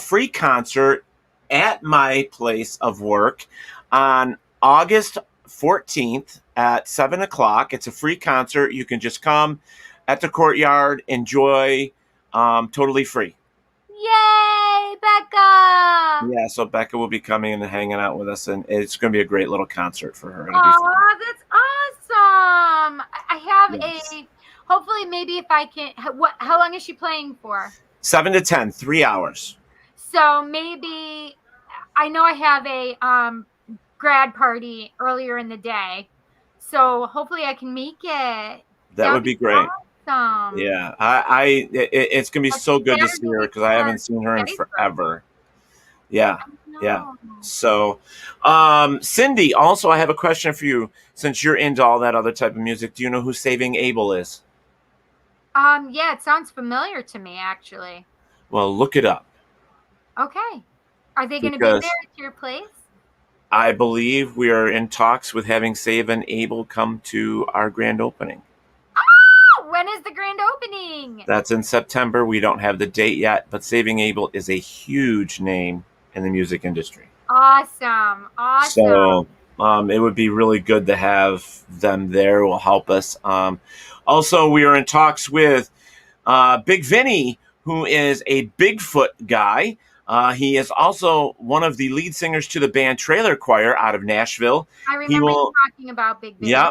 free concert at my place of work on August 14th at 7 o'clock. It's a free concert. You can just come at the courtyard, enjoy, totally free. Yay, Becca! Yeah, so Becca will be coming and hanging out with us, and it's going to be a great little concert for her. It'll be fun. That's awesome. I have hopefully maybe if I can, how long is she playing for? 7 to 10, 3 hours. So maybe, I know I have a grad party earlier in the day, so hopefully I can make it. That would be great. Awesome. Yeah, it's going to be so good to see her because I haven't seen her in forever. Yeah. So, Cindy, also, I have a question for you. Since you're into all that other type of music, do you know who Saving Abel is? Yeah, it sounds familiar to me, actually. Well, look it up. Okay. Are they going to be there at your place? I believe we are in talks with having Saving Abel come to our grand opening. Oh, when is the grand opening? That's in September. We don't have the date yet, but Saving Abel is a huge name in the music industry. Awesome. So it would be really good to have them there. It will help us. Also, we are in talks with Big Vinny, who is a Bigfoot guy. He is also one of the lead singers to the band Trailer Choir out of Nashville. I remember you talking about Big Vinny. Yeah,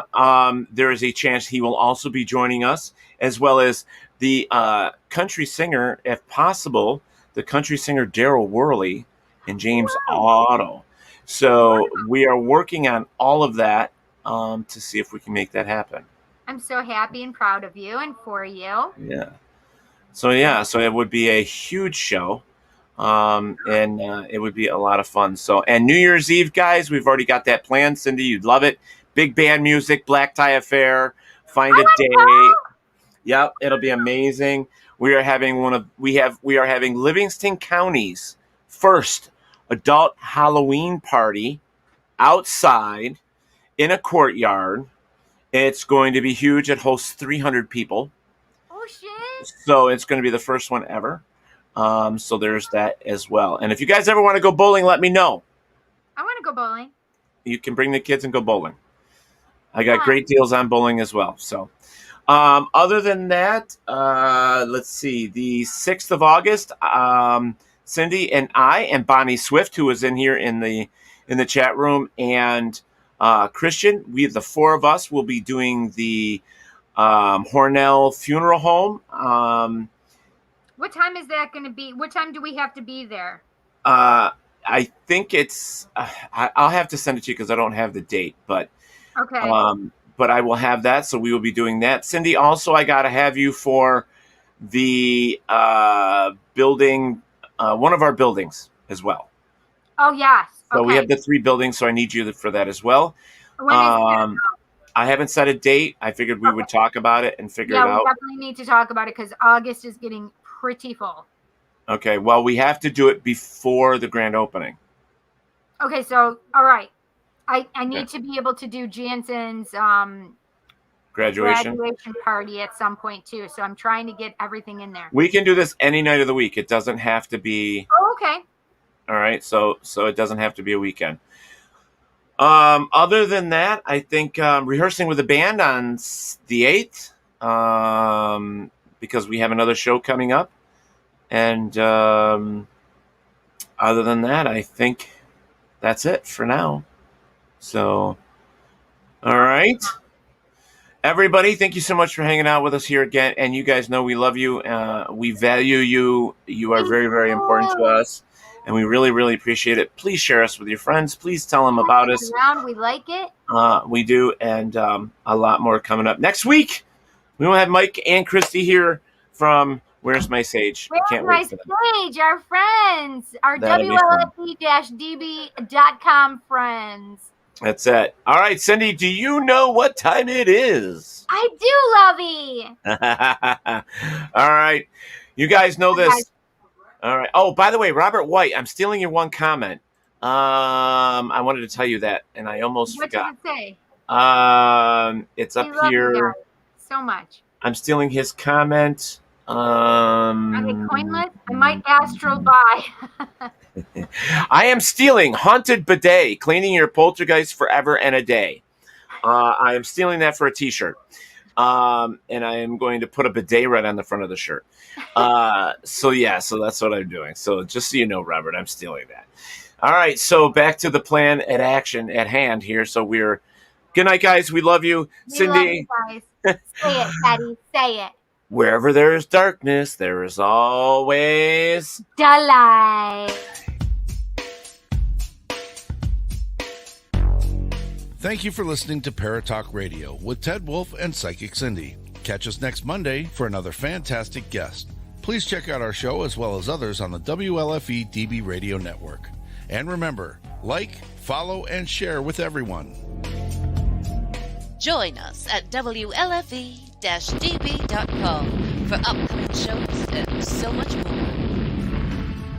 there is a chance he will also be joining us, as well as the country singer, if possible, the country singer Daryl Worley and James Otto. So we are working on all of that to see if we can make that happen. I'm so happy and proud of you and for you. Yeah. So it would be a huge show. And it would be a lot of fun. So, and New Year's Eve, guys, we've already got that planned. Cindy, you'd love it. Big band music, black tie affair, find a day. Yep, it'll be amazing. We are having we are having Livingston County's first adult Halloween party outside in a courtyard. It's going to be huge. It hosts 300 people. Oh shit. So it's going to be the first one ever. So there's that as well. And if you guys ever want to go bowling, let me know. I want to go bowling. You can bring the kids and go bowling. I got great deals on bowling as well. So other than that, let's see. The 6th of August, Cindy and I and Bonnie Swift, who was in here in the chat room, and Christian, the 4 of us will be doing the Hornell Funeral Home. What time is that going to be? What time do we have to be there? I think it's. I'll have to send it to you because I don't have the date, but okay. But I will have that, so we will be doing that. Cindy, also, I got to have you for the building, one of our buildings as well. Oh yes. So we have the 3 buildings, so I need you for that as well. When is that? I haven't set a date. I figured we would talk about it and figure it out. Yeah, we definitely need to talk about it because August is getting pretty full. Okay, well, we have to do it before the grand opening. Okay, so, all right. I need to be able to do Jansen's graduation party at some point, too. So I'm trying to get everything in there. We can do this any night of the week. It doesn't have to be... Oh, okay. All right, so it doesn't have to be a weekend. Other than that, I think rehearsing with the band on the 8th, because we have another show coming up. And other than that, I think that's it for now. So, all right. Everybody, thank you so much for hanging out with us here again. And you guys know we love you. We value you. You are very, very important to us. And we really, really appreciate it. Please share us with your friends. Please tell them about us. We like it. We do. And a lot more coming up. Next week, we will have Mike and Christy here from Where's My Sage. Where's My Sage? Our friends. Our WLFE-DB.com friends. That's it. All right, Cindy, do you know what time it is? I do, Lovey. All right. You guys know this. All right. Oh, by the way, Robert White, I'm stealing your one comment. I wanted to tell you that, and I almost forgot. What did it say? It's up here. So much. I'm stealing his comment. Are they coinless? I might astral buy. I am stealing Haunted Bidet, cleaning your poltergeist forever and a day. I am stealing that for a t-shirt. And I am going to put a bidet right on the front of the shirt. So that's what I'm doing. So just so you know, Robert, I'm stealing that. All right. So back to the plan at hand here. So good night, guys. We love you. Cindy. Love you guys. Say it, Patty. Say it. Wherever there is darkness, there is always the light. Thank you for listening to Paratalk Radio with Ted Wolf and Psychic Cindy. Catch us next Monday for another fantastic guest. Please check out our show as well as others on the WLFE-DB radio network. And remember, like, follow, and share with everyone. Join us at WLFE-DB.com for upcoming shows and so much more.